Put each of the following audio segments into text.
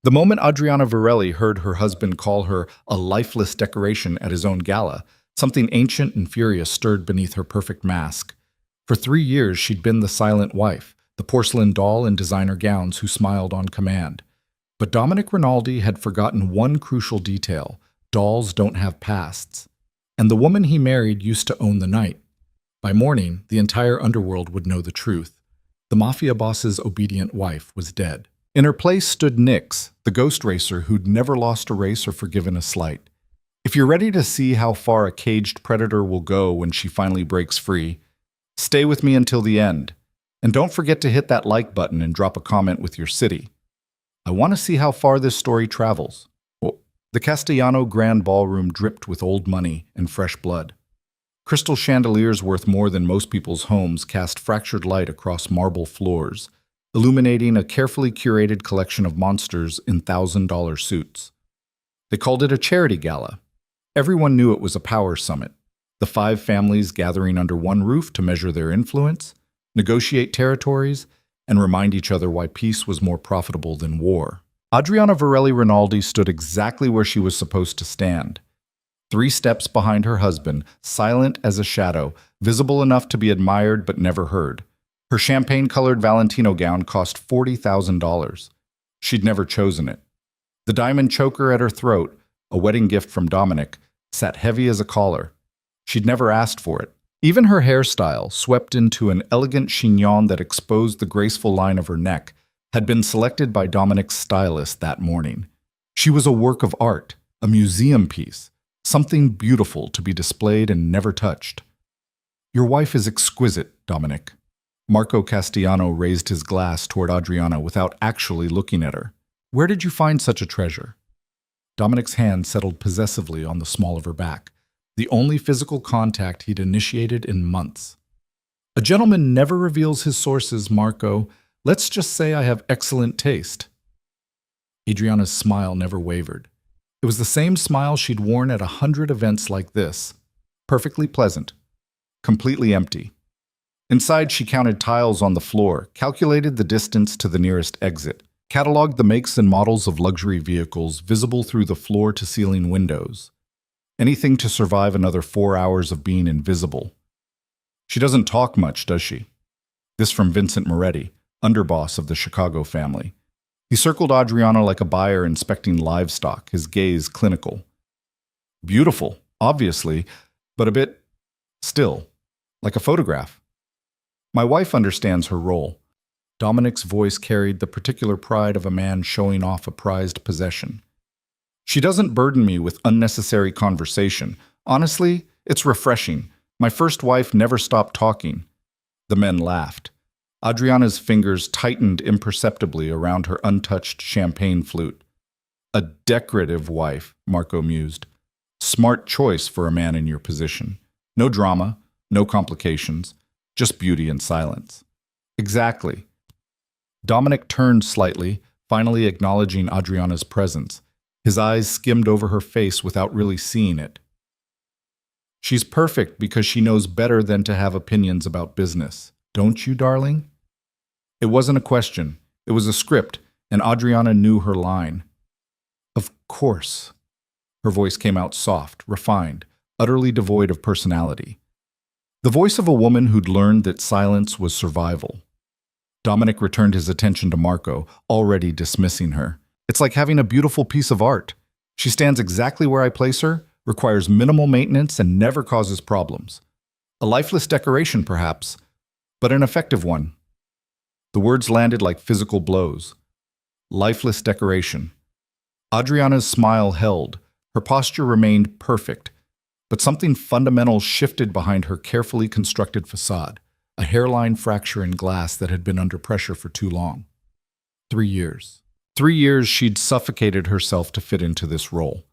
The moment Adriana Varelli heard her husband call her a lifeless decoration at his own gala, something ancient and furious stirred beneath her perfect mask. For 3 years, she'd been the silent wife, the porcelain doll in designer gowns who smiled on command. But Dominic Rinaldi had forgotten one crucial detail: dolls don't have pasts. And the woman he married used to own the night. By morning, the entire underworld would know the truth. The Mafia boss's obedient wife was dead. In her place stood Nix, the ghost racer who'd never lost a race or forgiven a slight. If you're ready to see how far a caged predator will go when she finally breaks free, stay with me until the end. And don't forget to hit that like button and drop a comment with your city. I want to see how far this story travels. The Castellano Grand Ballroom dripped with old money and fresh blood. Crystal chandeliers worth more than most people's homes cast fractured light across marble floors, illuminating a carefully curated collection of monsters in $1,000 suits. They called it a charity gala. Everyone knew it was a power summit, the 5 families gathering under one roof to measure their influence, negotiate territories, and remind each other why peace was more profitable than war. Adriana Varelli Rinaldi stood exactly where she was supposed to stand. 3 steps behind her husband, silent as a shadow, visible enough to be admired but never heard. Her champagne-colored Valentino gown cost $40,000. She'd never chosen it. The diamond choker at her throat, a wedding gift from Dominic, sat heavy as a collar. She'd never asked for it. Even her hairstyle, swept into an elegant chignon that exposed the graceful line of her neck, had been selected by Dominic's stylist that morning. She was a work of art, a museum piece, something beautiful to be displayed and never touched. Your wife is exquisite, Dominic. Marco Castellano raised his glass toward Adriana without actually looking at her. Where did you find such a treasure? Dominic's hand settled possessively on the small of her back, the only physical contact he'd initiated in months. A gentleman never reveals his sources, Marco. Let's just say I have excellent taste. Adriana's smile never wavered. It was the same smile she'd worn at 100 events like this. Perfectly pleasant. Completely empty. Inside, she counted tiles on the floor, calculated the distance to the nearest exit, cataloged the makes and models of luxury vehicles visible through the floor-to-ceiling windows. Anything to survive another 4 hours of being invisible. She doesn't talk much, does she? This from Vincent Moretti, underboss of the Chicago family. He circled Adriana like a buyer inspecting livestock, his gaze clinical. Beautiful, obviously, but a bit still, like a photograph. My wife understands her role. Dominic's voice carried the particular pride of a man showing off a prized possession. She doesn't burden me with unnecessary conversation. Honestly, it's refreshing. My first wife never stopped talking. The men laughed. Adriana's fingers tightened imperceptibly around her untouched champagne flute. A decorative wife, Marco mused. Smart choice for a man in your position. No drama, no complications, just beauty and silence. Exactly. Dominic turned slightly, finally acknowledging Adriana's presence. His eyes skimmed over her face without really seeing it. She's perfect because she knows better than to have opinions about business. Don't you, darling? It wasn't a question. It was a script, and Adriana knew her line. Of course. Her voice came out soft, refined, utterly devoid of personality. The voice of a woman who'd learned that silence was survival. Dominic returned his attention to Marco, already dismissing her. It's like having a beautiful piece of art. She stands exactly where I place her, requires minimal maintenance, and never causes problems. A lifeless decoration, perhaps, but an effective one. The words landed like physical blows. Lifeless decoration. Adriana's smile held. Her posture remained perfect, but something fundamental shifted behind her carefully constructed facade, a hairline fracture in glass that had been under pressure for too long. 3 years. 3 years she'd suffocated herself to fit into this role.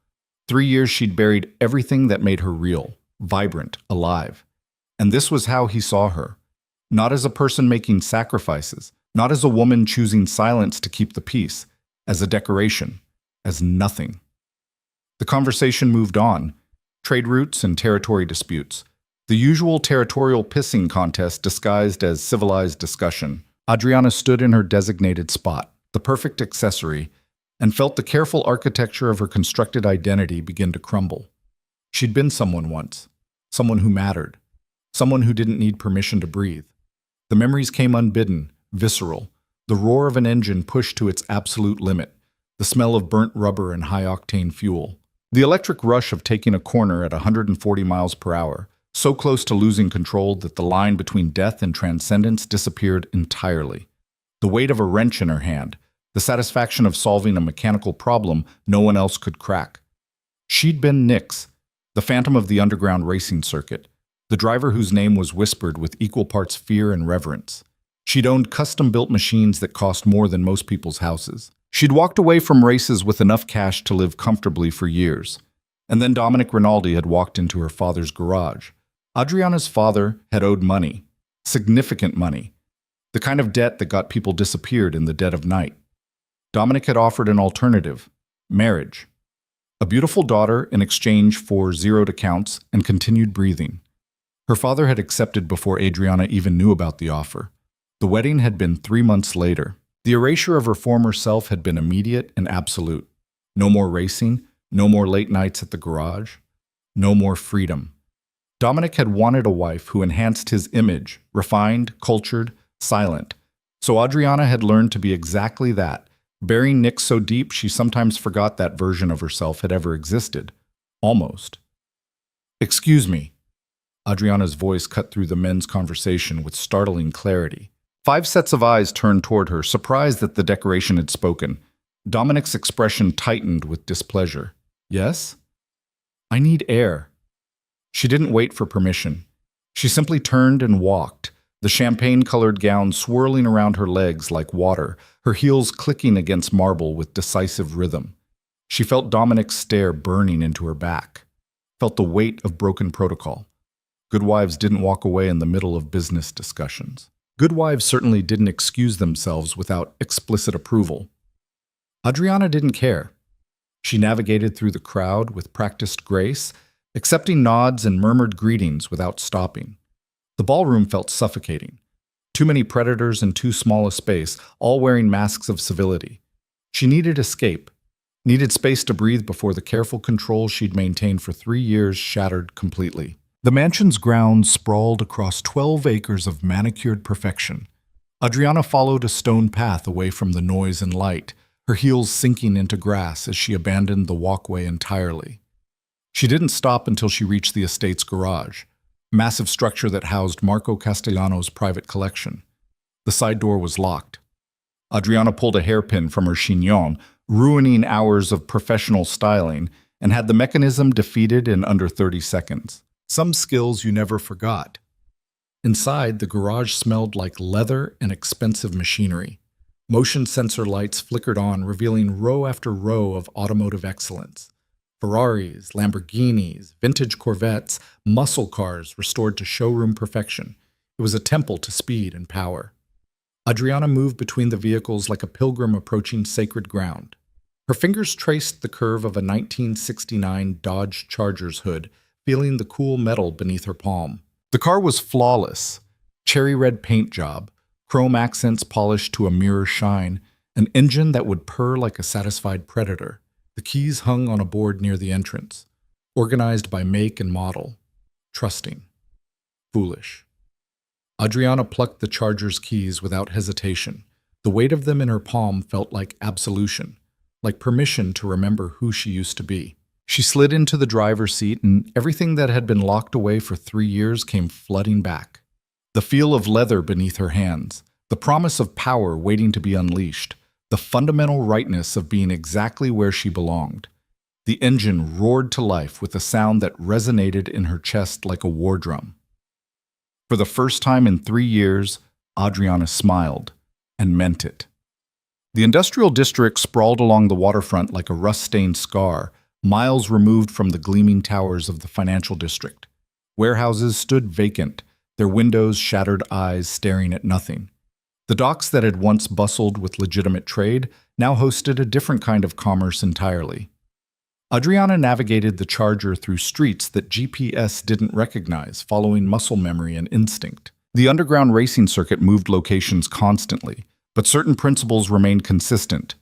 3 years she'd buried everything that made her real, vibrant, alive. And this was how he saw her. Not as a person making sacrifices, not as a woman choosing silence to keep the peace, as a decoration, as nothing. The conversation moved on. Trade routes and territory disputes. The usual territorial pissing contest disguised as civilized discussion. Adriana stood in her designated spot, the perfect accessory, and felt the careful architecture of her constructed identity begin to crumble. She'd been someone once, someone who mattered, someone who didn't need permission to breathe. The memories came unbidden, visceral, the roar of an engine pushed to its absolute limit, the smell of burnt rubber and high-octane fuel. The electric rush of taking a corner at 140 miles per hour, so close to losing control that the line between death and transcendence disappeared entirely. The weight of a wrench in her hand, the satisfaction of solving a mechanical problem no one else could crack. She'd been Nix, the phantom of the underground racing circuit, the driver whose name was whispered with equal parts fear and reverence. She'd owned custom-built machines that cost more than most people's houses. She'd walked away from races with enough cash to live comfortably for years. And then Dominic Rinaldi had walked into her father's garage. Adriana's father had owed money, significant money, the kind of debt that got people disappeared in the dead of night. Dominic had offered an alternative, marriage. A beautiful daughter in exchange for zeroed accounts and continued breathing. Her father had accepted before Adriana even knew about the offer. The wedding had been 3 months later. The erasure of her former self had been immediate and absolute. No more racing, no more late nights at the garage, no more freedom. Dominic had wanted a wife who enhanced his image, refined, cultured, silent. So Adriana had learned to be exactly that, burying Nick so deep she sometimes forgot that version of herself had ever existed. Almost. "Excuse me." Adriana's voice cut through the men's conversation with startling clarity. 5 sets of eyes turned toward her, surprised that the decoration had spoken. Dominic's expression tightened with displeasure. "Yes?" "I need air." She didn't wait for permission. She simply turned and walked, the champagne-colored gown swirling around her legs like water, her heels clicking against marble with decisive rhythm. She felt Dominic's stare burning into her back, felt the weight of broken protocol. Good wives didn't walk away in the middle of business discussions. Good wives certainly didn't excuse themselves without explicit approval. Adriana didn't care. She navigated through the crowd with practiced grace, accepting nods and murmured greetings without stopping. The ballroom felt suffocating. Too many predators in too small a space, all wearing masks of civility. She needed escape, needed space to breathe before the careful control she'd maintained for 3 years shattered completely. The mansion's grounds sprawled across 12 acres of manicured perfection. Adriana followed a stone path away from the noise and light, her heels sinking into grass as she abandoned the walkway entirely. She didn't stop until she reached the estate's garage, a massive structure that housed Marco Castellano's private collection. The side door was locked. Adriana pulled a hairpin from her chignon, ruining hours of professional styling, and had the mechanism defeated in under 30 seconds. Some skills you never forgot. Inside, the garage smelled like leather and expensive machinery. Motion sensor lights flickered on, revealing row after row of automotive excellence. Ferraris, Lamborghinis, vintage Corvettes, muscle cars restored to showroom perfection. It was a temple to speed and power. Adriana moved between the vehicles like a pilgrim approaching sacred ground. Her fingers traced the curve of a 1969 Dodge Charger's hood, feeling the cool metal beneath her palm. The car was flawless. Cherry red paint job, chrome accents polished to a mirror shine, an engine that would purr like a satisfied predator. The keys hung on a board near the entrance, organized by make and model. Trusting. Foolish. Adriana plucked the Charger's keys without hesitation. The weight of them in her palm felt like absolution, like permission to remember who she used to be. She slid into the driver's seat, and everything that had been locked away for 3 years came flooding back. The feel of leather beneath her hands, the promise of power waiting to be unleashed, the fundamental rightness of being exactly where she belonged. The engine roared to life with a sound that resonated in her chest like a war drum. For the first time in 3 years, Adriana smiled, and meant it. The industrial district sprawled along the waterfront like a rust-stained scar, miles removed from the gleaming towers of the financial district. Warehouses stood vacant, their windows shattered eyes staring at nothing. The docks that had once bustled with legitimate trade now hosted a different kind of commerce entirely. Adriana navigated the Charger through streets that GPS didn't recognize, following muscle memory and instinct. The underground racing circuit moved locations constantly, but certain principles remained consistent.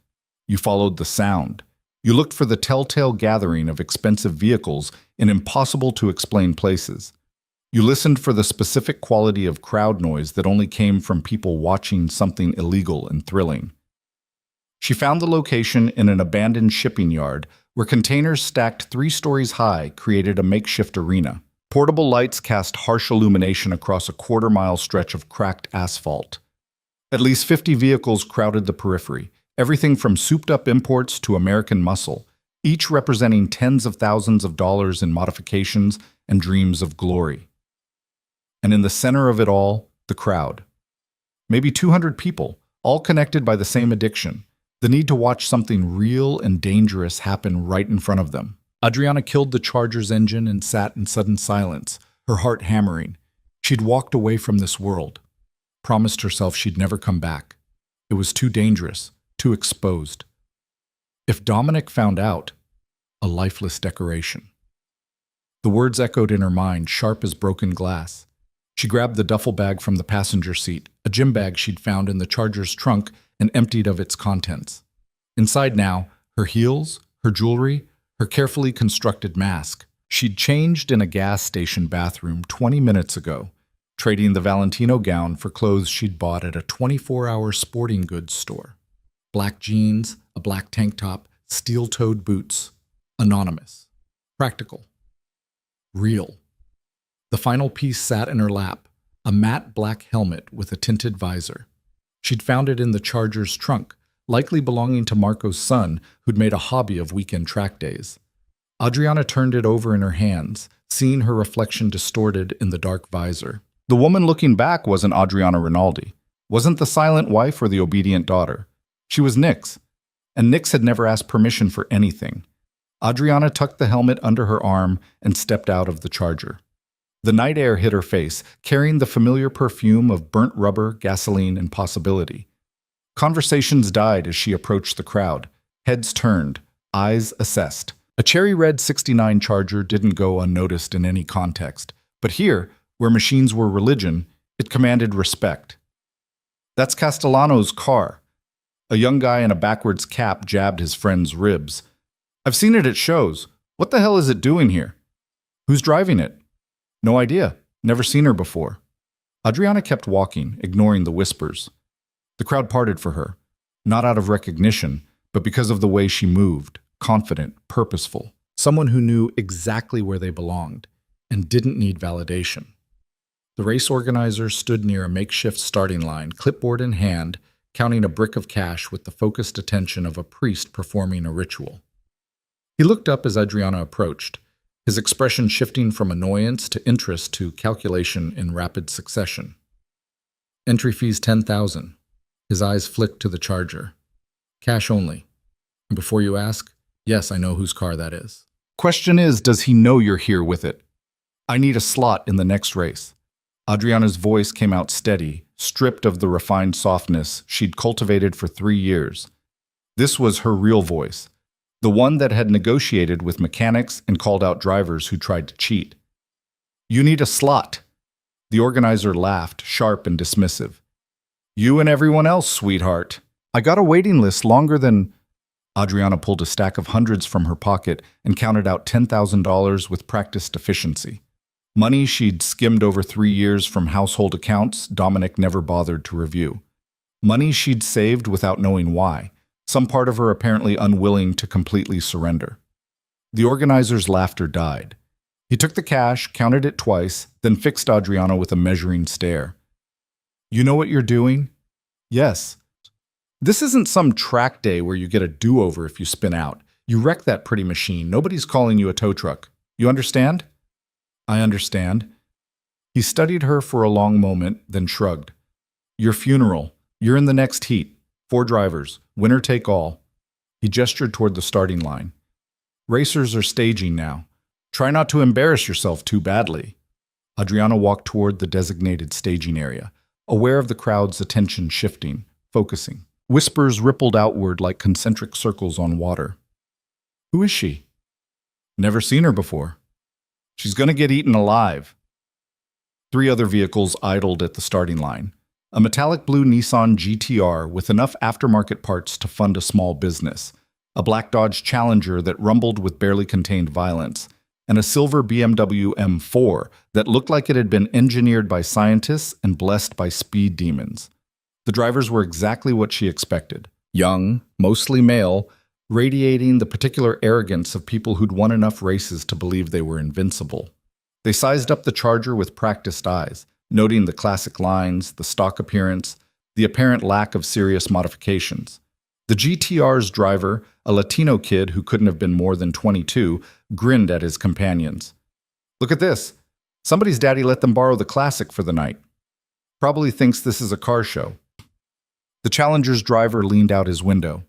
You followed the sound. You looked for the telltale gathering of expensive vehicles in impossible-to-explain places. You listened for the specific quality of crowd noise that only came from people watching something illegal and thrilling. She found the location in an abandoned shipping yard where containers stacked 3 stories high created a makeshift arena. Portable lights cast harsh illumination across a quarter-mile stretch of cracked asphalt. At least 50 vehicles crowded the periphery, everything from souped-up imports to American muscle, each representing tens of thousands of dollars in modifications and dreams of glory. And in the center of it all, the crowd. Maybe 200 people, all connected by the same addiction, the need to watch something real and dangerous happen right in front of them. Adriana killed the Charger's engine and sat in sudden silence, her heart hammering. She'd walked away from this world, promised herself she'd never come back. It was too dangerous, too exposed. If Dominic found out, a lifeless decoration. The words echoed in her mind, sharp as broken glass. She grabbed the duffel bag from the passenger seat, a gym bag she'd found in the Charger's trunk, and emptied of its contents. Inside now, her heels, her jewelry, her carefully constructed mask. She'd changed in a gas station bathroom 20 minutes ago, trading the Valentino gown for clothes she'd bought at a 24-hour sporting goods store. Black jeans, a black tank top, steel-toed boots. Anonymous. Practical. Real. The final piece sat in her lap, a matte black helmet with a tinted visor. She'd found it in the Charger's trunk, likely belonging to Marco's son, who'd made a hobby of weekend track days. Adriana turned it over in her hands, seeing her reflection distorted in the dark visor. The woman looking back wasn't Adriana Rinaldi, wasn't the silent wife or the obedient daughter. She was Nick's, and Nick's had never asked permission for anything. Adriana tucked the helmet under her arm and stepped out of the Charger. The night air hit her face, carrying the familiar perfume of burnt rubber, gasoline, and possibility. Conversations died as she approached the crowd. Heads turned, eyes assessed. A cherry red '69 Charger didn't go unnoticed in any context, but here, where machines were religion, it commanded respect. That's Castellano's car. A young guy in a backwards cap jabbed his friend's ribs. I've seen it at shows. What the hell is it doing here? Who's driving it? No idea. Never seen her before. Adriana kept walking, ignoring the whispers. The crowd parted for her, not out of recognition, but because of the way she moved, confident, purposeful. Someone who knew exactly where they belonged and didn't need validation. The race organizer stood near a makeshift starting line, clipboard in hand, counting a brick of cash with the focused attention of a priest performing a ritual. He looked up as Adriana approached, his expression shifting from annoyance to interest to calculation in rapid succession. Entry fees $10,000. His eyes flicked to the Charger. Cash only. And before you ask, yes, I know whose car that is. Question is, does he know you're here with it? I need a slot in the next race. Adriana's voice came out steady, stripped of the refined softness she'd cultivated for 3 years. This was her real voice, the one that had negotiated with mechanics and called out drivers who tried to cheat. You need a slot. The organizer laughed, sharp and dismissive. You and everyone else, sweetheart. I got a waiting list longer than... Adriana pulled a stack of hundreds from her pocket and counted out $10,000 with practiced efficiency. Money she'd skimmed over 3 years from household accounts Dominic never bothered to review. Money she'd saved without knowing why, some part of her apparently unwilling to completely surrender. The organizer's laughter died. He took the cash, counted it twice, then fixed Adriana with a measuring stare. You know what you're doing? Yes. This isn't some track day where you get a do-over if you spin out. You wreck that pretty machine. Nobody's calling you a tow truck. You understand? I understand. He studied her for a long moment, then shrugged. Your funeral. You're in the next heat. 4 drivers. Winner take all. He gestured toward the starting line. Racers are staging now. Try not to embarrass yourself too badly. Adriana walked toward the designated staging area, aware of the crowd's attention shifting, focusing. Whispers rippled outward like concentric circles on water. Who is she? Never seen her before. She's gonna get eaten alive. 3 other vehicles idled at the starting line. A metallic blue Nissan GTR with enough aftermarket parts to fund a small business, a black Dodge Challenger that rumbled with barely contained violence, and a silver BMW M4 that looked like it had been engineered by scientists and blessed by speed demons. The drivers were exactly what she expected. Young, mostly male, radiating the particular arrogance of people who'd won enough races to believe they were invincible. They sized up the Charger with practiced eyes, noting the classic lines, the stock appearance, the apparent lack of serious modifications. The GTR's driver, a Latino kid who couldn't have been more than 22, grinned at his companions. "Look at this. Somebody's daddy let them borrow the classic for the night. Probably thinks this is a car show." The Challenger's driver leaned out his window.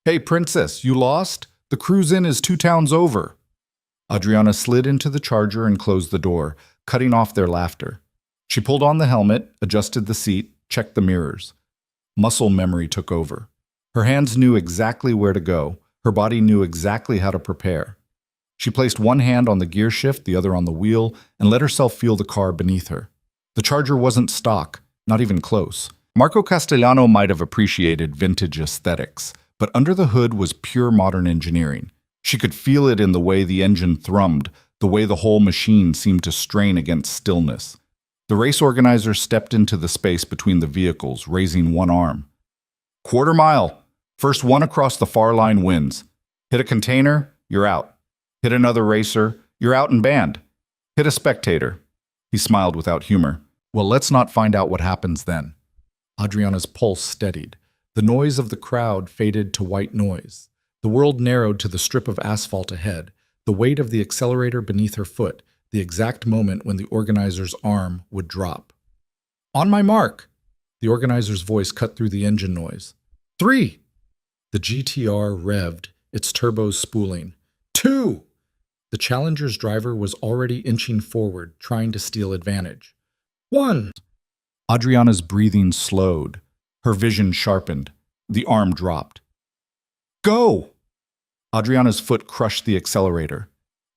"Hey, princess, you lost? The cruise-in is 2 towns over." Adriana slid into the Charger and closed the door, cutting off their laughter. She pulled on the helmet, adjusted the seat, checked the mirrors. Muscle memory took over. Her hands knew exactly where to go. Her body knew exactly how to prepare. She placed one hand on the gear shift, the other on the wheel, and let herself feel the car beneath her. The Charger wasn't stock, not even close. Marco Castellano might have appreciated vintage aesthetics, but under the hood was pure modern engineering. She could feel it in the way the engine thrummed, the way the whole machine seemed to strain against stillness. The race organizer stepped into the space between the vehicles, raising one arm. "Quarter mile. First one across the far line wins. Hit a container, you're out. Hit another racer, you're out and banned. Hit a spectator." He smiled without humor. "Well, let's not find out what happens then." Adriana's pulse steadied. The noise of the crowd faded to white noise. The world narrowed to the strip of asphalt ahead, the weight of the accelerator beneath her foot, the exact moment when the organizer's arm would drop. "On my mark!" The organizer's voice cut through the engine noise. 3! The GTR revved, its turbos spooling. 2! The Challenger's driver was already inching forward, trying to steal advantage. 1! Adriana's breathing slowed. Her vision sharpened. The arm dropped. "Go!" Adriana's foot crushed the accelerator.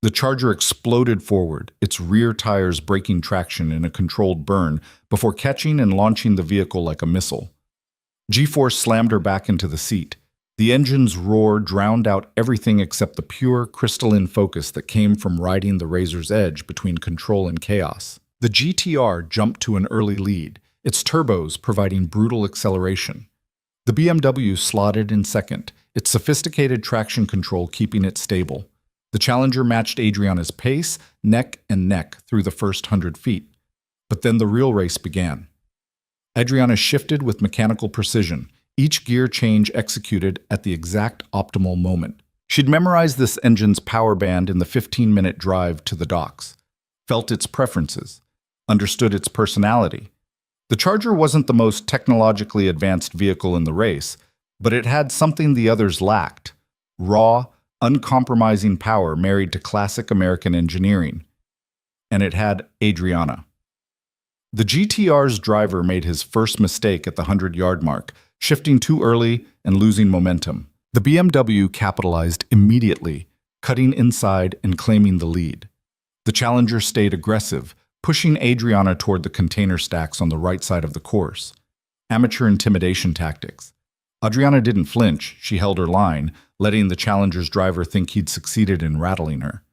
The Charger exploded forward, its rear tires breaking traction in a controlled burn before catching and launching the vehicle like a missile. G-force slammed her back into the seat. The engine's roar drowned out everything except the pure, crystalline focus that came from riding the razor's edge between control and chaos. The GTR jumped to an early lead, its turbos providing brutal acceleration. The BMW slotted in second, its sophisticated traction control keeping it stable. The Challenger matched Adriana's pace, neck and neck through the first 100 feet. But then the real race began. Adriana shifted with mechanical precision, each gear change executed at the exact optimal moment. She'd memorized this engine's power band in the 15-minute drive to the docks, felt its preferences, understood its personality. The Charger wasn't the most technologically advanced vehicle in the race, but it had something the others lacked: raw, uncompromising power married to classic American engineering. And it had Adriana. The GTR's driver made his first mistake at the 100-yard mark, shifting too early and losing momentum. The BMW capitalized immediately, cutting inside and claiming the lead. The Challenger stayed aggressive, pushing Adriana toward the container stacks on the right side of the course. Amateur intimidation tactics. Adriana didn't flinch, she held her line, letting the Challenger's driver think he'd succeeded in rattling her.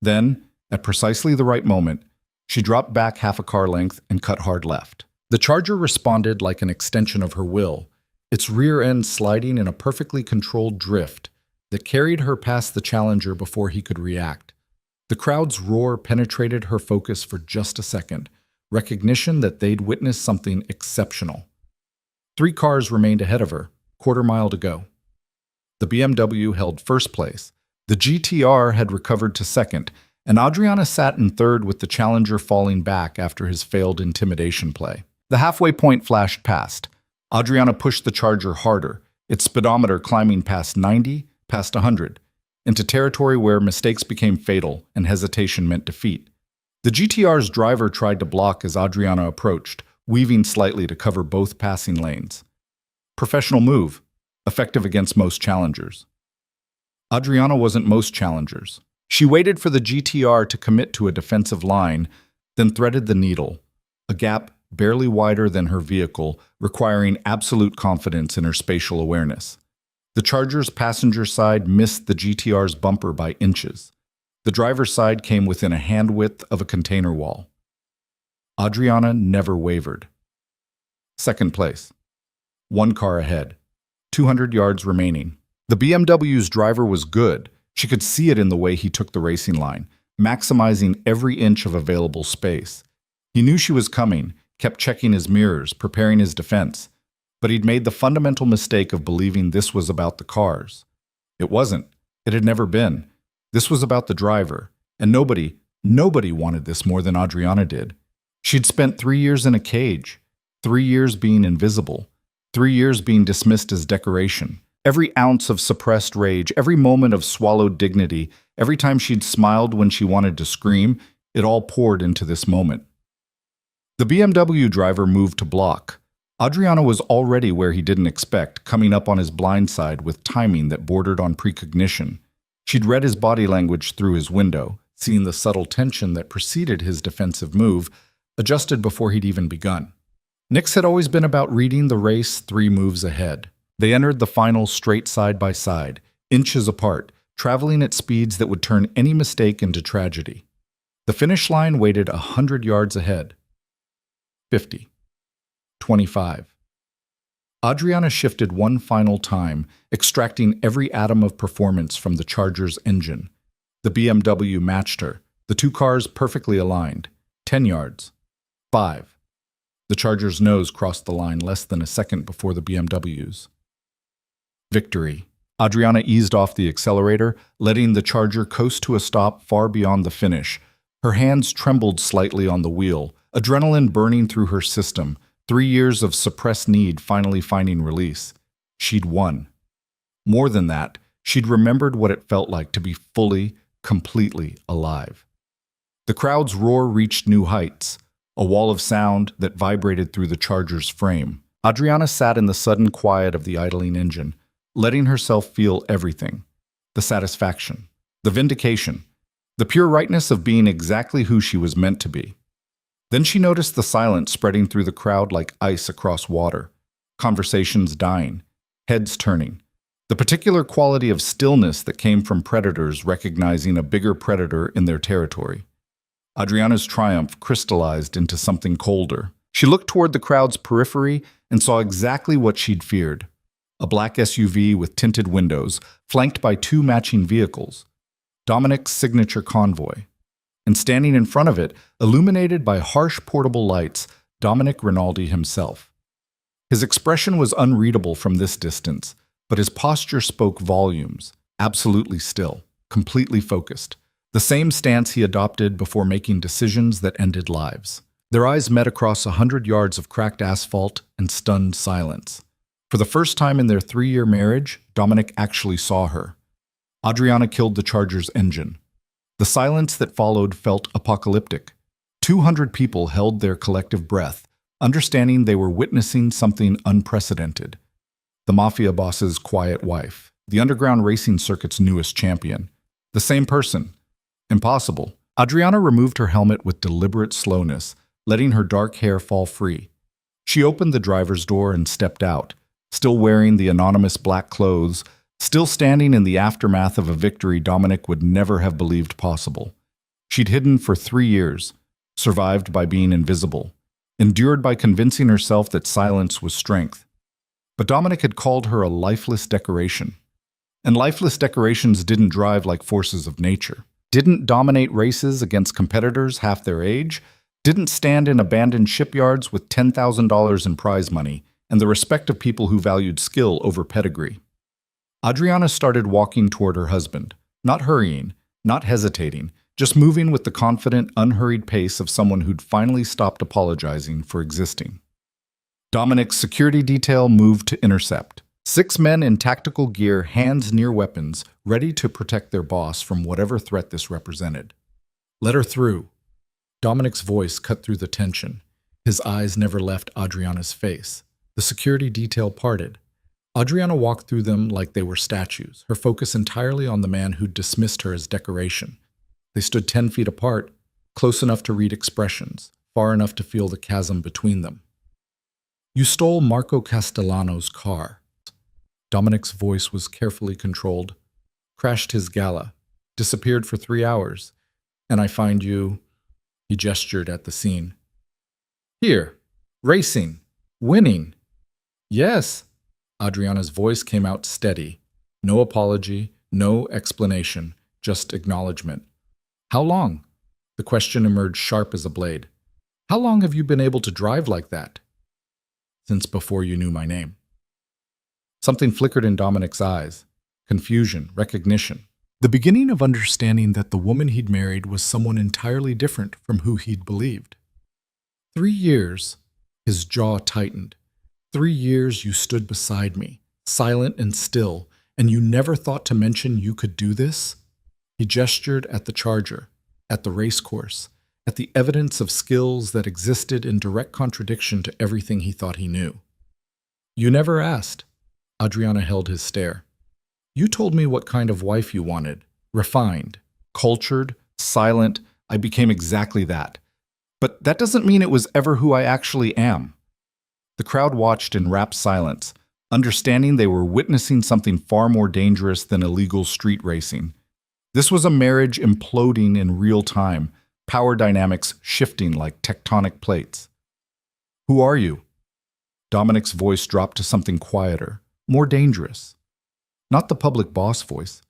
Then, at precisely the right moment, she dropped back half a car length and cut hard left. The Charger responded like an extension of her will, its rear end sliding in a perfectly controlled drift that carried her past the Challenger before he could react. The crowd's roar penetrated her focus for just a second, recognition that they'd witnessed something exceptional. 3 cars remained ahead of her, quarter mile to go. The BMW held first place. The GTR had recovered to second, and Adriana sat in third with the Challenger falling back after his failed intimidation play. The halfway point flashed past. Adriana pushed the Charger harder, its speedometer climbing past 90, past 100, into territory where mistakes became fatal and hesitation meant defeat. The GTR's driver tried to block as Adriana approached, weaving slightly to cover both passing lanes. Professional move, effective against most Challengers. Adriana wasn't most Challengers. She waited for the GTR to commit to a defensive line, then threaded the needle, a gap barely wider than her vehicle, requiring absolute confidence in her spatial awareness. The Charger's passenger side missed the GTR's bumper by inches. The driver's side came within a hand width of a container wall. Adriana never wavered. Second place. One car ahead. 200 yards remaining. The BMW's driver was good. She could see it in the way he took the racing line, maximizing every inch of available space. He knew she was coming, kept checking his mirrors, preparing his defense. But he'd made the fundamental mistake of believing this was about the cars. It wasn't. It had never been. This was about the driver. And nobody wanted this more than Adriana did. She'd spent 3 years in a cage, 3 years being invisible, 3 years being dismissed as decoration. Every ounce of suppressed rage, every moment of swallowed dignity, every time she'd smiled when she wanted to scream, it all poured into this moment. The BMW driver moved to block. Adriana was already where he didn't expect, coming up on his blind side with timing that bordered on precognition. She'd read his body language through his window, seeing the subtle tension that preceded his defensive move, adjusted before he'd even begun. Nix had always been about reading the race 3 moves ahead. They entered the final straight side by side, inches apart, traveling at speeds that would turn any mistake into tragedy. The finish line waited 100 yards ahead. 50. 25. Adriana shifted one final time, extracting every atom of performance from the Charger's engine. The BMW matched her, the 2 cars perfectly aligned. 10 yards. 5. The Charger's nose crossed the line less than a second before the BMW's. Victory. Adriana eased off the accelerator, letting the Charger coast to a stop far beyond the finish. Her hands trembled slightly on the wheel, adrenaline burning through her system, 3 years of suppressed need finally finding release. She'd won. More than that, she'd remembered what it felt like to be fully, completely alive. The crowd's roar reached new heights, a wall of sound that vibrated through the Charger's frame. Adriana sat in the sudden quiet of the idling engine, letting herself feel everything. The satisfaction, the vindication, the pure rightness of being exactly who she was meant to be. Then she noticed the silence spreading through the crowd like ice across water, conversations dying, heads turning, the particular quality of stillness that came from predators recognizing a bigger predator in their territory. Adriana's triumph crystallized into something colder. She looked toward the crowd's periphery and saw exactly what she'd feared. A black SUV with tinted windows, flanked by 2 matching vehicles. Dominic's signature convoy. And standing in front of it, illuminated by harsh portable lights, Dominic Rinaldi himself. His expression was unreadable from this distance, but his posture spoke volumes, absolutely still, completely focused. The same stance he adopted before making decisions that ended lives. Their eyes met across 100 yards of cracked asphalt and stunned silence. For the first time in their 3-year marriage, Dominic actually saw her. Adriana killed the Charger's engine. The silence that followed felt apocalyptic. 200 people held their collective breath, understanding they were witnessing something unprecedented. The Mafia boss's quiet wife, the underground racing circuit's newest champion. The same person. Impossible. Adriana removed her helmet with deliberate slowness, letting her dark hair fall free. She opened the driver's door and stepped out, still wearing the anonymous black clothes, still standing in the aftermath of a victory Dominic would never have believed possible. She'd hidden for 3 years, survived by being invisible, endured by convincing herself that silence was strength. But Dominic had called her a lifeless decoration. And lifeless decorations didn't drive like forces of nature, didn't dominate races against competitors half their age, didn't stand in abandoned shipyards with $10,000 in prize money and the respect of people who valued skill over pedigree. Adriana started walking toward her husband, not hurrying, not hesitating, just moving with the confident, unhurried pace of someone who'd finally stopped apologizing for existing. Dominic's security detail moved to intercept. 6 men in tactical gear, hands near weapons, ready to protect their boss from whatever threat this represented. "Let her through." Dominic's voice cut through the tension. His eyes never left Adriana's face. The security detail parted. Adriana walked through them like they were statues, her focus entirely on the man who'd dismissed her as decoration. They stood 10 feet apart, close enough to read expressions, far enough to feel the chasm between them. You stole Marco Castellano's car. Dominic's voice was carefully controlled. Crashed his gala. Disappeared for 3 hours. And I find you... He gestured at the scene. Here. Racing. Winning. Yes. Adriana's voice came out steady. No apology, no explanation, just acknowledgement. How long? The question emerged sharp as a blade. How long have you been able to drive like that? Since before you knew my name. Something flickered in Dominic's eyes. Confusion, recognition. The beginning of understanding that the woman he'd married was someone entirely different from who he'd believed. 3 years, his jaw tightened. 3 years you stood beside me, silent and still, and you never thought to mention you could do this? He gestured at the charger, at the race course, at the evidence of skills that existed in direct contradiction to everything he thought he knew. You never asked. Adriana held his stare. You told me what kind of wife you wanted. Refined, cultured, silent. I became exactly that. But that doesn't mean it was ever who I actually am. The crowd watched in rapt silence, understanding they were witnessing something far more dangerous than illegal street racing. This was a marriage imploding in real time, power dynamics shifting like tectonic plates. Who are you? Dominic's voice dropped to something quieter, more dangerous. Not the public boss voice,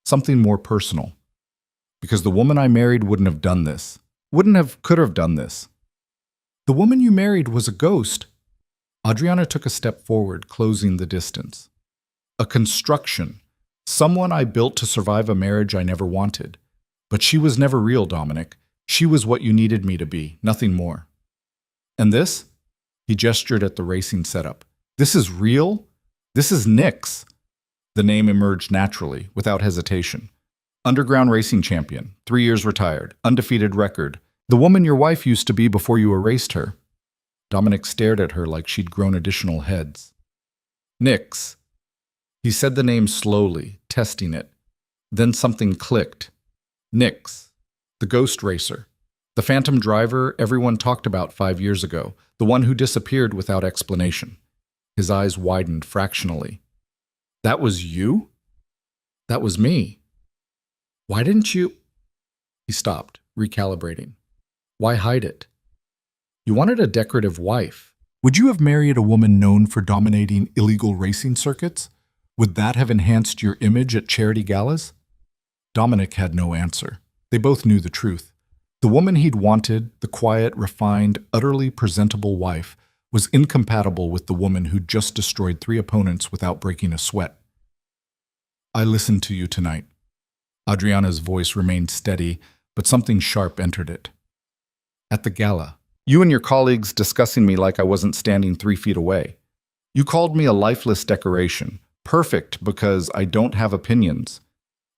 something more personal. Because the woman I married wouldn't have done this. Could have done this. The woman you married was a ghost. Adriana took a step forward, closing the distance. A construction. Someone I built to survive a marriage I never wanted. But she was never real, Dominic. She was what you needed me to be, nothing more. And this? He gestured at the racing setup. This is real? This is Nick's. The name emerged naturally, without hesitation. Underground racing champion, 3 years retired, undefeated record. The woman your wife used to be before you erased her. Dominic stared at her like she'd grown additional heads. Nick's. He said the name slowly, testing it. Then something clicked. Nick's. The ghost racer. The phantom driver everyone talked about 5 years ago. The one who disappeared without explanation. His eyes widened fractionally. That was you? That was me. Why didn't you? He stopped, recalibrating. Why hide it? You wanted a decorative wife. Would you have married a woman known for dominating illegal racing circuits? Would that have enhanced your image at charity galas? Dominic had no answer. They both knew the truth. The woman he'd wanted, the quiet, refined, utterly presentable wife, was incompatible with the woman who'd just destroyed 3 opponents without breaking a sweat. I listened to you tonight. Adriana's voice remained steady, but something sharp entered it. At the gala, you and your colleagues discussing me like I wasn't standing 3 feet away. You called me a lifeless decoration, perfect because I don't have opinions,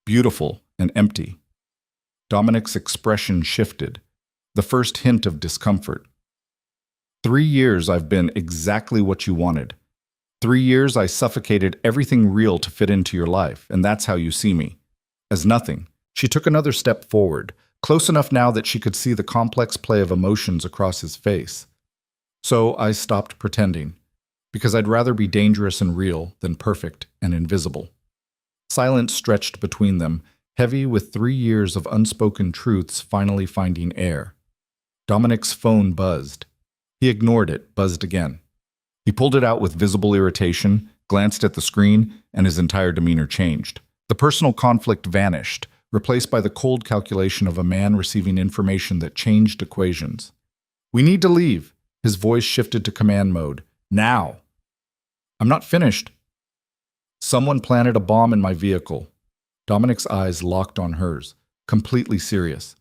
beautiful and empty. Dominic's expression shifted, the first hint of discomfort. 3 years I've been exactly what you wanted. 3 years I suffocated everything real to fit into your life, and that's how you see me. As nothing. She took another step forward, close enough now that she could see the complex play of emotions across his face. So I stopped pretending, because I'd rather be dangerous and real than perfect and invisible. Silence stretched between them, heavy with 3 years of unspoken truths finally finding air. Dominic's phone buzzed. He ignored it, buzzed again. He pulled it out with visible irritation, glanced at the screen, and his entire demeanor changed. The personal conflict vanished, replaced by the cold calculation of a man receiving information that changed equations. We need to leave. His voice shifted to command mode. Now. I'm not finished. Someone planted a bomb in my vehicle. Dominic's eyes locked on hers, completely serious.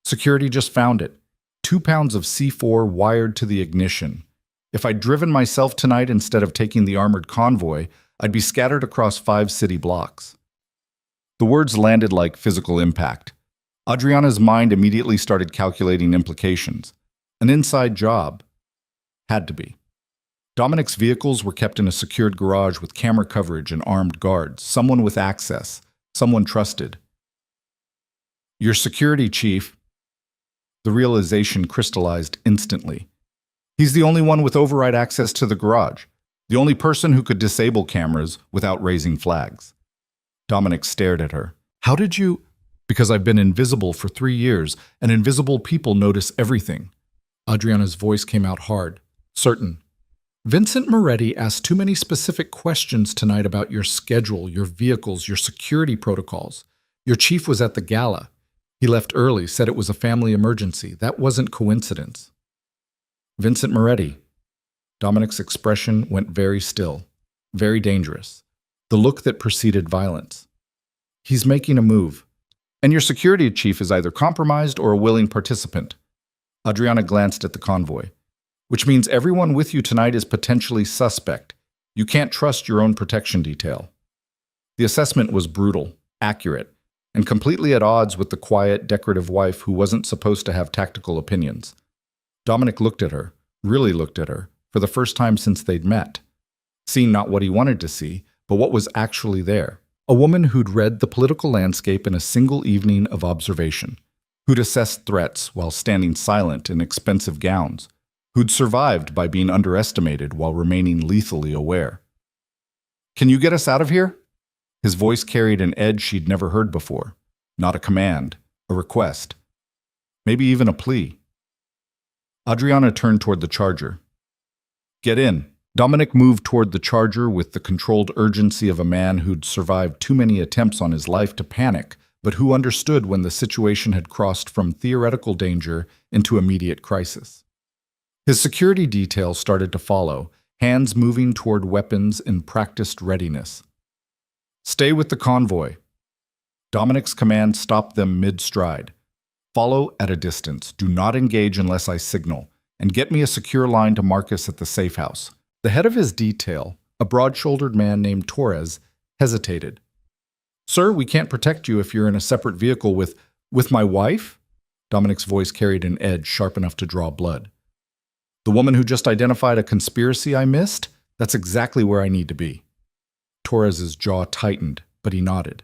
Security just found it. 2 pounds of C4 wired to the ignition. If I'd driven myself tonight instead of taking the armored convoy, I'd be scattered across 5 city blocks. The words landed like physical impact. Adriana's mind immediately started calculating implications. An inside job. Had to be. Dominic's vehicles were kept in a secured garage with camera coverage and armed guards, someone with access, someone trusted. Your security chief. The realization crystallized instantly. He's the only one with override access to the garage, the only person who could disable cameras without raising flags. Dominic stared at her. How did you? Because I've been invisible for 3 years, and invisible people notice everything. Adriana's voice came out hard, certain. Vincent Moretti asked too many specific questions tonight about your schedule, your vehicles, your security protocols. Your chief was at the gala. He left early, said it was a family emergency. That wasn't coincidence. Vincent Moretti. Dominic's expression went very still, very dangerous. The look that preceded violence. He's making a move. And your security chief is either compromised or a willing participant. Adriana glanced at the convoy. Which means everyone with you tonight is potentially suspect. You can't trust your own protection detail. The assessment was brutal, accurate, and completely at odds with the quiet, decorative wife who wasn't supposed to have tactical opinions. Dominic looked at her, really looked at her, for the first time since they'd met. Seeing not what he wanted to see, but what was actually there. A woman who'd read the political landscape in a single evening of observation, who'd assessed threats while standing silent in expensive gowns, who'd survived by being underestimated while remaining lethally aware. Can you get us out of here? His voice carried an edge she'd never heard before. Not a command, a request. Maybe even a plea. Adriana turned toward the Charger. Get in. Dominic moved toward the Charger with the controlled urgency of a man who'd survived too many attempts on his life to panic, but who understood when the situation had crossed from theoretical danger into immediate crisis. His security detail started to follow, hands moving toward weapons in practiced readiness. Stay with the convoy. Dominic's command stopped them mid-stride. Follow at a distance. Do not engage unless I signal. And get me a secure line to Marcus at the safe house. The head of his detail, a broad-shouldered man named Torres, hesitated. Sir, we can't protect you if you're in a separate vehicle with my wife? Dominic's voice carried an edge sharp enough to draw blood. The woman who just identified a conspiracy I missed? That's exactly where I need to be. Torres's jaw tightened, but he nodded.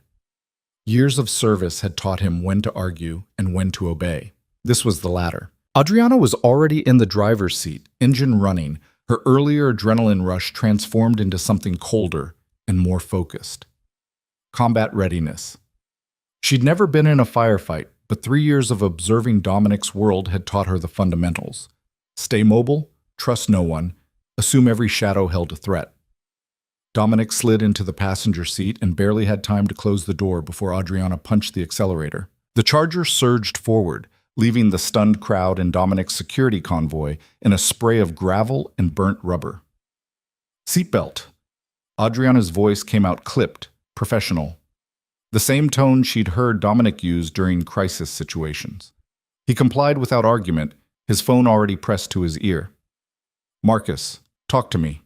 Years of service had taught him when to argue and when to obey. This was the latter. Adriana was already in the driver's seat, engine running, her earlier adrenaline rush transformed into something colder and more focused. Combat readiness. She'd never been in a firefight, but 3 years of observing Dominic's world had taught her the fundamentals. Stay mobile, trust no one, assume every shadow held a threat. Dominic slid into the passenger seat and barely had time to close the door before Adriana punched the accelerator. The Charger surged forward, leaving the stunned crowd and Dominic's security convoy in a spray of gravel and burnt rubber. Seatbelt. Adriana's voice came out clipped, professional. The same tone she'd heard Dominic use during crisis situations. He complied without argument, his phone already pressed to his ear. Marcus, talk to me.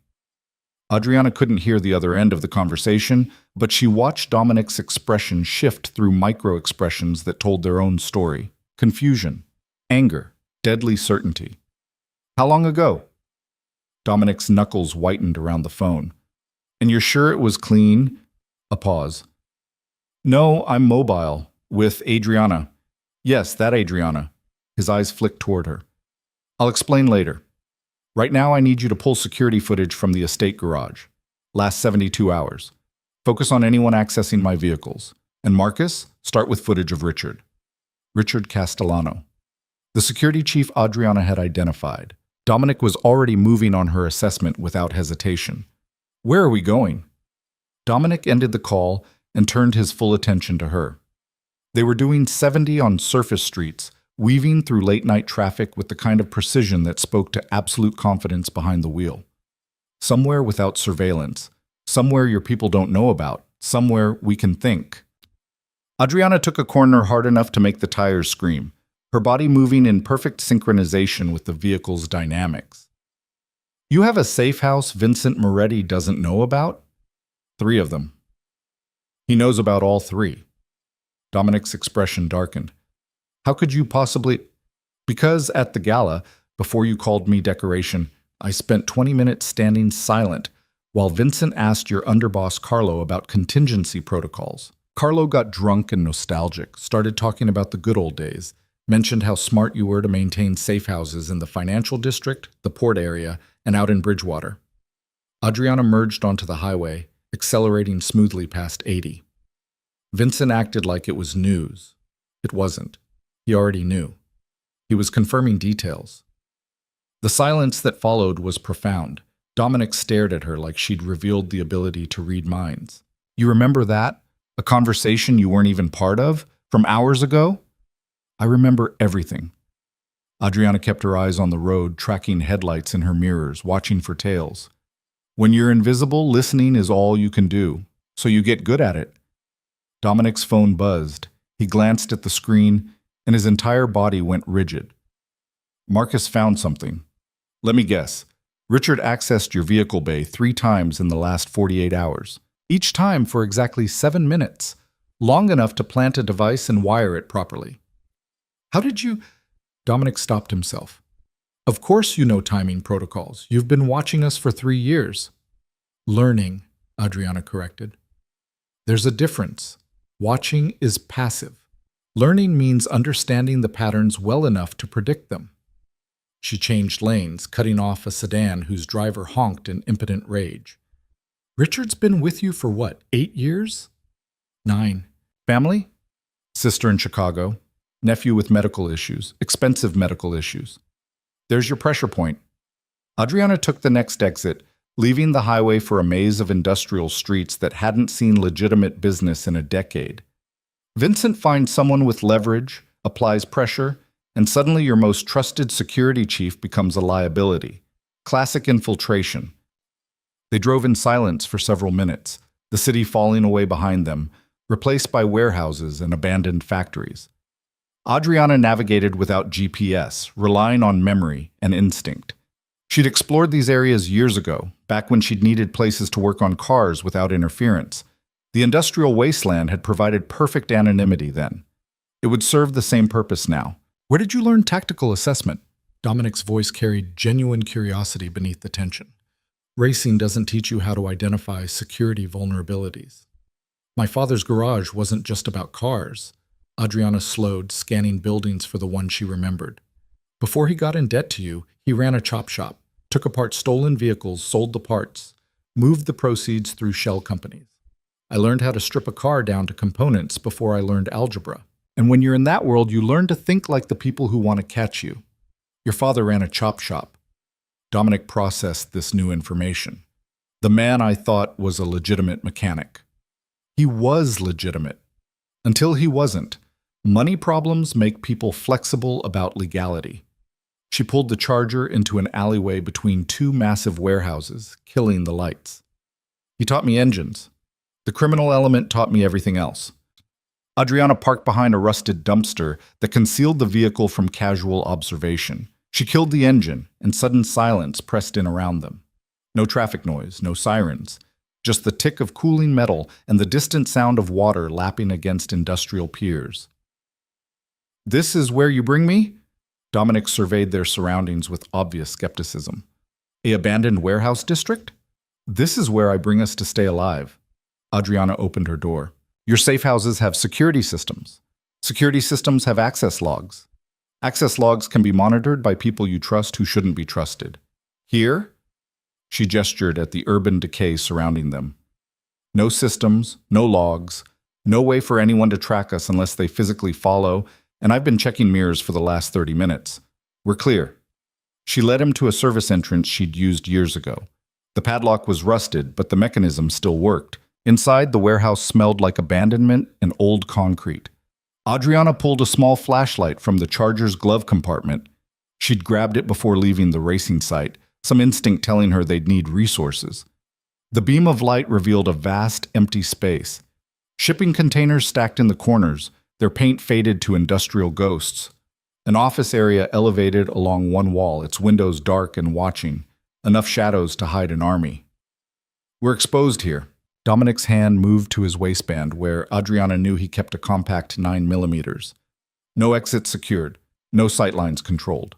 Adriana couldn't hear the other end of the conversation, but she watched Dominic's expression shift through micro-expressions that told their own story. Confusion, anger, deadly certainty. How long ago? Dominic's knuckles whitened around the phone. And you're sure it was clean? A pause. No, I'm mobile. With Adriana. Yes, that Adriana. His eyes flicked toward her. I'll explain later. Right now I need you to pull security footage from the estate garage. Last 72 hours. Focus on anyone accessing my vehicles. And Marcus, start with footage of Richard. Richard Castellano. The security chief Adriana had identified. Dominic was already moving on her assessment without hesitation. Where are we going? Dominic ended the call and turned his full attention to her. They were doing 70 on surface streets, weaving through late-night traffic with the kind of precision that spoke to absolute confidence behind the wheel. Somewhere without surveillance, somewhere your people don't know about, somewhere we can think. Adriana took a corner hard enough to make the tires scream, her body moving in perfect synchronization with the vehicle's dynamics. You have a safe house Vincent Moretti doesn't know about? 3 of them. He knows about all 3. Dominic's expression darkened. How could you possibly? Because at the gala, before you called me decoration, I spent 20 minutes standing silent while Vincent asked your underboss Carlo about contingency protocols. Carlo got drunk and nostalgic, started talking about the good old days. Mentioned how smart you were to maintain safe houses in the financial district, the port area, and out in Bridgewater. Adriana merged onto the highway, accelerating smoothly past 80. Vincent acted like it was news. It wasn't. He already knew. He was confirming details. The silence that followed was profound. Dominic stared at her like she'd revealed the ability to read minds. You remember that? A conversation you weren't even part of? From hours ago? I remember everything. Adriana kept her eyes on the road, tracking headlights in her mirrors, watching for tails. When you're invisible, listening is all you can do, so you get good at it. Dominic's phone buzzed. He glanced at the screen, and his entire body went rigid. Marcus found something. Let me guess. Richard accessed your vehicle bay 3 times in the last 48 hours. Each time for exactly 7 minutes, long enough to plant a device and wire it properly. How did you... Dominic stopped himself. Of course you know timing protocols. You've been watching us for 3 years. Learning, Adriana corrected. There's a difference. Watching is passive. Learning means understanding the patterns well enough to predict them. She changed lanes, cutting off a sedan whose driver honked in impotent rage. Richard's been with you for what, 8 years? 9. Family? Sister in Chicago. Nephew with medical issues, expensive medical issues. There's your pressure point. Adriana took the next exit, leaving the highway for a maze of industrial streets that hadn't seen legitimate business in a decade. Vincent finds someone with leverage, applies pressure, and suddenly your most trusted security chief becomes a liability. Classic infiltration. They drove in silence for several minutes, the city falling away behind them, replaced by warehouses and abandoned factories. Adriana navigated without GPS, relying on memory and instinct. She'd explored these areas years ago, back when she'd needed places to work on cars without interference. The industrial wasteland had provided perfect anonymity then. It would serve the same purpose now. Where did you learn tactical assessment? Dominic's voice carried genuine curiosity beneath the tension. Racing doesn't teach you how to identify security vulnerabilities. My father's garage wasn't just about cars. Adriana slowed, scanning buildings for the one she remembered. Before he got in debt to you, he ran a chop shop, took apart stolen vehicles, sold the parts, moved the proceeds through shell companies. I learned how to strip a car down to components before I learned algebra. And when you're in that world, you learn to think like the people who want to catch you. Your father ran a chop shop. Dominic processed this new information. The man I thought was a legitimate mechanic. He was legitimate. Until he wasn't. Money problems make people flexible about legality. She pulled the Charger into an alleyway between 2 massive warehouses, killing the lights. He taught me engines. The criminal element taught me everything else. Adriana parked behind a rusted dumpster that concealed the vehicle from casual observation. She killed the engine, and sudden silence pressed in around them. No traffic noise, no sirens. Just the tick of cooling metal and the distant sound of water lapping against industrial piers. This is where you bring me? Dominic surveyed their surroundings with obvious skepticism. A abandoned warehouse district? This is where I bring us to stay alive. Adriana opened her door. Your safe houses have security systems. Security systems have access logs. Access logs can be monitored by people you trust who shouldn't be trusted. Here? She gestured at the urban decay surrounding them. No systems, no logs, no way for anyone to track us unless they physically follow, and I've been checking mirrors for the last 30 minutes. We're clear. She led him to a service entrance she'd used years ago. The padlock was rusted, but the mechanism still worked. Inside, the warehouse smelled like abandonment and old concrete. Adriana pulled a small flashlight from the Charger's glove compartment. She'd grabbed it before leaving the racing site, some instinct telling her they'd need resources. The beam of light revealed a vast, empty space. Shipping containers stacked in the corners, their paint faded to industrial ghosts. An office area elevated along one wall, its windows dark and watching, enough shadows to hide an army. We're exposed here. Dominic's hand moved to his waistband, where Adriana knew he kept a compact 9mm. No exit secured, no sightlines controlled.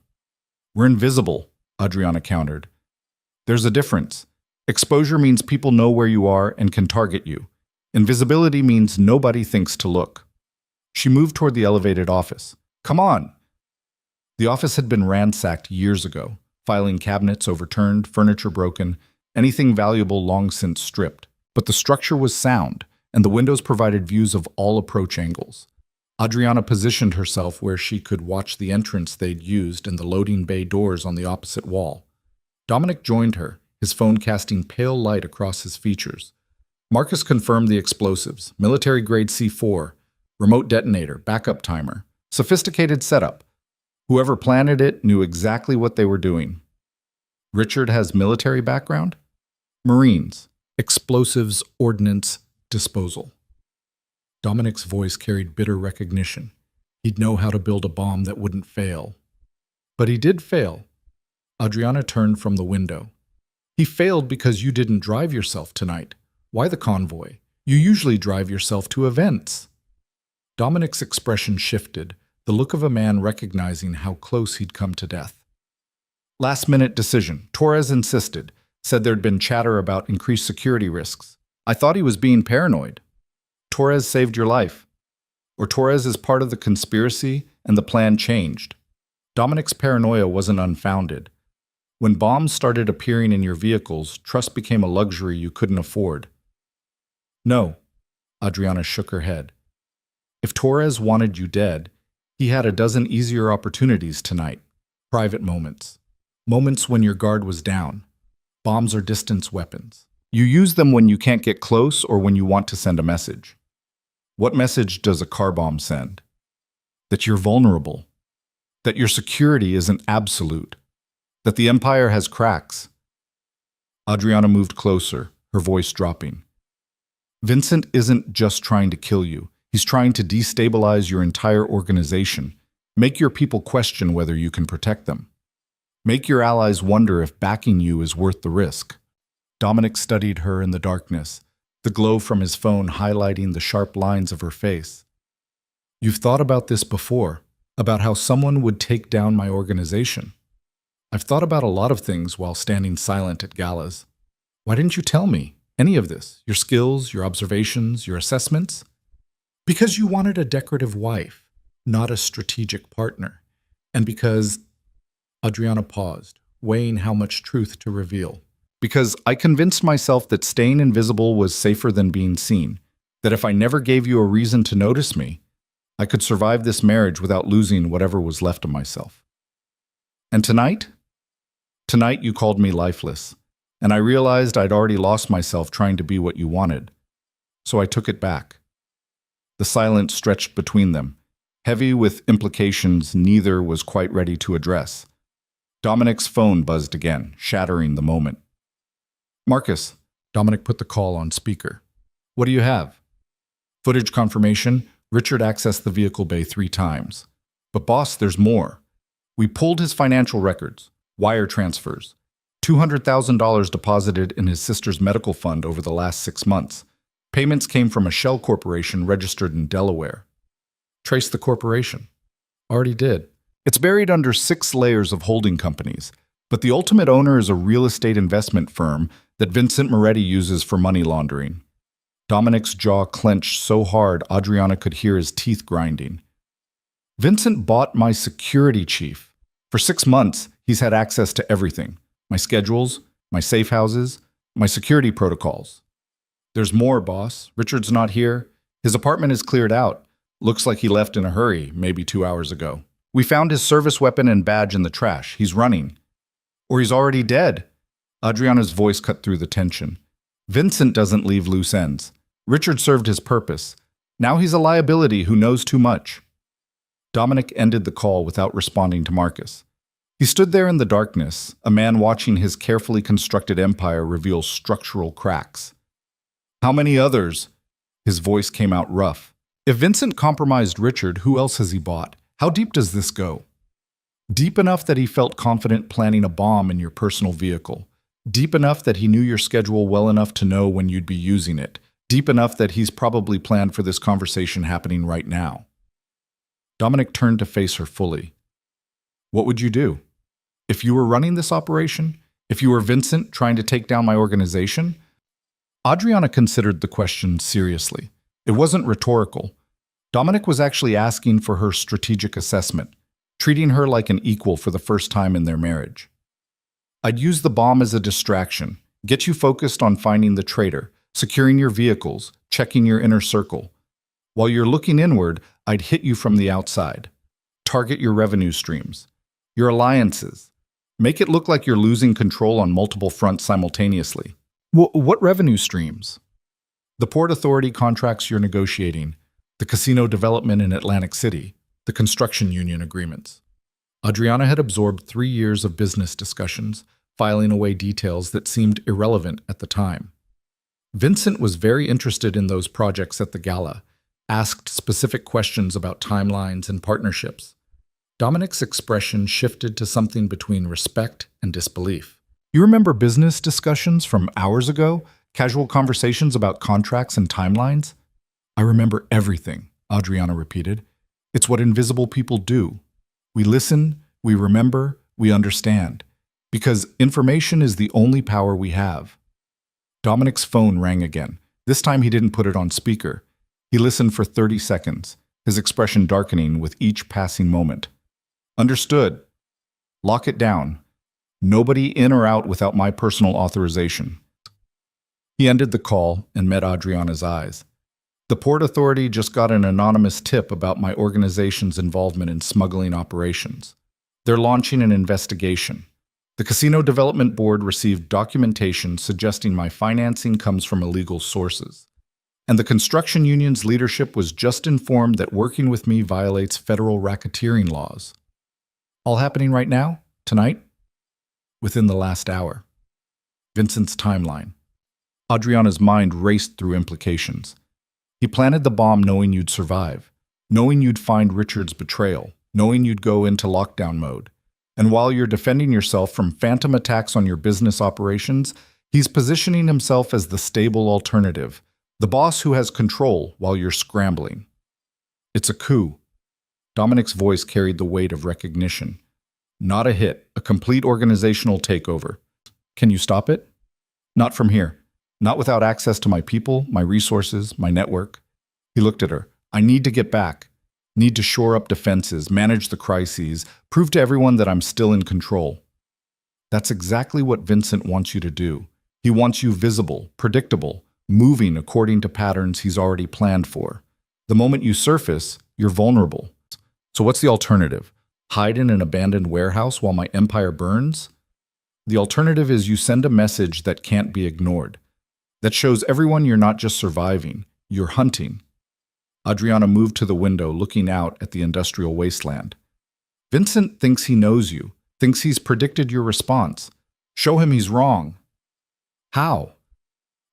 We're invisible, Adriana countered. There's a difference. Exposure means people know where you are and can target you. Invisibility means nobody thinks to look. She moved toward the elevated office. Come on, The office had been ransacked years ago, filing cabinets overturned, furniture broken, anything valuable long since stripped. But the structure was sound, and the windows provided views of all approach angles. Adriana positioned herself where she could watch the entrance they'd used and the loading bay doors on the opposite wall. Dominic joined her, his phone casting pale light across his features. Marcus confirmed the explosives, military-grade C4, remote detonator, backup timer, sophisticated setup. Whoever planted it knew exactly what they were doing. Richard has military background? Marines. Explosives, ordnance, disposal. Dominic's voice carried bitter recognition. He'd know how to build a bomb that wouldn't fail. But he did fail. Adriana turned from the window. He failed because you didn't drive yourself tonight. Why the convoy? You usually drive yourself to events. Dominic's expression shifted, the look of a man recognizing how close he'd come to death. Last-minute decision. Torres insisted, said there'd been chatter about increased security risks. I thought he was being paranoid. Torres saved your life. Or Torres is part of the conspiracy and the plan changed. Dominic's paranoia wasn't unfounded. When bombs started appearing in your vehicles, trust became a luxury you couldn't afford. No, Adriana shook her head. If Torres wanted you dead, he had a dozen easier opportunities tonight. Private moments. Moments when your guard was down. Bombs are distance weapons. You use them when you can't get close or when you want to send a message. What message does a car bomb send? That you're vulnerable. That your security isn't absolute. That the empire has cracks. Adriana moved closer, her voice dropping. Vincent isn't just trying to kill you. He's trying to destabilize your entire organization. Make your people question whether you can protect them. Make your allies wonder if backing you is worth the risk. Dominic studied her in the darkness, the glow from his phone highlighting the sharp lines of her face. You've thought about this before, about how someone would take down my organization. I've thought about a lot of things while standing silent at galas. Why didn't you tell me any of this? Your skills, your observations, your assessments? Because you wanted a decorative wife, not a strategic partner. And because... Adriana paused, weighing how much truth to reveal. Because I convinced myself that staying invisible was safer than being seen, that if I never gave you a reason to notice me, I could survive this marriage without losing whatever was left of myself. And tonight? Tonight you called me lifeless, and I realized I'd already lost myself trying to be what you wanted. So I took it back. The silence stretched between them, heavy with implications neither was quite ready to address. Dominic's phone buzzed again, shattering the moment. Marcus, Dominic put the call on speaker. What do you have? Footage confirmation, Richard accessed the vehicle bay 3 times. But boss, there's more. We pulled his financial records, wire transfers, $200,000 deposited in his sister's medical fund over the last 6 months. Payments came from a shell corporation registered in Delaware. Trace the corporation. Already did. It's buried under 6 layers of holding companies, but the ultimate owner is a real estate investment firm that Vincent Moretti uses for money laundering. Dominic's jaw clenched so hard Adriana could hear his teeth grinding. Vincent bought my security chief. For 6 months, he's had access to everything. My schedules, my safe houses, my security protocols. There's more, boss. Richard's not here. His apartment is cleared out. Looks like he left in a hurry, maybe 2 hours ago. We found his service weapon and badge in the trash. He's running. Or he's already dead. Adriana's voice cut through the tension. Vincent doesn't leave loose ends. Richard served his purpose. Now he's a liability who knows too much. Dominic ended the call without responding to Marcus. He stood there in the darkness, a man watching his carefully constructed empire reveal structural cracks. How many others? His voice came out rough. If Vincent compromised Richard, who else has he bought? How deep does this go? Deep enough that he felt confident planting a bomb in your personal vehicle. Deep enough that he knew your schedule well enough to know when you'd be using it. Deep enough that he's probably planned for this conversation happening right now. Dominic turned to face her fully. What would you do? If you were running this operation? If you were Vincent trying to take down my organization? Adriana considered the question seriously. It wasn't rhetorical. Dominic was actually asking for her strategic assessment. treating her like an equal for the first time in their marriage. I'd use the bomb as a distraction, get you focused on finding the traitor, securing your vehicles, checking your inner circle. While you're looking inward, I'd hit you from the outside. Target your revenue streams, your alliances. Make it look like you're losing control on multiple fronts simultaneously. What revenue streams? The Port Authority contracts you're negotiating, the casino development in Atlantic City, the construction union agreements. Adriana had absorbed 3 years of business discussions, filing away details that seemed irrelevant at the time. Vincent was very interested in those projects at the gala, asked specific questions about timelines and partnerships. Dominic's expression shifted to something between respect and disbelief. You remember business discussions from hours ago? Casual conversations about contracts and timelines? I remember everything, Adriana repeated. It's what invisible people do. We listen, we remember, we understand. Because information is the only power we have. Dominic's phone rang again. This time he didn't put it on speaker. He listened for 30 seconds, his expression darkening with each passing moment. Understood. Lock it down. Nobody in or out without my personal authorization. He ended the call and met Adriana's eyes. The Port Authority just got an anonymous tip about my organization's involvement in smuggling operations. They're launching an investigation. The Casino Development Board received documentation suggesting my financing comes from illegal sources. And the construction union's leadership was just informed that working with me violates federal racketeering laws. All happening right now? Tonight? Within the last hour. Vincent's timeline. Adriana's mind raced through implications. He planted the bomb knowing you'd survive, knowing you'd find Richard's betrayal, knowing you'd go into lockdown mode. And while you're defending yourself from phantom attacks on your business operations, he's positioning himself as the stable alternative, the boss who has control while you're scrambling. It's a coup. Dominic's voice carried the weight of recognition. Not a hit, a complete organizational takeover. Can you stop it? Not from here. Not without access to my people, my resources, my network. He looked at her. I need to get back. Need to shore up defenses, manage the crises, prove to everyone that I'm still in control. That's exactly what Vincent wants you to do. He wants you visible, predictable, moving according to patterns he's already planned for. The moment you surface, you're vulnerable. So what's the alternative? Hide in an abandoned warehouse while my empire burns? The alternative is you send a message that can't be ignored. That shows everyone you're not just surviving, you're hunting. Adriana moved to the window, looking out at the industrial wasteland. Vincent thinks he knows you, thinks he's predicted your response. Show him he's wrong. How?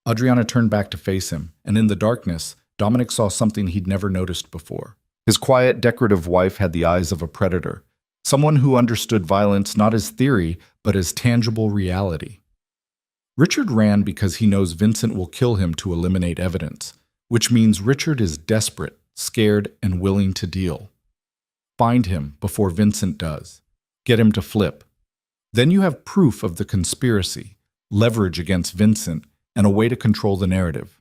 Adriana turned back to face him, and in the darkness, Dominic saw something he'd never noticed before. His quiet, decorative wife had the eyes of a predator, someone who understood violence not as theory, but as tangible reality. Richard ran because he knows Vincent will kill him to eliminate evidence, which means Richard is desperate, scared, and willing to deal. Find him before Vincent does. Get him to flip. Then you have proof of the conspiracy, leverage against Vincent, and a way to control the narrative.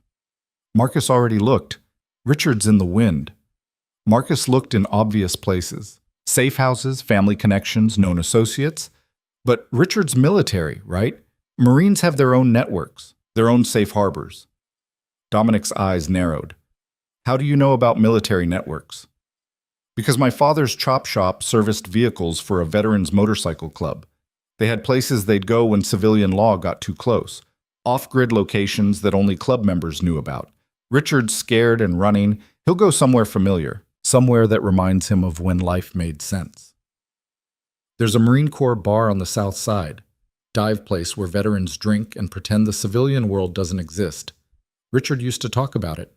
Marcus already looked. Richard's in the wind. Marcus looked in obvious places. Safe houses, family connections, known associates. But Richard's military, right? Marines have their own networks, their own safe harbors. Dominic's eyes narrowed. How do you know about military networks? Because my father's chop shop serviced vehicles for a veterans motorcycle club. They had places they'd go when civilian law got too close. Off-grid locations that only club members knew about. Richard's scared and running. He'll go somewhere familiar. Somewhere that reminds him of when life made sense. There's a Marine Corps bar on the south side. Dive place where veterans drink and pretend the civilian world doesn't exist. Richard used to talk about it.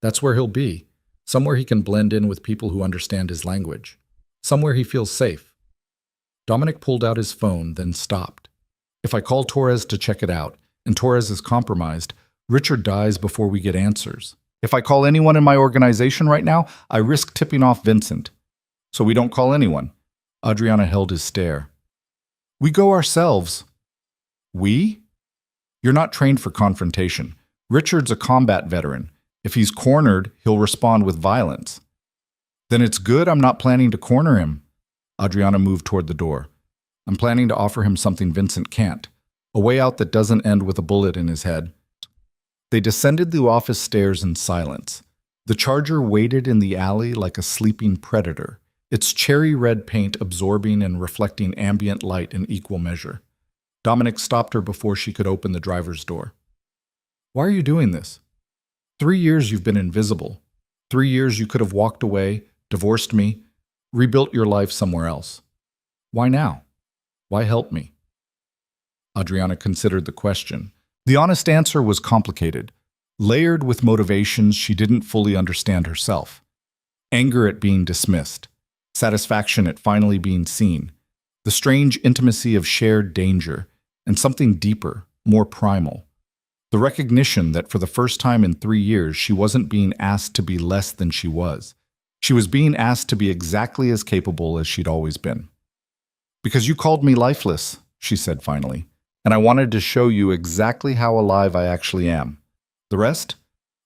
That's where he'll be. Somewhere he can blend in with people who understand his language. Somewhere he feels safe. Dominic pulled out his phone, then stopped. If I call Torres to check it out, and Torres is compromised, Richard dies before we get answers. If I call anyone in my organization right now, I risk tipping off Vincent. So we don't call anyone. Adriana held his stare. We go ourselves. We? You're not trained for confrontation. Richard's a combat veteran. If he's cornered, he'll respond with violence. Then it's good I'm not planning to corner him. Adriana moved toward the door. I'm planning to offer him something Vincent can't. A way out that doesn't end with a bullet in his head. They descended the office stairs in silence. The Charger waited in the alley like a sleeping predator, its cherry red paint absorbing and reflecting ambient light in equal measure. Dominic stopped her before she could open the driver's door. Why are you doing this? 3 years you've been invisible. 3 years you could have walked away, divorced me, rebuilt your life somewhere else. Why now? Why help me? Adriana considered the question. The honest answer was complicated, layered with motivations she didn't fully understand herself. Anger at being dismissed, satisfaction at finally being seen, the strange intimacy of shared danger, and something deeper, more primal. The recognition that for the first time in 3 years she wasn't being asked to be less than she was. She was being asked to be exactly as capable as she'd always been. Because you called me lifeless, she said finally, and I wanted to show you exactly how alive I actually am. The rest?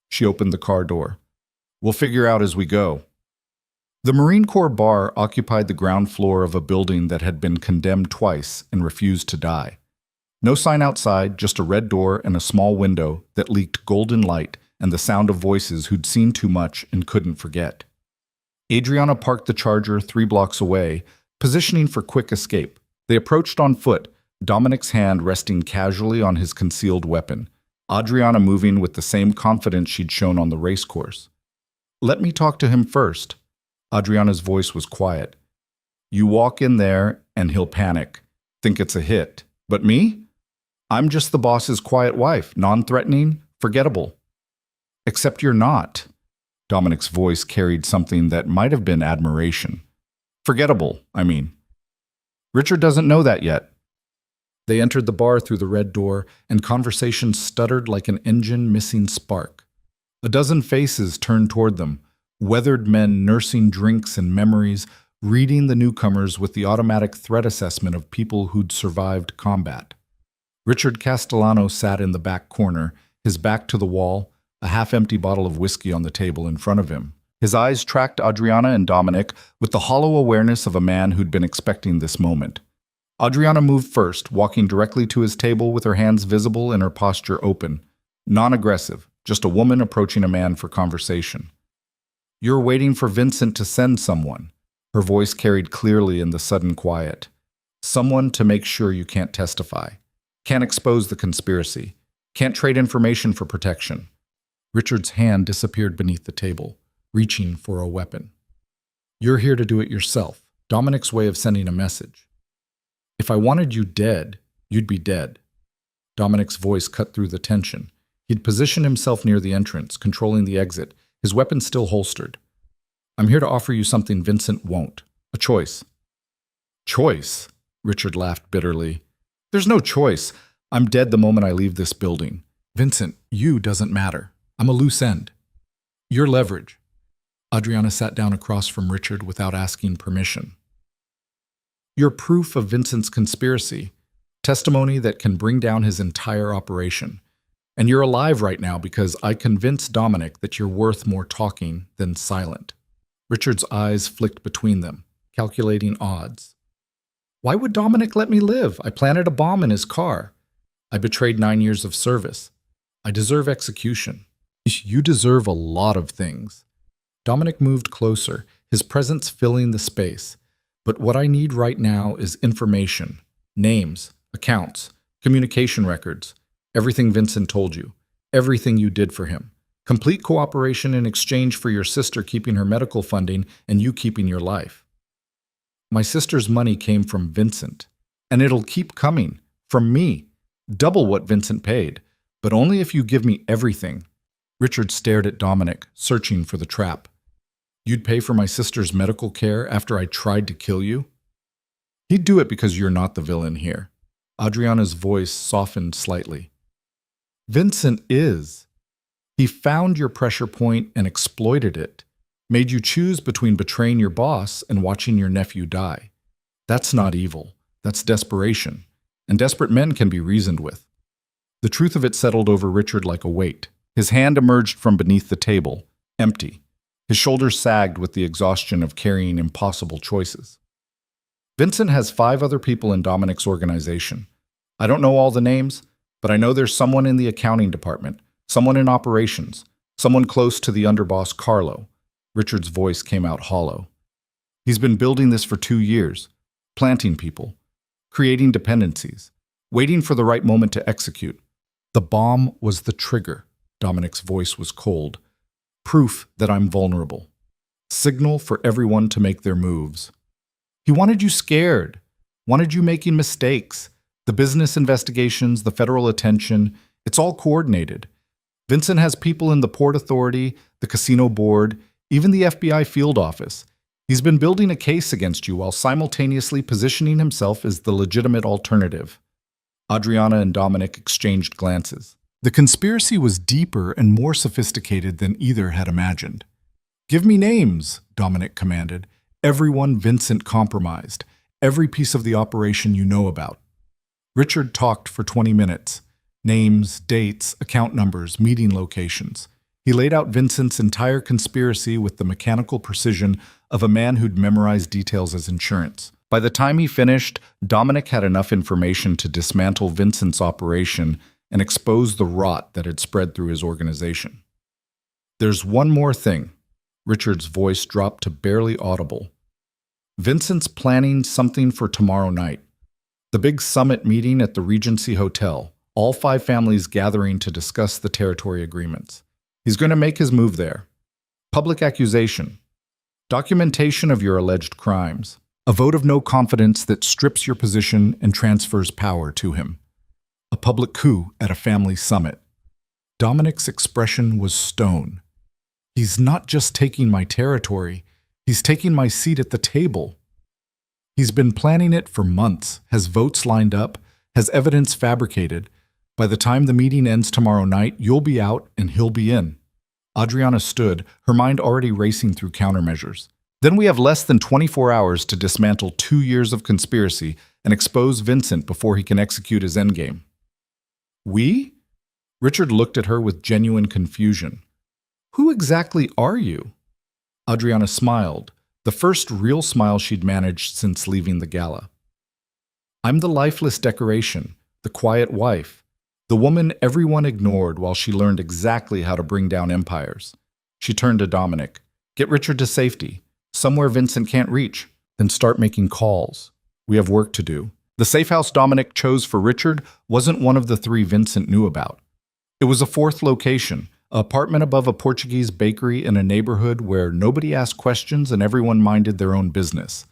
She opened the car door. We'll figure out as we go. The Marine Corps bar occupied the ground floor of a building that had been condemned twice and refused to die. No sign outside, just a red door and a small window that leaked golden light and the sound of voices who'd seen too much and couldn't forget. Adriana parked the Charger 3 blocks away, positioning for quick escape. They approached on foot, Dominic's hand resting casually on his concealed weapon, Adriana moving with the same confidence she'd shown on the race course. Let me talk to him first. Adriana's voice was quiet. You walk in there and he'll panic, think it's a hit. But me? I'm just the boss's quiet wife, non-threatening, forgettable. Except you're not. Dominic's voice carried something that might have been admiration. Forgettable, I mean. Richard doesn't know that yet. They entered the bar through the red door, and conversation stuttered like an engine missing spark. A dozen faces turned toward them, weathered men nursing drinks and memories, reading the newcomers with the automatic threat assessment of people who'd survived combat. Richard Castellano sat in the back corner, his back to the wall, a half-empty bottle of whiskey on the table in front of him. His eyes tracked Adriana and Dominic with the hollow awareness of a man who'd been expecting this moment. Adriana moved first, walking directly to his table with her hands visible and her posture open. Non-aggressive, just a woman approaching a man for conversation. You're waiting for Vincent to send someone. Her voice carried clearly in the sudden quiet. Someone to make sure you can't testify. Can't expose the conspiracy. Can't trade information for protection. Richard's hand disappeared beneath the table, reaching for a weapon. You're here to do it yourself. Dominic's way of sending a message. If I wanted you dead, you'd be dead. Dominic's voice cut through the tension. He'd positioned himself near the entrance, controlling the exit, his weapon still holstered. I'm here to offer you something Vincent won't. A choice. Choice? Richard laughed bitterly. There's no choice. I'm dead the moment I leave this building. Vincent, you doesn't matter. I'm a loose end. Your leverage. Adriana sat down across from Richard without asking permission. You're proof of Vincent's conspiracy, testimony that can bring down his entire operation. And you're alive right now because I convinced Dominic that you're worth more talking than silent. Richard's eyes flicked between them, calculating odds. Why would Dominic let me live? I planted a bomb in his car. I betrayed 9 years of service. I deserve execution. You deserve a lot of things. Dominic moved closer, his presence filling the space. But what I need right now is information, names, accounts, communication records, everything Vincent told you, everything you did for him. Complete cooperation in exchange for your sister keeping her medical funding and you keeping your life. My sister's money came from Vincent, and it'll keep coming, from me, double what Vincent paid, but only if you give me everything. Richard stared at Dominic, searching for the trap. You'd pay for my sister's medical care after I tried to kill you? He'd do it because you're not the villain here. Adriana's voice softened slightly. Vincent is. He found your pressure point and exploited it, made you choose between betraying your boss and watching your nephew die. That's not evil. That's desperation. And desperate men can be reasoned with. The truth of it settled over Richard like a weight. His hand emerged from beneath the table, empty. His shoulders sagged with the exhaustion of carrying impossible choices. Vincent has 5 other people in Dominic's organization. I don't know all the names, but I know there's someone in the accounting department, someone in operations, someone close to the underboss Carlo. Richard's voice came out hollow. He's been building this for 2 years, planting people, creating dependencies, waiting for the right moment to execute. The bomb was the trigger. Dominic's voice was cold. Proof that I'm vulnerable. Signal for everyone to make their moves. He wanted you scared, wanted you making mistakes. The business investigations, the federal attention, it's all coordinated. Vincent has people in the Port Authority, the casino board, even the FBI field office. He's been building a case against you while simultaneously positioning himself as the legitimate alternative. Adriana and Dominic exchanged glances. The conspiracy was deeper and more sophisticated than either had imagined. "Give me names," Dominic commanded. "Everyone Vincent compromised. Every piece of the operation you know about." Richard talked for 20 minutes. Names, dates, account numbers, meeting locations. He laid out Vincent's entire conspiracy with the mechanical precision of a man who'd memorized details as insurance. By the time he finished, Dominic had enough information to dismantle Vincent's operation and expose the rot that had spread through his organization. "There's one more thing." Richard's voice dropped to barely audible. "Vincent's planning something for tomorrow night. The big summit meeting at the Regency Hotel, all 5 families gathering to discuss the territory agreements. He's going to make his move there. Public accusation. Documentation of your alleged crimes. A vote of no confidence that strips your position and transfers power to him. A public coup at a family summit." Dominic's expression was stone. "He's not just taking my territory, he's taking my seat at the table. He's been planning it for months, has votes lined up, has evidence fabricated. By the time the meeting ends tomorrow night, you'll be out and he'll be in." Adriana stood, her mind already racing through countermeasures. "Then we have less than 24 hours to dismantle 2 years of conspiracy and expose Vincent before he can execute his endgame." "We?" Richard looked at her with genuine confusion. "Who exactly are you?" Adriana smiled, the first real smile she'd managed since leaving the gala. "I'm the lifeless decoration, the quiet wife, the woman everyone ignored while she learned exactly how to bring down empires." She turned to Dominic. "Get Richard to safety, somewhere Vincent can't reach, then start making calls. We have work to do." The safe house Dominic chose for Richard wasn't one of the 3 Vincent knew about. It was a 4th location, an apartment above a Portuguese bakery in a neighborhood where nobody asked questions and everyone minded their own business.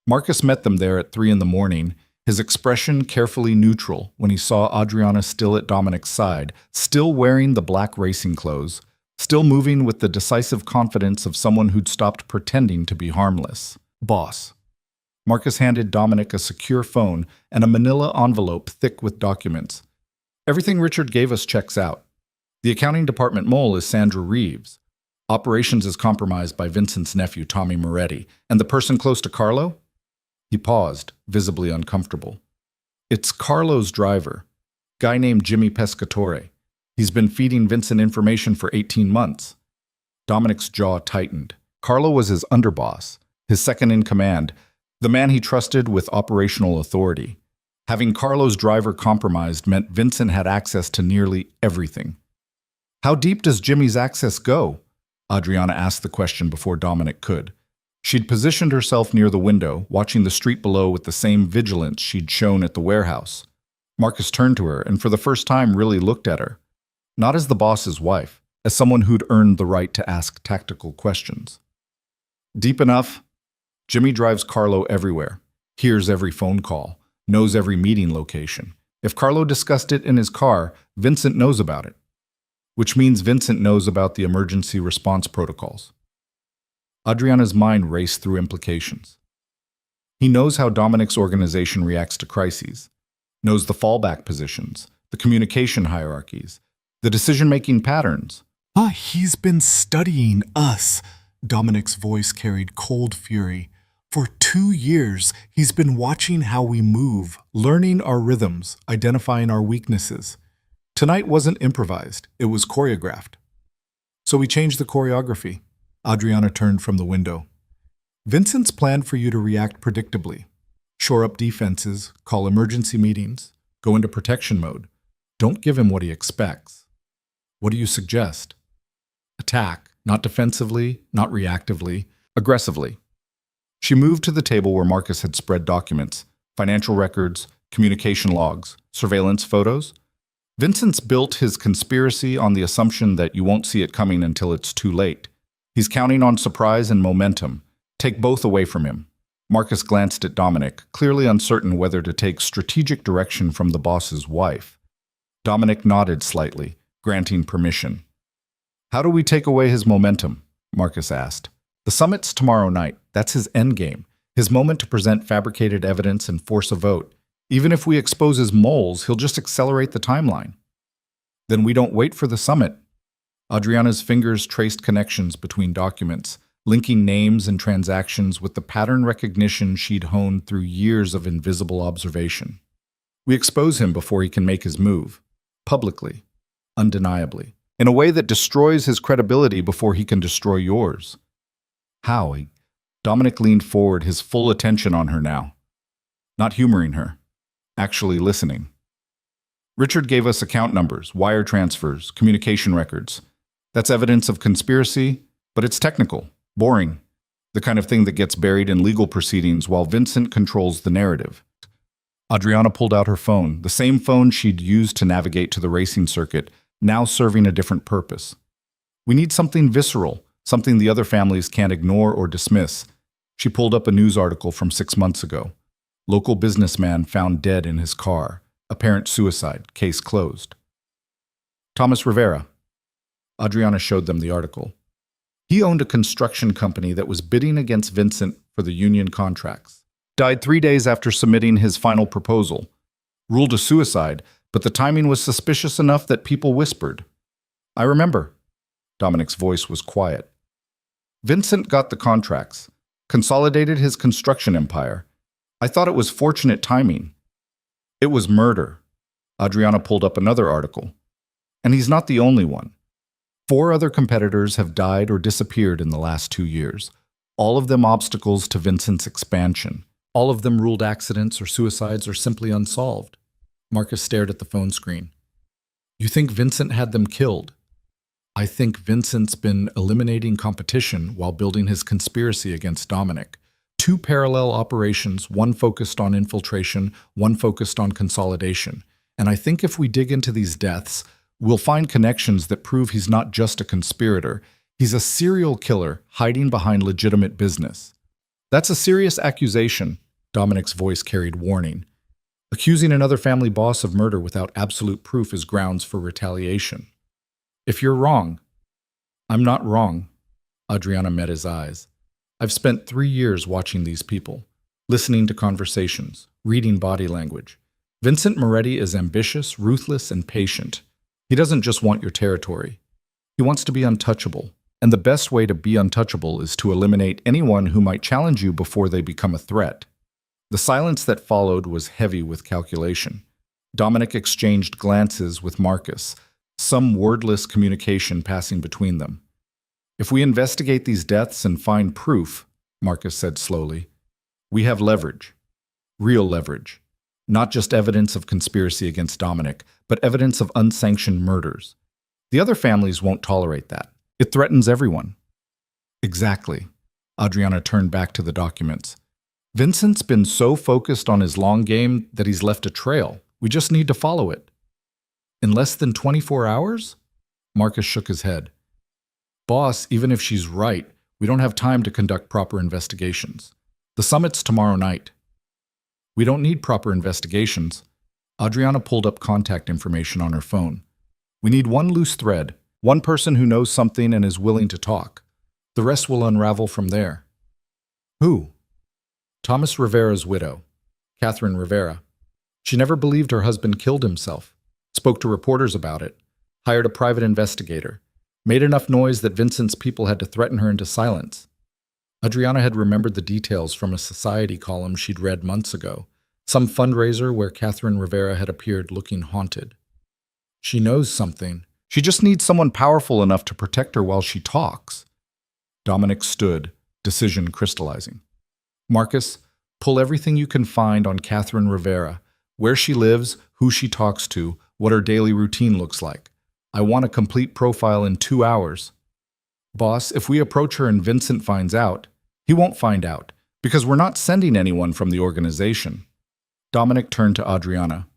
Marcus met them there at 3 in the morning, his expression carefully neutral when he saw Adriana still at Dominic's side, still wearing the black racing clothes, still moving with the decisive confidence of someone who'd stopped pretending to be harmless. "Boss." Marcus handed Dominic a secure phone and a manila envelope thick with documents. "Everything Richard gave us checks out. The accounting department mole is Sandra Reeves. Operations is compromised by Vincent's nephew, Tommy Moretti. And the person close to Carlo?" He paused, visibly uncomfortable. "It's Carlo's driver, guy named Jimmy Pescatore. He's been feeding Vincent information for 18 months. Dominic's jaw tightened. Carlo was his underboss, his second in command, the man he trusted with operational authority. Having Carlo's driver compromised meant Vincent had access to nearly everything. "How deep does Jimmy's access go?" Adriana asked the question before Dominic could. She'd positioned herself near the window, watching the street below with the same vigilance she'd shown at the warehouse. Marcus turned to her and for the first time really looked at her. Not as the boss's wife, as someone who'd earned the right to ask tactical questions. "Deep enough. Jimmy drives Carlo everywhere, hears every phone call, knows every meeting location. If Carlo discussed it in his car, Vincent knows about it. Which means Vincent knows about the emergency response protocols." Adriana's mind raced through implications. He knows how Dominic's organization reacts to crises, knows the fallback positions, the communication hierarchies, the decision-making patterns. He's been studying us." Dominic's voice carried cold fury. "For 2 years, he's been watching how we move, learning our rhythms, identifying our weaknesses. Tonight wasn't improvised, it was choreographed. So we changed the choreography." Adriana turned from the window. "Vincent's planned for you to react predictably. Shore up defenses, call emergency meetings, go into protection mode. Don't give him what he expects. What do you suggest? Attack, not defensively, not reactively, aggressively. She moved to the table where Marcus had spread documents, financial records, communication logs, surveillance photos. Vincent's built his conspiracy on the assumption that you won't see it coming until it's too late. He's counting on surprise and momentum. Take both away from him. Marcus glanced at Dominic, clearly uncertain whether to take strategic direction from the boss's wife. Dominic nodded slightly, granting permission. How do we take away his momentum? Marcus asked. The summit's tomorrow night. That's his endgame. His moment to present fabricated evidence and force a vote. Even if we expose his moles, he'll just accelerate the timeline. Then we don't wait for the summit. Adriana's fingers traced connections between documents, linking names and transactions with the pattern recognition she'd honed through years of invisible observation. We expose him before he can make his move. Publicly. Undeniably. In a way that destroys his credibility before he can destroy yours. How? Dominic leaned forward, his full attention on her now. Not humoring her. Actually listening. Richard gave us account numbers, wire transfers, communication records. That's evidence of conspiracy, but it's technical, boring, the kind of thing that gets buried in legal proceedings while Vincent controls the narrative. Adriana pulled out her phone, the same phone she'd used to navigate to the racing circuit, now serving a different purpose. We need something visceral, something the other families can't ignore or dismiss. She pulled up a news article from 6 months ago. Local businessman found dead in his car. Apparent suicide. Case closed. Thomas Rivera. Adriana showed them the article. He owned a construction company that was bidding against Vincent for the union contracts. Died 3 days after submitting his final proposal. Ruled a suicide, but the timing was suspicious enough that people whispered. I remember. Dominic's voice was quiet. Vincent got the contracts, consolidated his construction empire. I thought it was fortunate timing. It was murder. Adriana pulled up another article. And he's not the only one. 4 other competitors have died or disappeared in the last 2 years. All of them obstacles to Vincent's expansion. All of them ruled accidents or suicides or simply unsolved. Marcus stared at the phone screen. You think Vincent had them killed? I think Vincent's been eliminating competition while building his conspiracy against Dominic. 2 parallel operations, one focused on infiltration, one focused on consolidation. And I think if we dig into these deaths, we'll find connections that prove he's not just a conspirator. He's a serial killer hiding behind legitimate business. That's a serious accusation. Dominic's voice carried warning. Accusing another family boss of murder without absolute proof is grounds for retaliation. If you're wrong, I'm not wrong. Adriana met his eyes. I've spent 3 years watching these people, listening to conversations, reading body language. Vincent Moretti is ambitious, ruthless, and patient. He doesn't just want your territory. He wants to be untouchable. And the best way to be untouchable is to eliminate anyone who might challenge you before they become a threat. The silence that followed was heavy with calculation. Dominic exchanged glances with Marcus, some wordless communication passing between them. If we investigate these deaths and find proof, Marcus said slowly, we have leverage. Real leverage. Not just evidence of conspiracy against Dominic, but evidence of unsanctioned murders. The other families won't tolerate that. It threatens everyone. Exactly. Adriana turned back to the documents. Vincent's been so focused on his long game that he's left a trail. We just need to follow it. In less than 24 hours? Marcus shook his head. Boss, even if she's right, we don't have time to conduct proper investigations. The summit's tomorrow night. We don't need proper investigations. Adriana pulled up contact information on her phone. We need one loose thread, one person who knows something and is willing to talk. The rest will unravel from there. Who? Thomas Rivera's widow, Catherine Rivera. She never believed her husband killed himself, spoke to reporters about it, hired a private investigator, made enough noise that Vincent's people had to threaten her into silence. Adriana had remembered the details from a society column she'd read months ago, some fundraiser where Catherine Rivera had appeared looking haunted. She knows something. She just needs someone powerful enough to protect her while she talks. Dominic stood, decision crystallizing. Marcus, Pull everything you can find on Catherine Rivera, where she lives, who she talks to, what her daily routine looks like. I want a complete profile in 2 hours. Boss, if we approach her and Vincent finds out, he won't find out, because we're not sending anyone from the organization. Dominic turned to Adriana.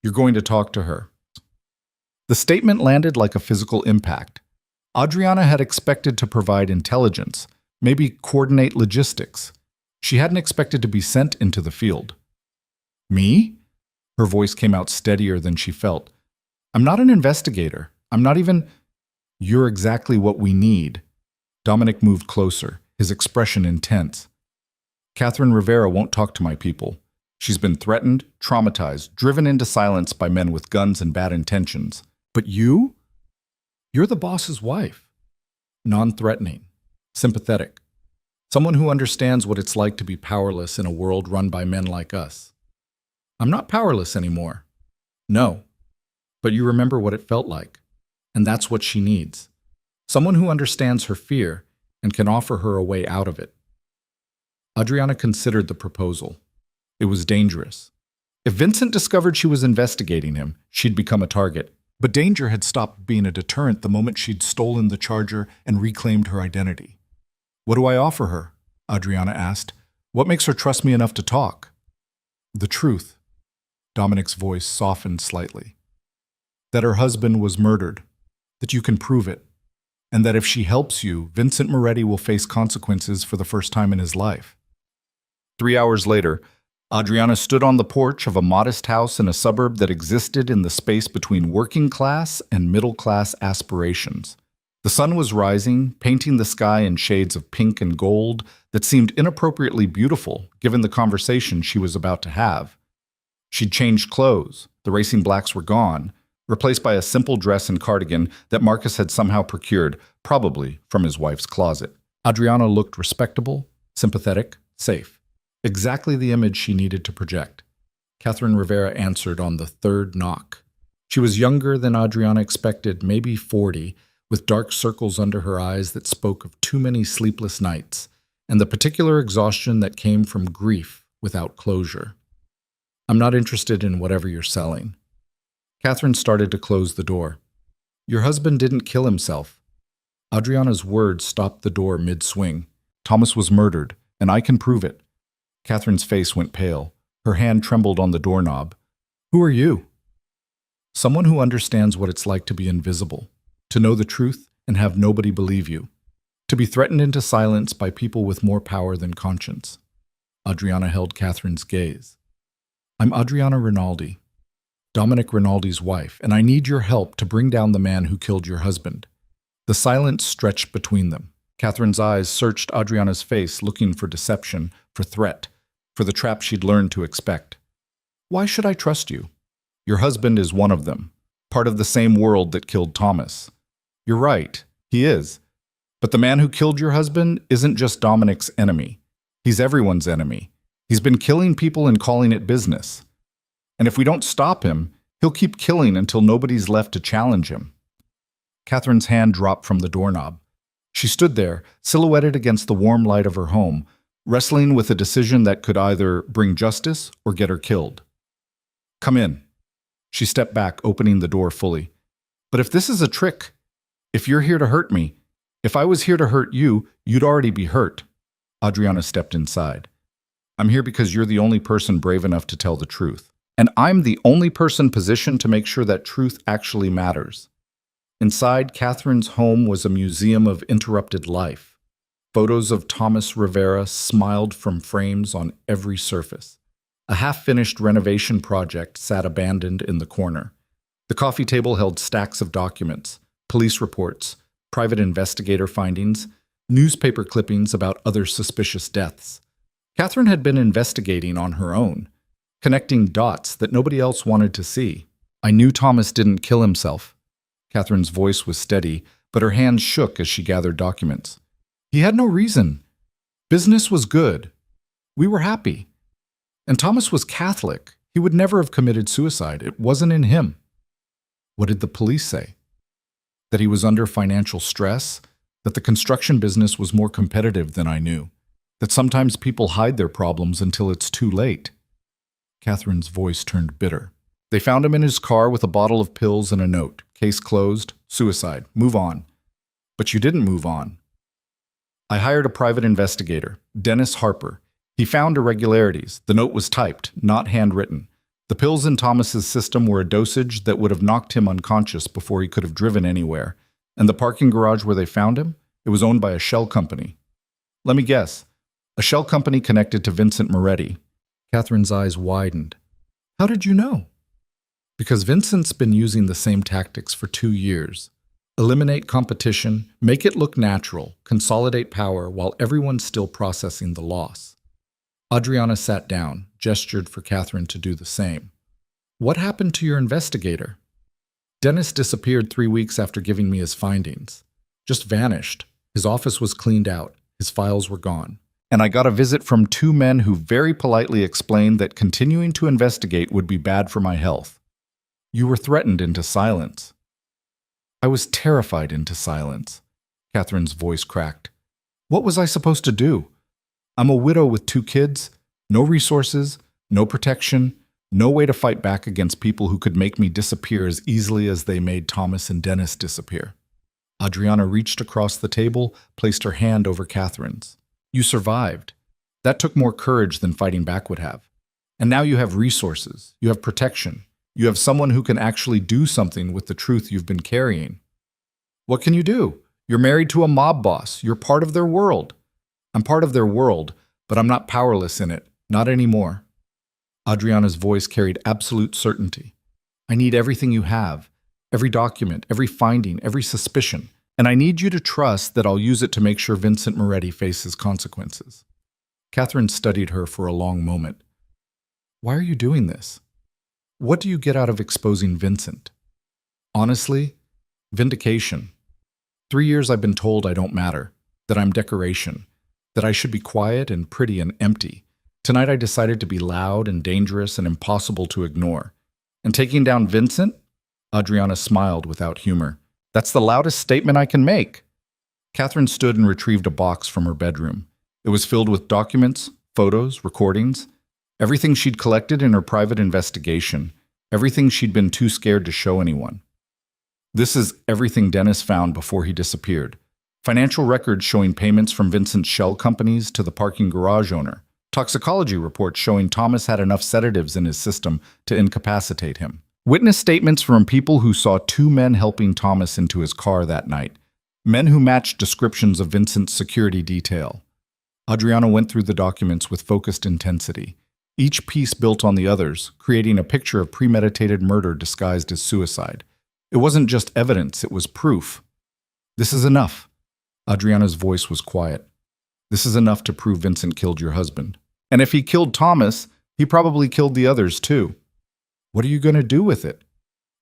You're going to talk to her. The statement landed like a physical impact. Adriana had expected to provide intelligence, maybe coordinate logistics. She hadn't expected to be sent into the field. Me? Her voice came out steadier than she felt. I'm not an investigator. I'm not even... You're exactly what we need. Dominic moved closer, his expression intense. Catherine Rivera won't talk to my people. She's been threatened, traumatized, driven into silence by men with guns and bad intentions. But you? You're the boss's wife. Non-threatening, sympathetic. Someone who understands what it's like to be powerless in a world run by men like us. I'm not powerless anymore. No. But you remember what it felt like. And that's what she needs. Someone who understands her fear and can offer her a way out of it. Adriana considered the proposal. It was dangerous. If Vincent discovered she was investigating him, she'd become a target. But danger had stopped being a deterrent the moment she'd stolen the charger and reclaimed her identity. What do I offer her? Adriana asked. What makes her trust me enough to talk? The truth. Dominic's voice softened slightly. That her husband was murdered. That you can prove it. And that if she helps you, Vincent Moretti will face consequences for the first time in his life. 3 hours later, Adriana stood on the porch of a modest house in a suburb that existed in the space between working class and middle class aspirations. The sun was rising, painting the sky in shades of pink and gold that seemed inappropriately beautiful given the conversation she was about to have. She'd changed clothes, the racing blacks were gone, replaced by a simple dress and cardigan that Marcus had somehow procured, probably from his wife's closet. Adriana looked respectable, sympathetic, safe. Exactly the image she needed to project. Catherine Rivera answered on the third knock. She was younger than Adriana expected, maybe 40, with dark circles under her eyes that spoke of too many sleepless nights, and the particular exhaustion that came from grief without closure. I'm not interested in whatever you're selling. Catherine started to close the door. Your husband didn't kill himself. Adriana's words stopped the door mid-swing. Thomas was murdered, and I can prove it. Catherine's face went pale. Her hand trembled on the doorknob. Who are you? Someone who understands what it's like to be invisible, to know the truth and have nobody believe you, to be threatened into silence by people with more power than conscience. Adriana held Catherine's gaze. I'm Adriana Rinaldi, Dominic Rinaldi's wife, and I need your help to bring down the man who killed your husband. The silence stretched between them. Catherine's eyes searched Adriana's face, looking for deception, for threat, for the trap she'd learned to expect. Why should I trust you? Your husband is one of them, part of the same world that killed Thomas. You're right, he is. But the man who killed your husband isn't just Dominic's enemy. He's everyone's enemy. He's been killing people and calling it business. And if we don't stop him, he'll keep killing until nobody's left to challenge him. Catherine's hand dropped from the doorknob. She stood there, silhouetted against the warm light of her home, wrestling with a decision that could either bring justice or get her killed. Come in. She stepped back, opening the door fully. But if this is a trick, if you're here to hurt me, if I was here to hurt you, you'd already be hurt. Adriana stepped inside. I'm here because you're the only person brave enough to tell the truth. And I'm the only person positioned to make sure that truth actually matters. Inside, Catherine's home was a museum of interrupted life. Photos of Thomas Rivera smiled from frames on every surface. A half-finished renovation project sat abandoned in the corner. The coffee table held stacks of documents, police reports, private investigator findings, newspaper clippings about other suspicious deaths. Catherine had been investigating on her own, connecting dots that nobody else wanted to see. I knew Thomas didn't kill himself. Catherine's voice was steady, but her hands shook as she gathered documents. He had no reason. Business was good. We were happy. And Thomas was Catholic. He would never have committed suicide. It wasn't in him. What did the police say? That he was under financial stress? That the construction business was more competitive than I knew? That sometimes people hide their problems until it's too late. Catherine's voice turned bitter. They found him in his car with a bottle of pills and a note. Case closed. Suicide. Move on. But you didn't move on. I hired a private investigator, Dennis Harper. He found irregularities. The note was typed, not handwritten. The pills in Thomas's system were a dosage that would have knocked him unconscious before he could have driven anywhere. And the parking garage where they found him? It was owned by a shell company. Let me guess. A shell company connected to Vincent Moretti. Catherine's eyes widened. How did you know? Because Vincent's been using the same tactics for 2 years. Eliminate competition, make it look natural, consolidate power while everyone's still processing the loss. Adriana sat down, gestured for Catherine to do the same. What happened to your investigator? Dennis disappeared 3 weeks after giving me his findings. Just vanished. His office was cleaned out. His files were gone. And I got a visit from 2 men who very politely explained that continuing to investigate would be bad for my health. You were threatened into silence. I was terrified into silence. Catherine's voice cracked. What was I supposed to do? I'm a widow with 2 kids, no resources, no protection, no way to fight back against people who could make me disappear as easily as they made Thomas and Dennis disappear. Adriana reached across the table, placed her hand over Catherine's. You survived. That took more courage than fighting back would have. And now you have resources, you have protection, you have someone who can actually do something with the truth you've been carrying. What can you do? You're married to a mob boss, you're part of their world. I'm part of their world, but I'm not powerless in it, not anymore. Adriana's voice carried absolute certainty. I need everything you have, every document, every finding, every suspicion. And I need you to trust that I'll use it to make sure Vincent Moretti faces consequences. Catherine studied her for a long moment. Why are you doing this? What do you get out of exposing Vincent? Honestly, vindication. 3 years I've been told I don't matter, that I'm decoration, that I should be quiet and pretty and empty. Tonight I decided to be loud and dangerous and impossible to ignore. And taking down Vincent? Adriana smiled without humor. That's the loudest statement I can make. Catherine stood and retrieved a box from her bedroom. It was filled with documents, photos, recordings, everything she'd collected in her private investigation, everything she'd been too scared to show anyone. This is everything Dennis found before he disappeared. Financial records showing payments from Vincent's shell companies to the parking garage owner. Toxicology reports showing Thomas had enough sedatives in his system to incapacitate him. Witness statements from people who saw 2 men helping Thomas into his car that night. Men who matched descriptions of Vincent's security detail. Adriana went through the documents with focused intensity. Each piece built on the others, creating a picture of premeditated murder disguised as suicide. It wasn't just evidence, it was proof. This is enough. Adriana's voice was quiet. This is enough to prove Vincent killed your husband. And if he killed Thomas, he probably killed the others too. What are you going to do with it?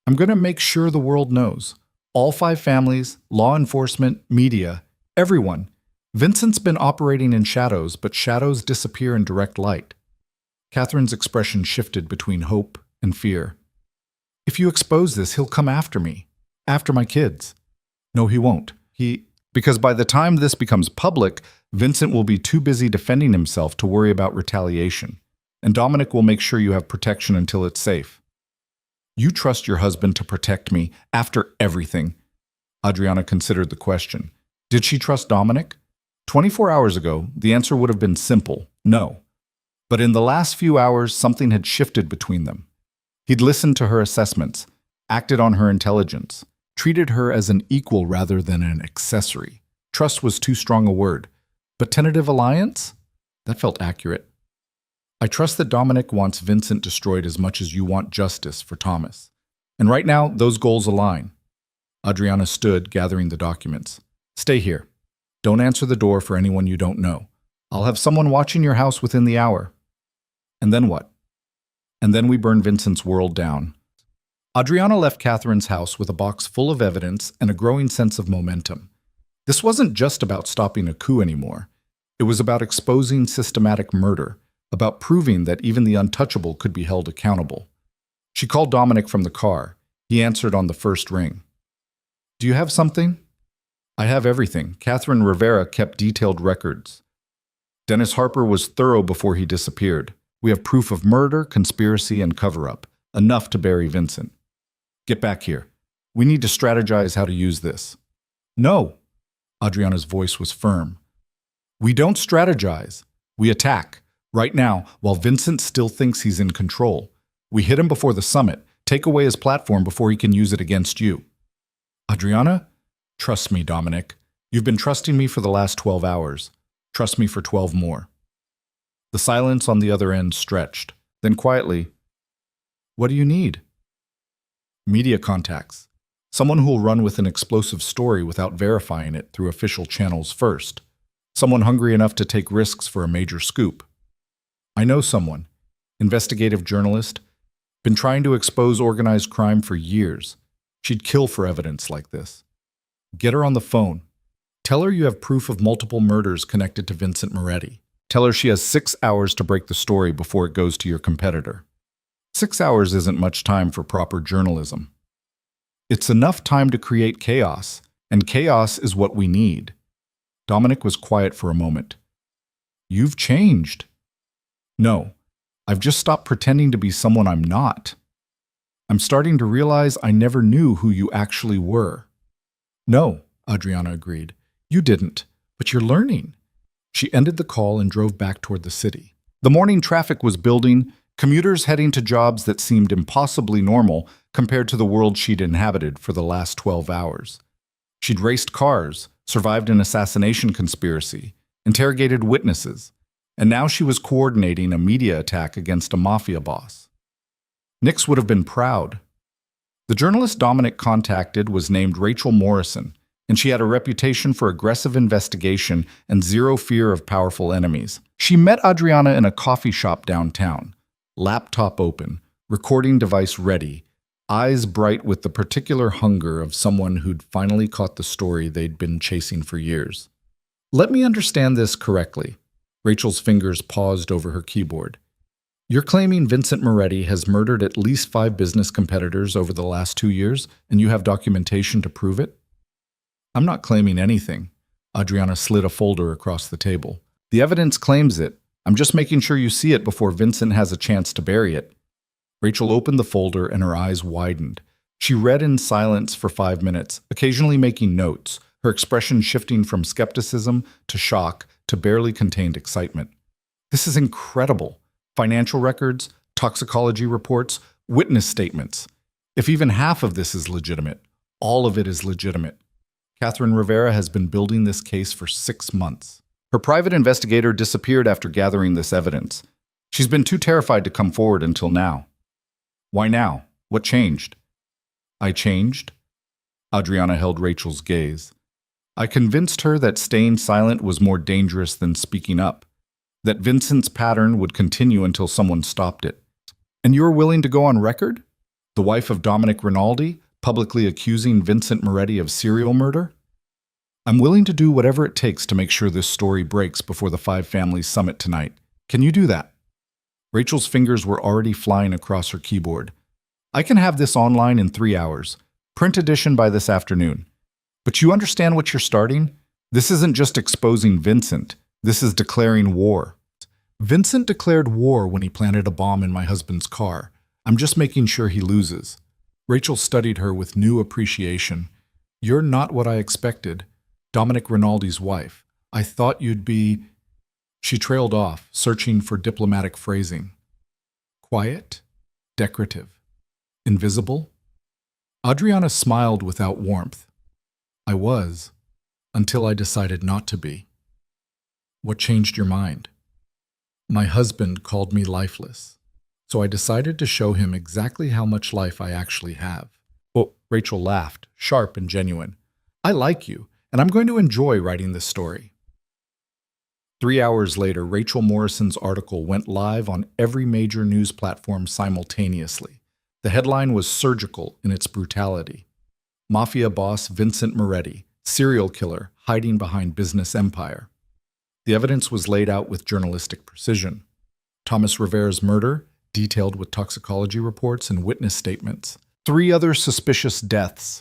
I'm going to make sure the world knows. All 5 families, law enforcement, media, everyone. Vincent's been operating in shadows, but shadows disappear in direct light. Catherine's expression shifted between hope and fear. If you expose this, he'll come after me. After my kids. No, he won't. Because by the time this becomes public, Vincent will be too busy defending himself to worry about retaliation. And Dominic will make sure you have protection until it's safe. You trust your husband to protect me after everything. Adriana considered the question. Did she trust Dominic? 24 hours ago, the answer would have been simple, no. But in the last few hours, something had shifted between them. He'd listened to her assessments, acted on her intelligence, treated her as an equal rather than an accessory. Trust was too strong a word. But tentative alliance? That felt accurate. I trust that Dominic wants Vincent destroyed as much as you want justice for Thomas. And right now, those goals align. Adriana stood, gathering the documents. Stay here. Don't answer the door for anyone you don't know. I'll have someone watching your house within the hour. And then what? And then we burn Vincent's world down. Adriana left Catherine's house with a box full of evidence and a growing sense of momentum. This wasn't just about stopping a coup anymore. It was about exposing systematic murder, about proving that even the untouchable could be held accountable. She called Dominic from the car. He answered on the first ring. Do you have something? I have everything. Catherine Rivera kept detailed records. Dennis Harper was thorough before he disappeared. We have proof of murder, conspiracy, and cover-up. Enough to bury Vincent. Get back here. We need to strategize how to use this. No. Adriana's voice was firm. We don't strategize. We attack. Right now, while Vincent still thinks he's in control. We hit him before the summit, take away his platform before he can use it against you. Adriana? Trust me, Dominic. You've been trusting me for the last 12 hours. Trust me for 12 more. The silence on the other end stretched. Then quietly, what do you need? Media contacts. Someone who will run with an explosive story without verifying it through official channels first. Someone hungry enough to take risks for a major scoop. I know someone. Investigative journalist. Been trying to expose organized crime for years. She'd kill for evidence like this. Get her on the phone. Tell her you have proof of multiple murders connected to Vincent Moretti. Tell her she has 6 hours to break the story before it goes to your competitor. 6 hours isn't much time for proper journalism. It's enough time to create chaos, and chaos is what we need. Dominic was quiet for a moment. You've changed. No, I've just stopped pretending to be someone I'm not. I'm starting to realize I never knew who you actually were. No, Adriana agreed. You didn't, but you're learning. She ended the call and drove back toward the city. The morning traffic was building, commuters heading to jobs that seemed impossibly normal compared to the world she'd inhabited for the last 12 hours. She'd raced cars, survived an assassination conspiracy, interrogated witnesses, and now she was coordinating a media attack against a Mafia boss. Nix would have been proud. The journalist Dominic contacted was named Rachel Morrison, and she had a reputation for aggressive investigation and zero fear of powerful enemies. She met Adriana in a coffee shop downtown, laptop open, recording device ready, eyes bright with the particular hunger of someone who'd finally caught the story they'd been chasing for years. Let me understand this correctly. Rachel's fingers paused over her keyboard. You're claiming Vincent Moretti has murdered at least 5 business competitors over the last 2 years, and you have documentation to prove it? I'm not claiming anything. Adriana slid a folder across the table. The evidence claims it. I'm just making sure you see it before Vincent has a chance to bury it. Rachel opened the folder and her eyes widened. She read in silence for 5 minutes, occasionally making notes, her expression shifting from skepticism to shock to barely contained excitement. This is incredible. Financial records, toxicology reports, witness statements. If even half of this is legitimate, all of it is legitimate. Catherine Rivera has been building this case for 6 months. Her private investigator disappeared after gathering this evidence. She's been too terrified to come forward until now. Why now? What changed? I changed? Adriana held Rachel's gaze. I convinced her that staying silent was more dangerous than speaking up, that Vincent's pattern would continue until someone stopped it. And you were willing to go on record? The wife of Dominic Rinaldi, publicly accusing Vincent Moretti of serial murder? I'm willing to do whatever it takes to make sure this story breaks before the 5 Families Summit tonight. Can you do that? Rachel's fingers were already flying across her keyboard. I can have this online in 3 hours. Print edition by this afternoon. But you understand what you're starting? This isn't just exposing Vincent. This is declaring war. Vincent declared war when he planted a bomb in my husband's car. I'm just making sure he loses. Rachel studied her with new appreciation. You're not what I expected. Dominic Rinaldi's wife. I thought you'd be... She trailed off, searching for diplomatic phrasing. Quiet, decorative, invisible. Adriana smiled without warmth. I was, until I decided not to be. What changed your mind? My husband called me lifeless, so I decided to show him exactly how much life I actually have. Oh, Rachel laughed, sharp and genuine. I like you, and I'm going to enjoy writing this story. 3 hours later, Rachel Morrison's article went live on every major news platform simultaneously. The headline was surgical in its brutality. Mafia boss Vincent Moretti, serial killer, hiding behind business empire. The evidence was laid out with journalistic precision. Thomas Rivera's murder, detailed with toxicology reports and witness statements. 3 other suspicious deaths,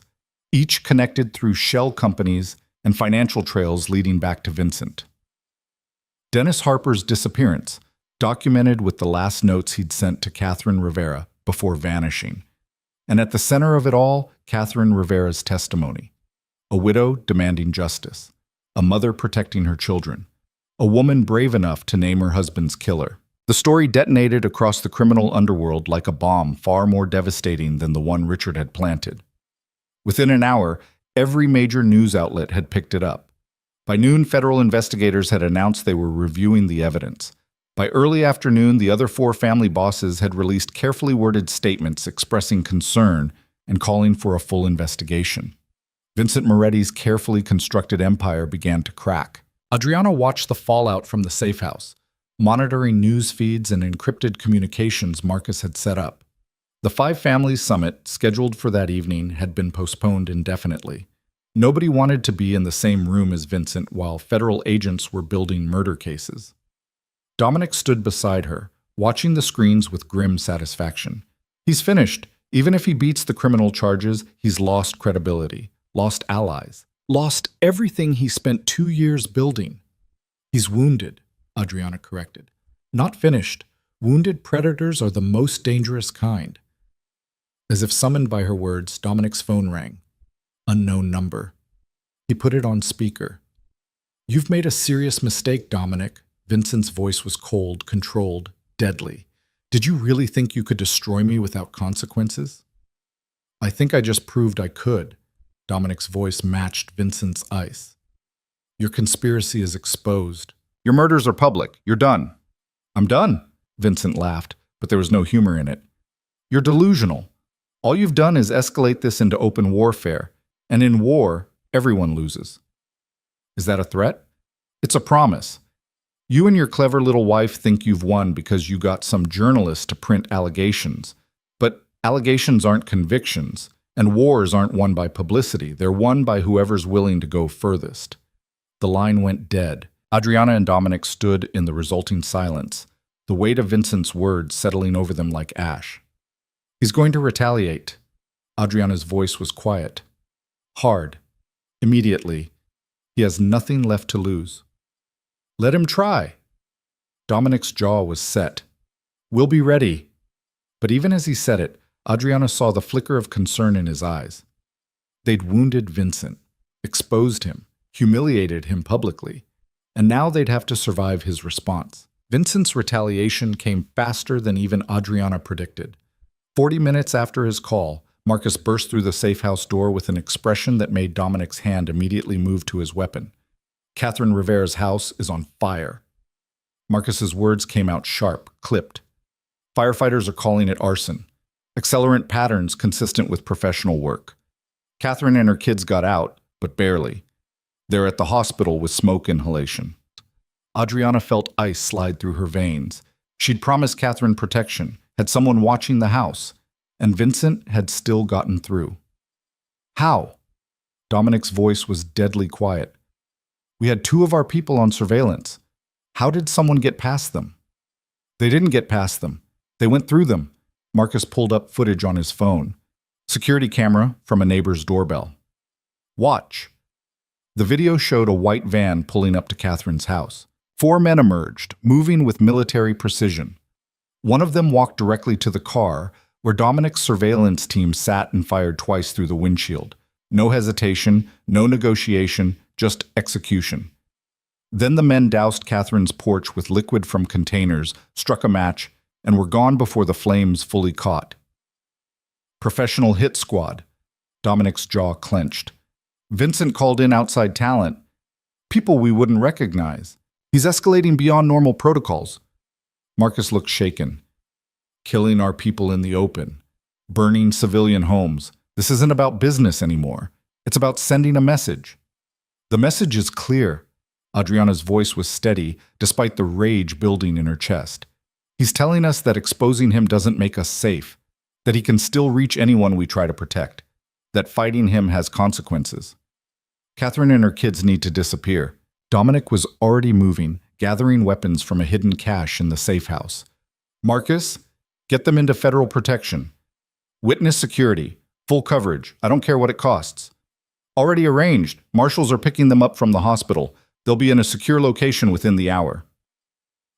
each connected through shell companies and financial trails leading back to Vincent. Dennis Harper's disappearance, documented with the last notes he'd sent to Catherine Rivera before vanishing. And at the center of it all, Catherine Rivera's testimony. A widow demanding justice. A mother protecting her children. A woman brave enough to name her husband's killer. The story detonated across the criminal underworld like a bomb far more devastating than the one Richard had planted. Within an hour, every major news outlet had picked it up. By noon, federal investigators had announced they were reviewing the evidence. By early afternoon, the other 4 family bosses had released carefully worded statements expressing concern and calling for a full investigation. Vincent Moretti's carefully constructed empire began to crack. Adriana watched the fallout from the safe house, monitoring news feeds and encrypted communications Marcus had set up. The 5 families summit, scheduled for that evening, had been postponed indefinitely. Nobody wanted to be in the same room as Vincent while federal agents were building murder cases. Dominic stood beside her, watching the screens with grim satisfaction. He's finished. Even if he beats the criminal charges, he's lost credibility, lost allies, lost everything he spent 2 years building. He's wounded, Adriana corrected. Not finished. Wounded predators are the most dangerous kind. As if summoned by her words, Dominic's phone rang. Unknown number. He put it on speaker. You've made a serious mistake, Dominic. Vincent's voice was cold, controlled, deadly. Did you really think you could destroy me without consequences? I think I just proved I could. Dominic's voice matched Vincent's ice. Your conspiracy is exposed. Your murders are public. You're done. I'm done, Vincent laughed, but there was no humor in it. You're delusional. All you've done is escalate this into open warfare, and in war, everyone loses. Is that a threat? It's a promise. You and your clever little wife think you've won because you got some journalist to print allegations. But allegations aren't convictions, and wars aren't won by publicity. They're won by whoever's willing to go furthest. The line went dead. Adriana and Dominic stood in the resulting silence, the weight of Vincent's words settling over them like ash. He's going to retaliate. Adriana's voice was quiet. Hard. Immediately. He has nothing left to lose. Let him try. Dominic's jaw was set. We'll be ready. But even as he said it, Adriana saw the flicker of concern in his eyes. They'd wounded Vincent, exposed him, humiliated him publicly, and now they'd have to survive his response. Vincent's retaliation came faster than even Adriana predicted. 40 minutes after his call, Marcus burst through the safe house door with an expression that made Dominic's hand immediately move to his weapon. Catherine Rivera's house is on fire. Marcus's words came out sharp, clipped. Firefighters are calling it arson. Accelerant patterns consistent with professional work. Catherine and her kids got out, but barely. They're at the hospital with smoke inhalation. Adriana felt ice slide through her veins. She'd promised Catherine protection, had someone watching the house, and Vincent had still gotten through. How? Dominic's voice was deadly quiet. We had 2 of our people on surveillance. How did someone get past them? They didn't get past them. They went through them. Marcus pulled up footage on his phone. Security camera from a neighbor's doorbell. Watch. The video showed a white van pulling up to Catherine's house. 4 men emerged, moving with military precision. One of them walked directly to the car, where Dominic's surveillance team sat and fired twice through the windshield. No hesitation, no negotiation, just execution. Then the men doused Catherine's porch with liquid from containers, struck a match, and were gone before the flames fully caught. Professional hit squad. Dominic's jaw clenched. Vincent called in outside talent. People we wouldn't recognize. He's escalating beyond normal protocols. Marcus looked shaken. Killing our people in the open. Burning civilian homes. This isn't about business anymore. It's about sending a message. The message is clear. Adriana's voice was steady, despite the rage building in her chest. He's telling us that exposing him doesn't make us safe, that he can still reach anyone we try to protect, that fighting him has consequences. Catherine and her kids need to disappear. Dominic was already moving, gathering weapons from a hidden cache in the safe house. Marcus, get them into federal protection. Witness security, full coverage, I don't care what it costs. Already arranged. Marshals are picking them up from the hospital. They'll be in a secure location within the hour.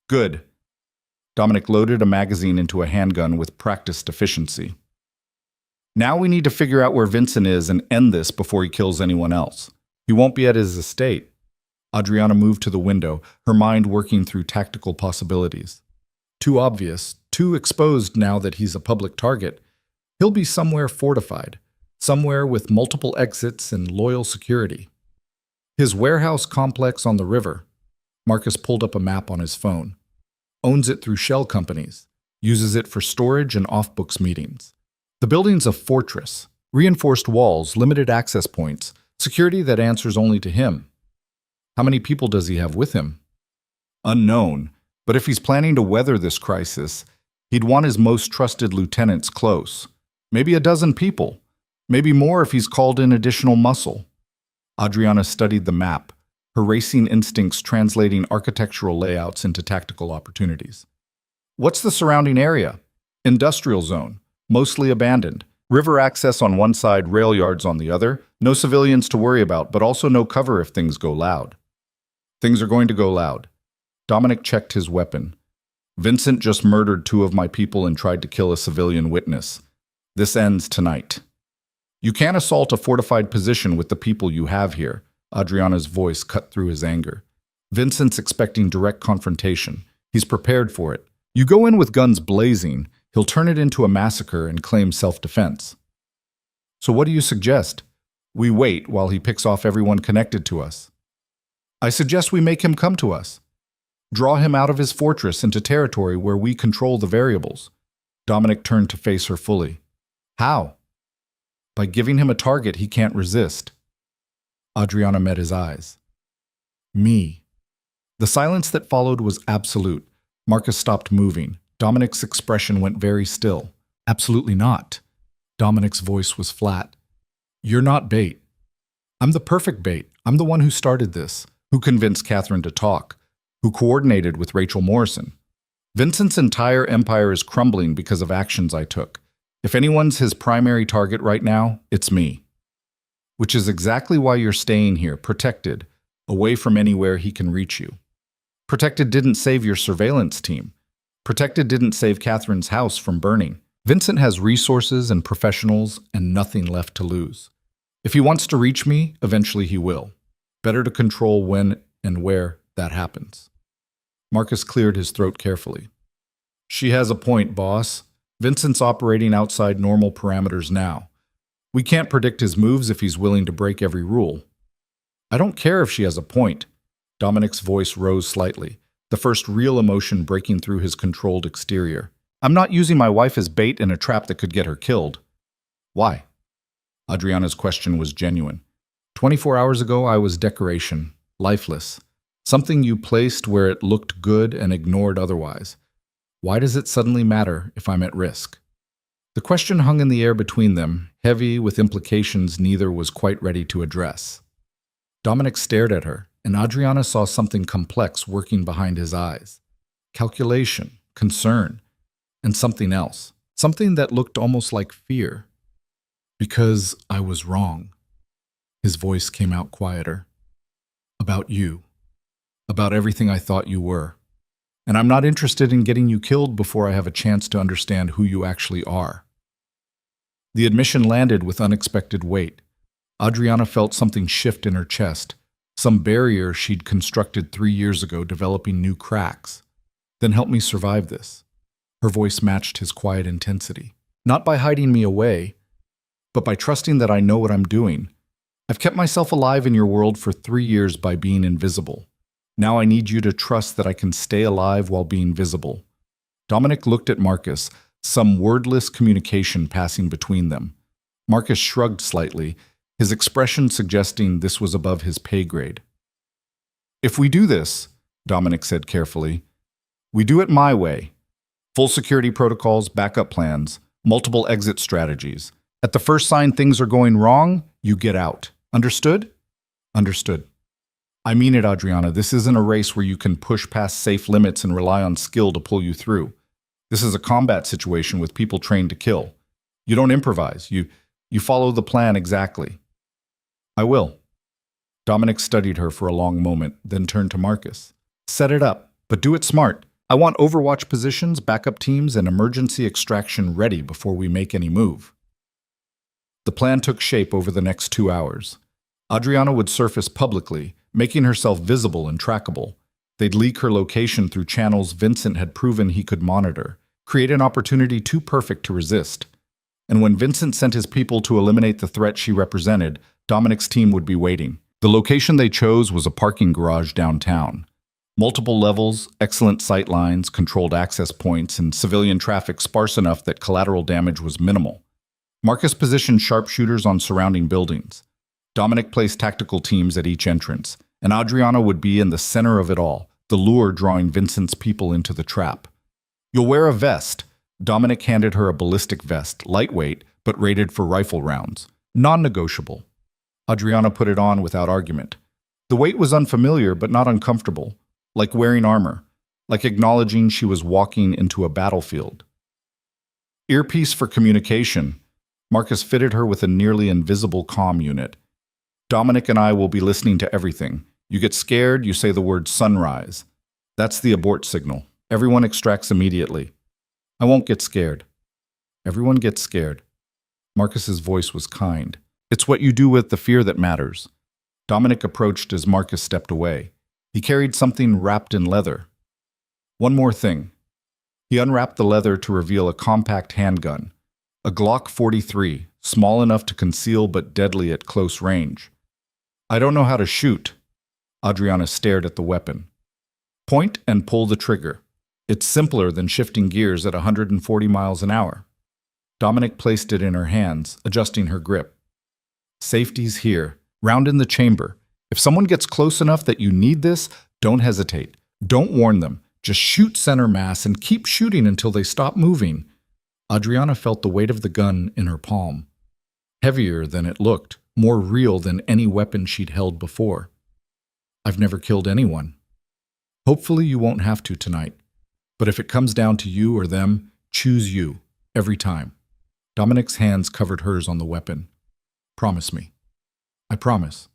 Good. Dominic loaded a magazine into a handgun with practiced efficiency. Now we need to figure out where Vincent is and end this before he kills anyone else. He won't be at his estate. Adriana moved to the window, her mind working through tactical possibilities. Too obvious, too exposed now that he's a public target. He'll be somewhere fortified, somewhere with multiple exits and loyal security. His warehouse complex on the river. Marcus pulled up a map on his phone. Owns it through shell companies. Uses it for storage and off-books meetings. The building's a fortress. Reinforced walls, limited access points, security that answers only to him. How many people does he have with him? Unknown, but if he's planning to weather this crisis, he'd want his most trusted lieutenants close. Maybe a dozen people. Maybe more if he's called in additional muscle. Adriana studied the map, her racing instincts translating architectural layouts into tactical opportunities. What's the surrounding area? Industrial zone, mostly abandoned. River access on one side, rail yards on the other. No civilians to worry about, but also no cover if things go loud. Things are going to go loud. Dominic checked his weapon. Vincent just murdered 2 of my people and tried to kill a civilian witness. This ends tonight. You can't assault a fortified position with the people you have here. Adriana's voice cut through his anger. Vincent's expecting direct confrontation. He's prepared for it. You go in with guns blazing, he'll turn it into a massacre and claim self-defense. So what do you suggest? We wait while he picks off everyone connected to us. I suggest we make him come to us. Draw him out of his fortress into territory where we control the variables. Dominic turned to face her fully. How? By giving him a target he can't resist. Adriana met his eyes. Me. The silence that followed was absolute. Marcus stopped moving. Dominic's expression went very still. Absolutely not. Dominic's voice was flat. You're not bait. I'm the perfect bait. I'm the one who started this, who convinced Catherine to talk, who coordinated with Rachel Morrison. Vincent's entire empire is crumbling because of actions I took. If anyone's his primary target right now, it's me. Which is exactly why you're staying here, protected, away from anywhere he can reach you. Protected didn't save your surveillance team. Protected didn't save Catherine's house from burning. Vincent has resources and professionals and nothing left to lose. If he wants to reach me, eventually he will. Better to control when and where that happens. Marcus cleared his throat carefully. She has a point, boss. Vincent's operating outside normal parameters now. We can't predict his moves if he's willing to break every rule. I don't care if she has a point. Dominic's voice rose slightly, the first real emotion breaking through his controlled exterior. I'm not using my wife as bait in a trap that could get her killed. Why? Adriana's question was genuine. 24 hours ago, I was decoration, lifeless. Something you placed where it looked good and ignored otherwise. Why does it suddenly matter if I'm at risk? The question hung in the air between them, heavy with implications neither was quite ready to address. Dominic stared at her, and Adriana saw something complex working behind his eyes. Calculation, concern, and something else. Something that looked almost like fear. Because I was wrong. His voice came out quieter. About you. About everything I thought you were. And I'm not interested in getting you killed before I have a chance to understand who you actually are. The admission landed with unexpected weight. Adriana felt something shift in her chest, some barrier she'd constructed 3 years ago developing new cracks. Then help me survive this. Her voice matched his quiet intensity. Not by hiding me away, but by trusting that I know what I'm doing. I've kept myself alive in your world for 3 years by being invisible. Now I need you to trust that I can stay alive while being visible. Dominic looked at Marcus, some wordless communication passing between them. Marcus shrugged slightly, his expression suggesting this was above his pay grade. If we do this, Dominic said carefully, we do it my way. Full security protocols, backup plans, multiple exit strategies. At the first sign things are going wrong, you get out. Understood? Understood. I mean it, Adriana. This isn't a race where you can push past safe limits and rely on skill to pull you through. This is a combat situation with people trained to kill. You don't improvise. You follow the plan exactly. I will. Dominic studied her for a long moment, then turned to Marcus. Set it up, but do it smart. I want overwatch positions, backup teams, and emergency extraction ready before we make any move. The plan took shape over the next 2 hours. Adriana would surface publicly, making herself visible and trackable. They'd leak her location through channels Vincent had proven he could monitor, create an opportunity too perfect to resist. And when Vincent sent his people to eliminate the threat she represented, Dominic's team would be waiting. The location they chose was a parking garage downtown. Multiple levels, excellent sight lines, controlled access points, and civilian traffic sparse enough that collateral damage was minimal. Marcus positioned sharpshooters on surrounding buildings. Dominic placed tactical teams at each entrance, and Adriana would be in the center of it all, the lure drawing Vincent's people into the trap. "You'll wear a vest." Dominic handed her a ballistic vest, lightweight, but rated for rifle rounds. Non-negotiable. Adriana put it on without argument. The weight was unfamiliar, but not uncomfortable. Like wearing armor. Like acknowledging she was walking into a battlefield. Earpiece for communication. Marcus fitted her with a nearly invisible comm unit. "Dominic and I will be listening to everything. You get scared, you say the word sunrise. That's the abort signal. Everyone extracts immediately." "I won't get scared." "Everyone gets scared." Marcus's voice was kind. "It's what you do with the fear that matters." Dominic approached as Marcus stepped away. He carried something wrapped in leather. "One more thing." He unwrapped the leather to reveal a compact handgun. A Glock 43, small enough to conceal but deadly at close range. "I don't know how to shoot." Adriana stared at the weapon. "Point and pull the trigger. It's simpler than shifting gears at 140 miles an hour." Dominic placed it in her hands, adjusting her grip. "Safety's here, round in the chamber. If someone gets close enough that you need this, don't hesitate. Don't warn them. Just shoot center mass and keep shooting until they stop moving." Adriana felt the weight of the gun in her palm. Heavier than it looked, more real than any weapon she'd held before. "I've never killed anyone. Hopefully you won't have to tonight. But if it comes down to you or them, choose you, every time." Dominic's hands covered hers on the weapon. "Promise me." "I promise."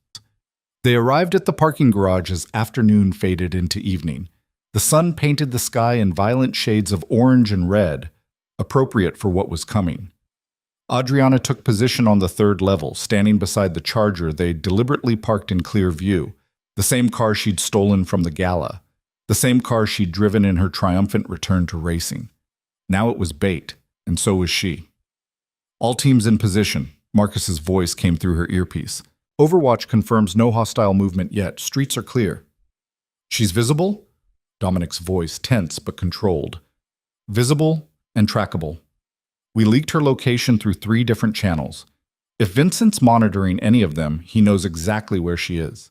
They arrived at the parking garage as afternoon faded into evening. The sun painted the sky in violent shades of orange and red, appropriate for what was coming. Adriana took position on the third level, standing beside the Charger they'd deliberately parked in clear view, the same car she'd stolen from the gala, the same car she'd driven in her triumphant return to racing. Now it was bait, and so was she. "All teams in position." Marcus's voice came through her earpiece. "Overwatch confirms no hostile movement yet. Streets are clear." "She's visible?" Dominic's voice tense but controlled. "Visible and trackable. We leaked her location through 3 different channels. If Vincent's monitoring any of them, he knows exactly where she is."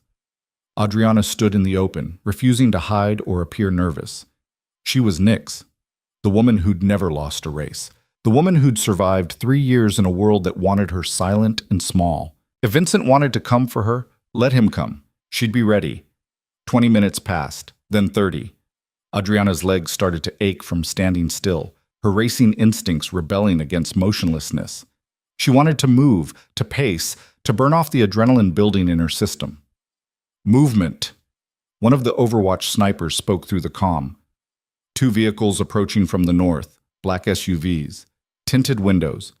Adriana stood in the open, refusing to hide or appear nervous. She was Nyx, the woman who'd never lost a race, the woman who'd survived 3 years in a world that wanted her silent and small. If Vincent wanted to come for her, let him come. She'd be ready. 20 minutes passed, then 30. Adriana's legs started to ache from standing still, her racing instincts rebelling against motionlessness. She wanted to move, to pace, to burn off the adrenaline building in her system. "Movement." One of the Overwatch snipers spoke through the comm. 2 vehicles approaching from the north, black SUVs, tinted windows,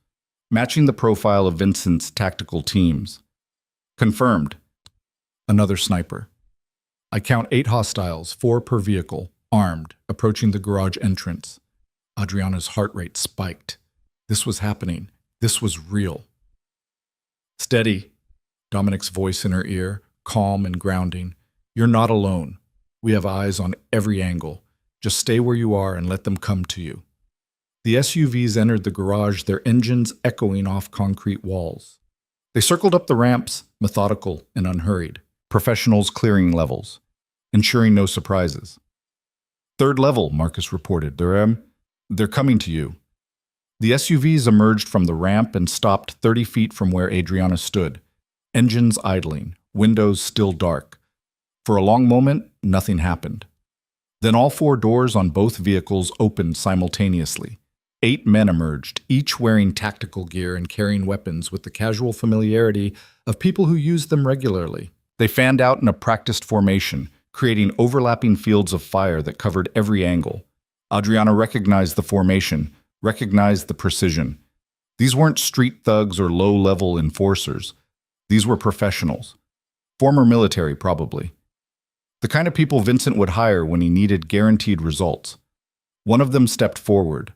matching the profile of Vincent's tactical teams. "Confirmed." Another sniper. "I count 8 hostiles, 4 per vehicle, armed, approaching the garage entrance." Adriana's heart rate spiked. This was happening. This was real. "Steady." Dominic's voice in her ear, calm and grounding. "You're not alone. We have eyes on every angle. Just stay where you are and let them come to you." The SUVs entered the garage, their engines echoing off concrete walls. They circled up the ramps, methodical and unhurried, professionals clearing levels, ensuring no surprises. "Third level," Marcus reported. They're coming to you." The SUVs emerged from the ramp and stopped 30 feet from where Adriana stood, engines idling, windows still dark. For a long moment, nothing happened. Then all 4 doors on both vehicles opened simultaneously. 8 men emerged, each wearing tactical gear and carrying weapons with the casual familiarity of people who use them regularly. They fanned out in a practiced formation, creating overlapping fields of fire that covered every angle. Adriana recognized the formation, recognized the precision. These weren't street thugs or low-level enforcers. These were professionals. Former military, probably. The kind of people Vincent would hire when he needed guaranteed results. One of them stepped forward,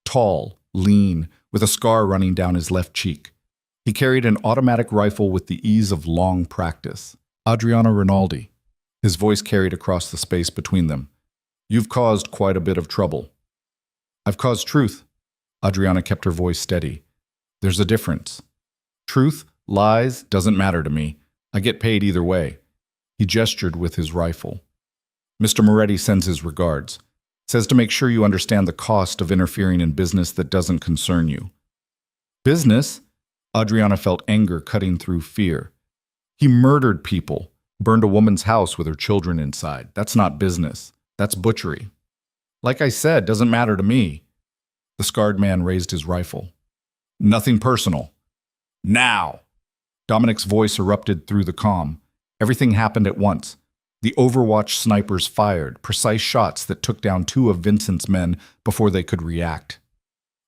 tall, lean, with a scar running down his left cheek. He carried an automatic rifle with the ease of long practice. Adriana Rinaldi. His voice carried across the space between them. You've caused quite a bit of trouble. I've caused truth. Adriana kept her voice steady. There's a difference. Truth, lies, doesn't matter to me. I get paid either way. He gestured with his rifle. Mr. Moretti sends his regards. Says to make sure you understand the cost of interfering in business that doesn't concern you. Business? Adriana felt anger cutting through fear. He murdered people, burned a woman's house with her children inside. That's not business. That's butchery. Like I said, doesn't matter to me. The scarred man raised his rifle. Nothing personal. Now! Dominic's voice erupted through the calm. Everything happened at once. The Overwatch snipers fired, precise shots that took down two of Vincent's men before they could react.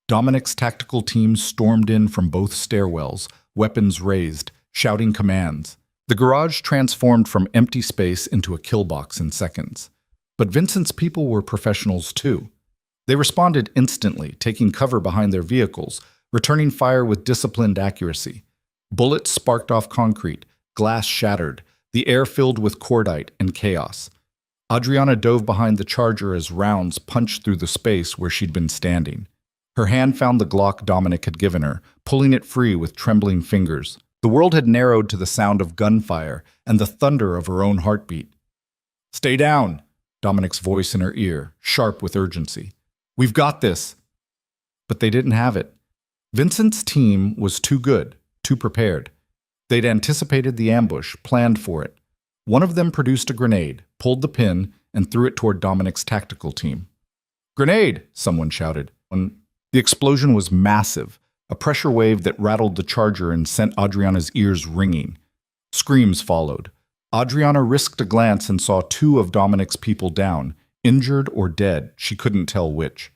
Dominic's tactical team stormed in from both stairwells, weapons raised, shouting commands. The garage transformed from empty space into a kill box in seconds. But Vincent's people were professionals too. They responded instantly, taking cover behind their vehicles, returning fire with disciplined accuracy. Bullets sparked off concrete, glass shattered, the air filled with cordite and chaos. Adriana dove behind the charger as rounds punched through the space where she'd been standing. Her hand found the Glock Dominic had given her, pulling it free with trembling fingers. The world had narrowed to the sound of gunfire and the thunder of her own heartbeat. Stay down, Dominic's voice in her ear, sharp with urgency. We've got this. But they didn't have it. Vincent's team was too good, too prepared. They'd anticipated the ambush, planned for it. One of them produced a grenade, pulled the pin, and threw it toward Dominic's tactical team. Grenade! Someone shouted. The explosion was massive, a pressure wave that rattled the charger and sent Adriana's ears ringing. Screams followed. Adriana risked a glance and saw two of Dominic's people down, injured or dead, she couldn't tell which.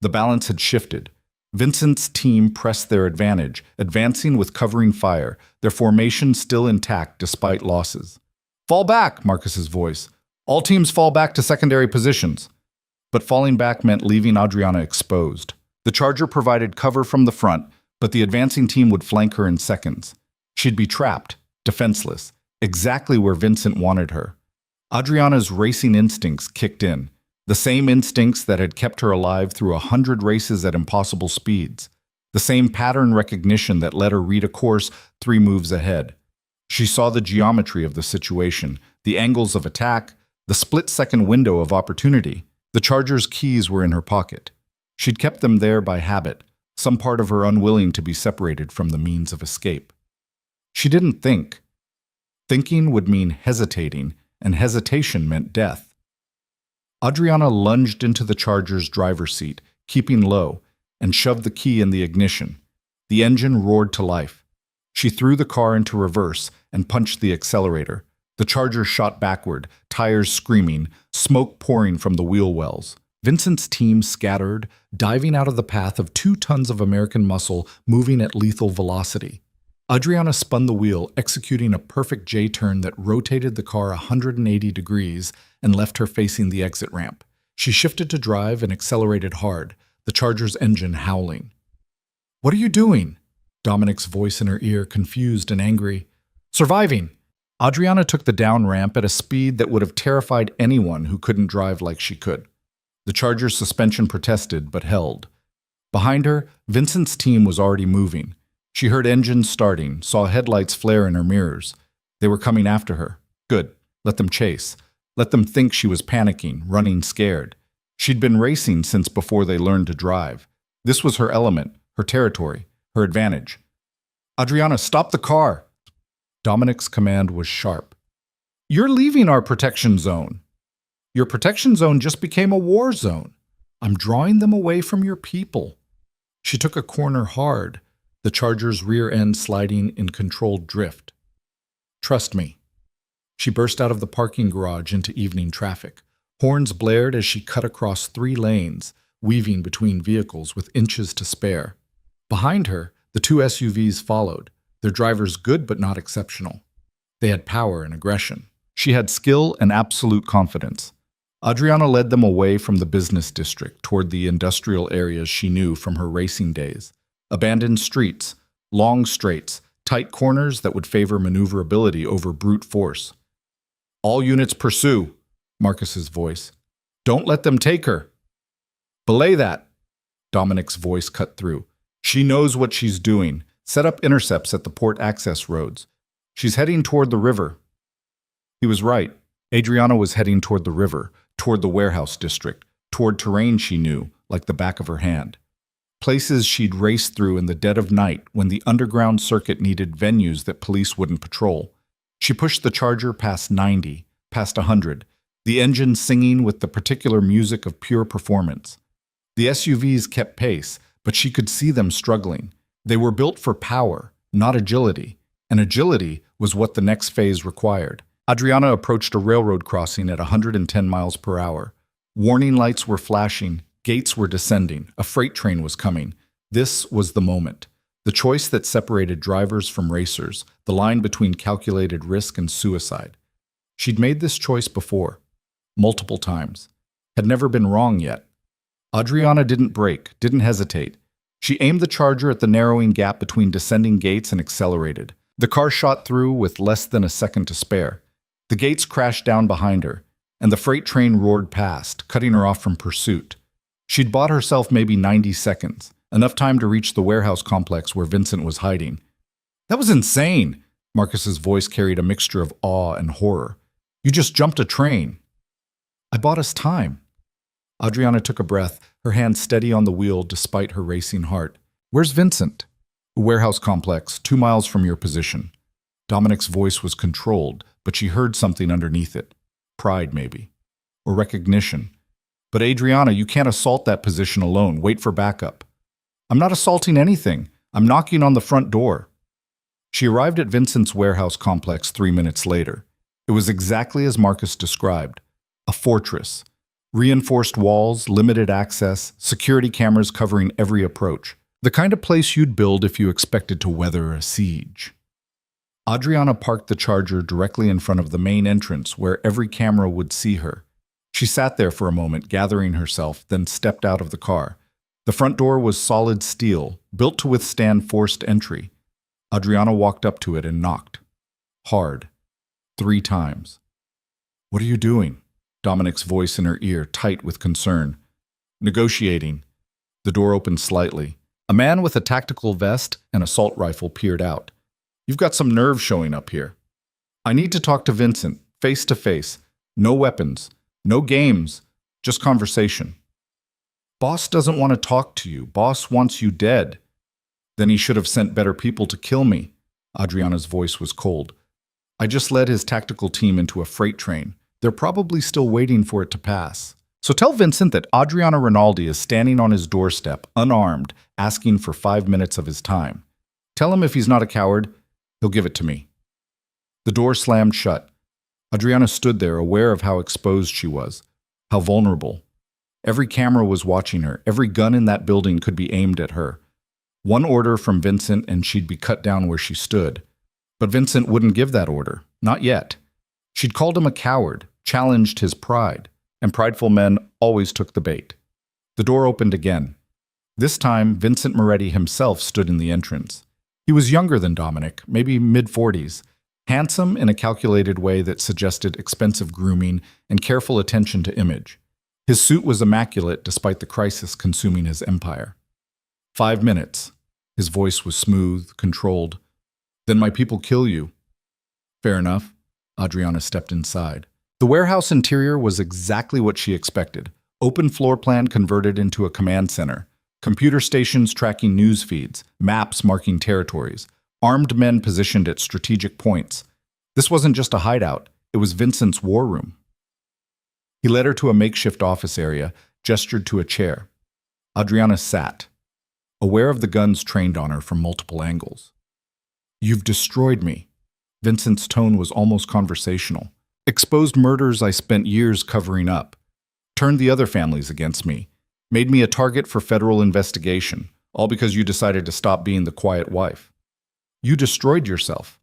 The balance had shifted. Vincent's team pressed their advantage, advancing with covering fire, their formation still intact despite losses. Fall back, Marcus's voice. All teams fall back to secondary positions. But falling back meant leaving Adriana exposed. The charger provided cover from the front, but the advancing team would flank her in seconds. She'd be trapped, defenseless, exactly where Vincent wanted her. Adriana's racing instincts kicked in. The same instincts that had kept her alive through 100 races at impossible speeds. The same pattern recognition that let her read a course 3 moves ahead. She saw the geometry of the situation, the angles of attack, the split-second window of opportunity. The charger's keys were in her pocket. She'd kept them there by habit, some part of her unwilling to be separated from the means of escape. She didn't think. Thinking would mean hesitating, and hesitation meant death. Adriana lunged into the charger's driver's seat, keeping low, and shoved the key in the ignition. The engine roared to life. She threw the car into reverse and punched the accelerator. The charger shot backward, tires screaming, smoke pouring from the wheel wells. Vincent's team scattered, diving out of the path of 2 tons of American muscle moving at lethal velocity. Adriana spun the wheel, executing a perfect J-turn that rotated the car 180 degrees and left her facing the exit ramp. She shifted to drive and accelerated hard, the charger's engine howling. What are you doing? Dominic's voice in her ear, confused and angry. Surviving! Adriana took the down ramp at a speed that would have terrified anyone who couldn't drive like she could. The charger's suspension protested, but held. Behind her, Vincent's team was already moving. She heard engines starting, saw headlights flare in her mirrors. They were coming after her. Good. Let them chase. Let them think she was panicking, running scared. She'd been racing since before they learned to drive. This was her element, her territory, her advantage. Adriana, stop the car! Dominic's command was sharp. You're leaving our protection zone. Your protection zone just became a war zone. I'm drawing them away from your people. She took a corner hard, the charger's rear end sliding in controlled drift. Trust me. She burst out of the parking garage into evening traffic, Horns blared as she cut across 3 lanes, weaving between vehicles with inches to spare. Behind her, the 2 SUVs followed, their drivers good but not exceptional. They had power and aggression. She had skill and absolute confidence. Adriana led them away from the business district toward the industrial areas she knew from her racing days. Abandoned streets, long straights, tight corners that would favor maneuverability over brute force. "All units pursue," Marcus's voice. "Don't let them take her." "Belay that," Dominic's voice cut through. "She knows what she's doing. Set up intercepts at the port access roads. She's heading toward the river." He was right. Adriana was heading toward the river, toward the warehouse district, toward terrain she knew, like the back of her hand. Places she'd raced through in the dead of night when the underground circuit needed venues that police wouldn't patrol. She pushed the Charger past 90, past 100, the engine singing with the particular music of pure performance. The SUVs kept pace, but she could see them struggling. They were built for power, not agility, and agility was what the next phase required. Adriana approached a railroad crossing at 110 miles per hour. Warning lights were flashing, gates were descending, a freight train was coming. This was the moment. The choice that separated drivers from racers, the line between calculated risk and suicide. She'd made this choice before, multiple times, had never been wrong yet. Adriana didn't brake, didn't hesitate. She aimed the Charger at the narrowing gap between descending gates and accelerated. The car shot through with less than a second to spare. The gates crashed down behind her, and the freight train roared past, cutting her off from pursuit. She'd bought herself maybe 90 seconds, enough time to reach the warehouse complex where Vincent was hiding. "That was insane!" Marcus's voice carried a mixture of awe and horror. "You just jumped a train." "I bought us time." Adriana took a breath, her hand steady on the wheel despite her racing heart. "Where's Vincent?" "A warehouse complex, 2 miles from your position." Dominic's voice was controlled, but she heard something underneath it. Pride, maybe. Or recognition. "But Adriana, you can't assault that position alone. Wait for backup." "I'm not assaulting anything. I'm knocking on the front door." She arrived at Vincent's warehouse complex 3 minutes later. It was exactly as Marcus described. A fortress. Reinforced walls, limited access, security cameras covering every approach. The kind of place you'd build if you expected to weather a siege. Adriana parked the Charger directly in front of the main entrance where every camera would see her. She sat there for a moment, gathering herself, then stepped out of the car. The front door was solid steel, built to withstand forced entry. Adriana walked up to it and knocked. Hard. 3 times. "What are you doing?" Dominic's voice in her ear, tight with concern. "Negotiating." The door opened slightly. A man with a tactical vest and assault rifle peered out. "You've got some nerve showing up here." "I need to talk to Vincent, face to face. No weapons, no games, just conversation." "Boss doesn't want to talk to you. Boss wants you dead." "Then he should have sent better people to kill me." Adriana's voice was cold. "I just led his tactical team into a freight train. They're probably still waiting for it to pass. So tell Vincent that Adriana Rinaldi is standing on his doorstep, unarmed, asking for 5 minutes of his time. Tell him if he's not a coward, he'll give it to me." The door slammed shut. Adriana stood there, aware of how exposed she was, how vulnerable. Every camera was watching her. Every gun in that building could be aimed at her. One order from Vincent and she'd be cut down where she stood. But Vincent wouldn't give that order. Not yet. She'd called him a coward, challenged his pride, and prideful men always took the bait. The door opened again. This time, Vincent Moretti himself stood in the entrance. He was younger than Dominic, maybe mid-40s, handsome in a calculated way that suggested expensive grooming and careful attention to image. His suit was immaculate despite the crisis consuming his empire. 5 minutes. His voice was smooth, controlled. "Then my people kill you." "Fair enough." Adriana stepped inside. The warehouse interior was exactly what she expected. Open floor plan converted into a command center. Computer stations tracking news feeds, maps marking territories, armed men positioned at strategic points. This wasn't just a hideout, it was Vincent's war room. He led her to a makeshift office area, gestured to a chair. Adriana sat, aware of the guns trained on her from multiple angles. "You've destroyed me." Vincent's tone was almost conversational. "Exposed murders I spent years covering up. Turned the other families against me. Made me a target for federal investigation, all because you decided to stop being the quiet wife. You destroyed yourself.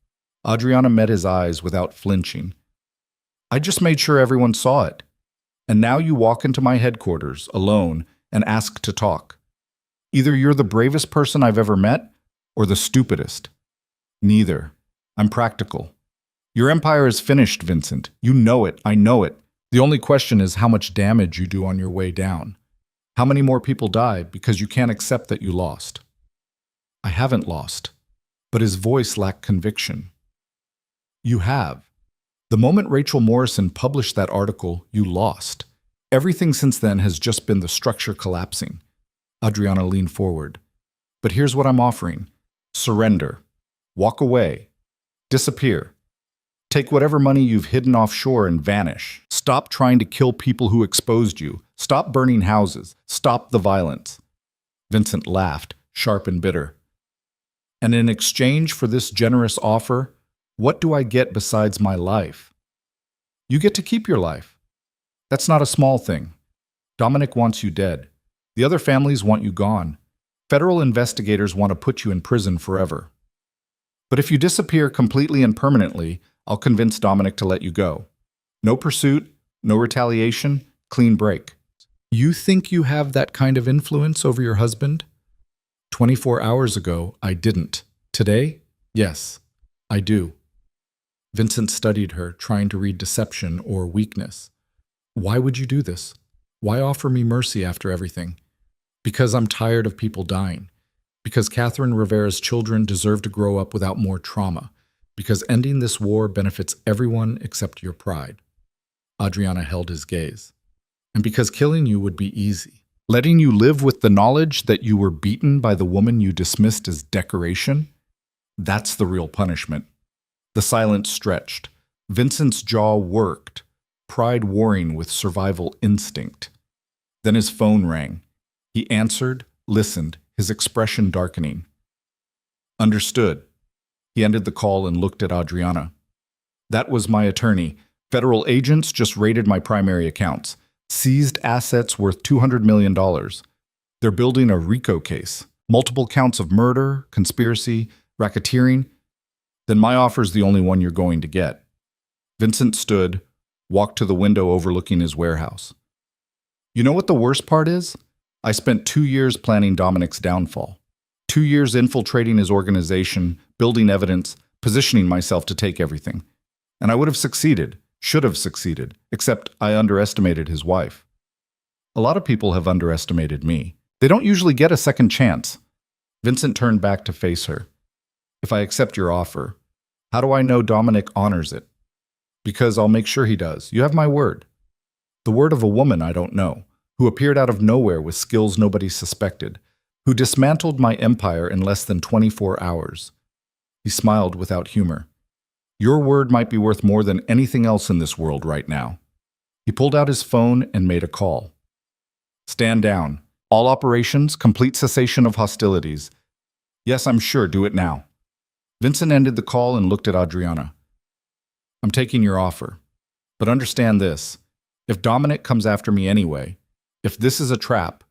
Adriana met his eyes without flinching. I just made sure everyone saw it. And now you walk into my headquarters, alone, and ask to talk. Either you're the bravest person I've ever met, or the stupidest. Neither. I'm practical. Your empire is finished, Vincent. You know it. I know it. The only question is how much damage you do on your way down. How many more people die because you can't accept that you lost? I haven't lost. But his voice lacked conviction. You have. The moment Rachel Morrison published that article, you lost. Everything since then has just been the structure collapsing. Adriana leaned forward. But here's what I'm offering. Surrender. Walk away. Disappear. Take whatever money you've hidden offshore and vanish. Stop trying to kill people who exposed you. Stop burning houses. Stop the violence. Vincent laughed, sharp and bitter. And in exchange for this generous offer, what do I get besides my life? You get to keep your life. That's not a small thing. Dominic wants you dead. The other families want you gone. Federal investigators want to put you in prison forever. But if you disappear completely and permanently, I'll convince Dominic to let you go. No pursuit, no retaliation, clean break. You think you have that kind of influence over your husband? 24 hours ago, I didn't. Today, yes, I do. Vincent studied her, trying to read deception or weakness. Why would you do this? Why offer me mercy after everything? Because I'm tired of people dying. Because Catherine Rivera's children deserve to grow up without more trauma. Because ending this war benefits everyone except your pride. Adriana held his gaze. And because killing you would be easy. Letting you live with the knowledge that you were beaten by the woman you dismissed as decoration? That's the real punishment. The silence stretched. Vincent's jaw worked, pride warring with survival instinct. Then his phone rang. He answered, listened, his expression darkening. Understood. He ended the call and looked at Adriana. That was my attorney. Federal agents just raided my primary accounts. Seized assets worth $200 million. They're building a RICO case. Multiple counts of murder, conspiracy, racketeering. Then my offer's the only one you're going to get. Vincent stood, walked to the window overlooking his warehouse. You know what the worst part is? I spent 2 years planning Dominic's downfall. 2 years infiltrating his organization, building evidence, positioning myself to take everything. And I would have succeeded, should have succeeded, except I underestimated his wife. A lot of people have underestimated me. They don't usually get a second chance. Vincent turned back to face her. If I accept your offer, how do I know Dominic honors it? Because I'll make sure he does. You have my word. The word of a woman I don't know, who appeared out of nowhere with skills nobody suspected, who dismantled my empire in less than 24 hours. He smiled without humor. Your word might be worth more than anything else in this world right now. He pulled out his phone and made a call. Stand down. All operations, complete cessation of hostilities. Yes, I'm sure, do it now. Vincent ended the call and looked at Adriana. I'm taking your offer. But understand this. If Dominic comes after me anyway, if this is a trap,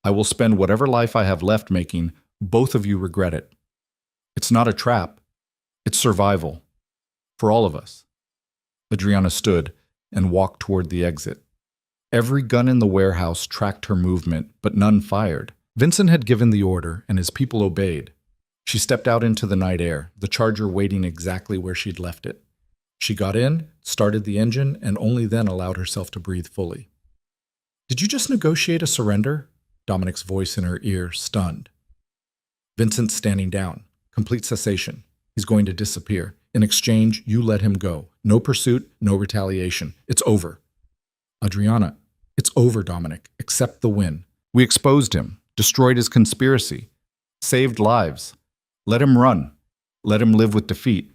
I will spend whatever life I have left making both of you regret it. It's not a trap. It's survival. For all of us. Adriana stood and walked toward the exit. Every gun in the warehouse tracked her movement, but none fired. Vincent had given the order, and his people obeyed. She stepped out into the night air, the Charger waiting exactly where she'd left it. She got in, started the engine, and only then allowed herself to breathe fully. Did you just negotiate a surrender? Dominic's voice in her ear, stunned. Vincent's standing down. Complete cessation. He's going to disappear. In exchange, you let him go. No pursuit, no retaliation. It's over. Adriana, it's over, Dominic. Accept the win. We exposed him, destroyed his conspiracy, saved lives. Let him run. Let him live with defeat.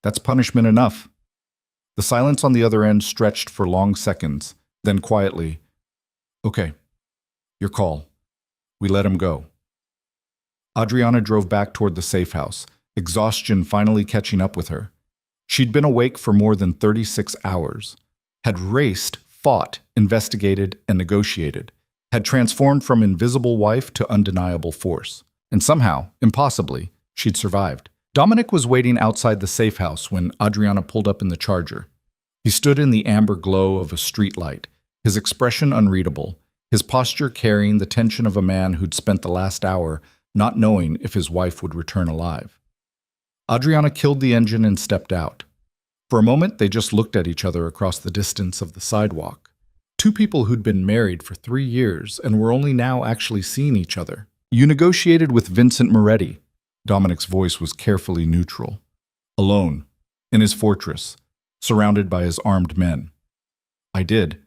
That's punishment enough. The silence on the other end stretched for long seconds, then quietly, okay, your call. We let him go. Adriana drove back toward the safe house, exhaustion finally catching up with her. She'd been awake for more than 36 hours, had raced fought, investigated, and negotiated, had transformed from invisible wife to undeniable force. And somehow, impossibly, she'd survived. Dominic was waiting outside the safe house when Adriana pulled up in the Charger. He stood in the amber glow of a streetlight, his expression unreadable, his posture carrying the tension of a man who'd spent the last hour not knowing if his wife would return alive. Adriana killed the engine and stepped out. For a moment, they just looked at each other across the distance of the sidewalk. Two people who'd been married for 3 years and were only now actually seeing each other. "You negotiated with Vincent Moretti." Dominic's voice was carefully neutral. "Alone, in his fortress, surrounded by his armed men." "I did."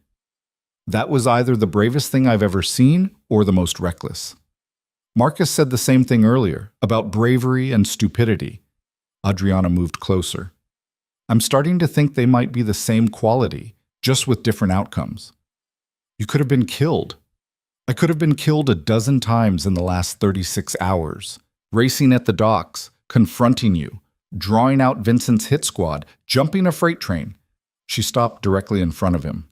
"That was either the bravest thing I've ever seen or the most reckless." Marcus said the same thing earlier, about bravery and stupidity. Adriana moved closer. "I'm starting to think they might be the same quality, just with different outcomes. You could have been killed. I could have been killed a dozen times in the last 36 hours, racing at the docks, confronting you, drawing out Vincent's hit squad, jumping a freight train." She stopped directly in front of him.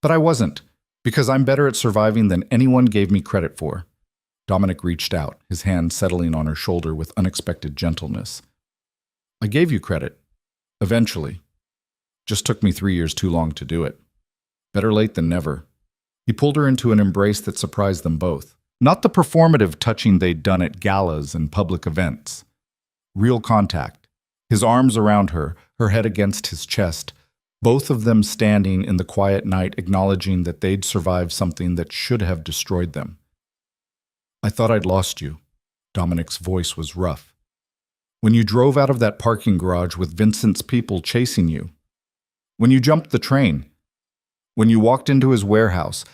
"But I wasn't, because I'm better at surviving than anyone gave me credit for." Dominic reached out, his hand settling on her shoulder with unexpected gentleness. "I gave you credit. Eventually. Just took me 3 years too long to do it. Better late than never." He pulled her into an embrace that surprised them both. Not the performative touching they'd done at galas and public events. Real contact. His arms around her, her head against his chest, both of them standing in the quiet night acknowledging that they'd survived something that should have destroyed them. "I thought I'd lost you." Dominic's voice was rough. "When you drove out of that parking garage with Vincent's people chasing you. When you jumped the train. When you walked into his warehouse.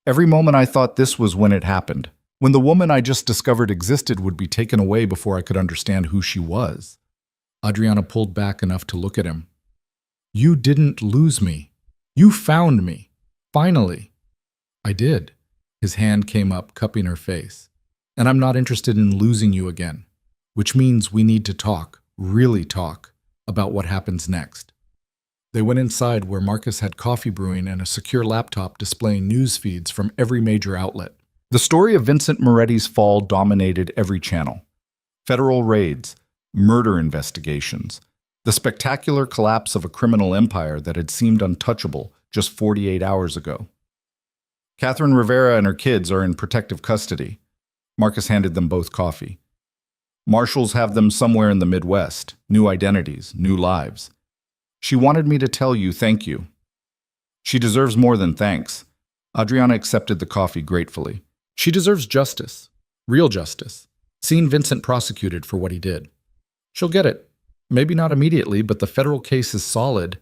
Every moment I thought this was when it happened. When the woman I just discovered existed would be taken away before I could understand who she was." Adriana pulled back enough to look at him. "You didn't lose me. You found me. Finally." "I did." His hand came up, cupping her face. "And I'm not interested in losing you again. Which means we need to talk, really talk, about what happens next." They went inside where Marcus had coffee brewing and a secure laptop displaying news feeds from every major outlet. The story of Vincent Moretti's fall dominated every channel. Federal raids, murder investigations, the spectacular collapse of a criminal empire that had seemed untouchable just 48 hours ago. "Catherine Rivera and her kids are in protective custody." Marcus handed them both coffee. "Marshals have them somewhere in the Midwest. New identities, new lives. She wanted me to tell you thank you." "She deserves more than thanks." Adriana accepted the coffee gratefully. "She deserves justice. Real justice. Seeing Vincent prosecuted for what he did. She'll get it. Maybe not immediately, but the federal case is solid.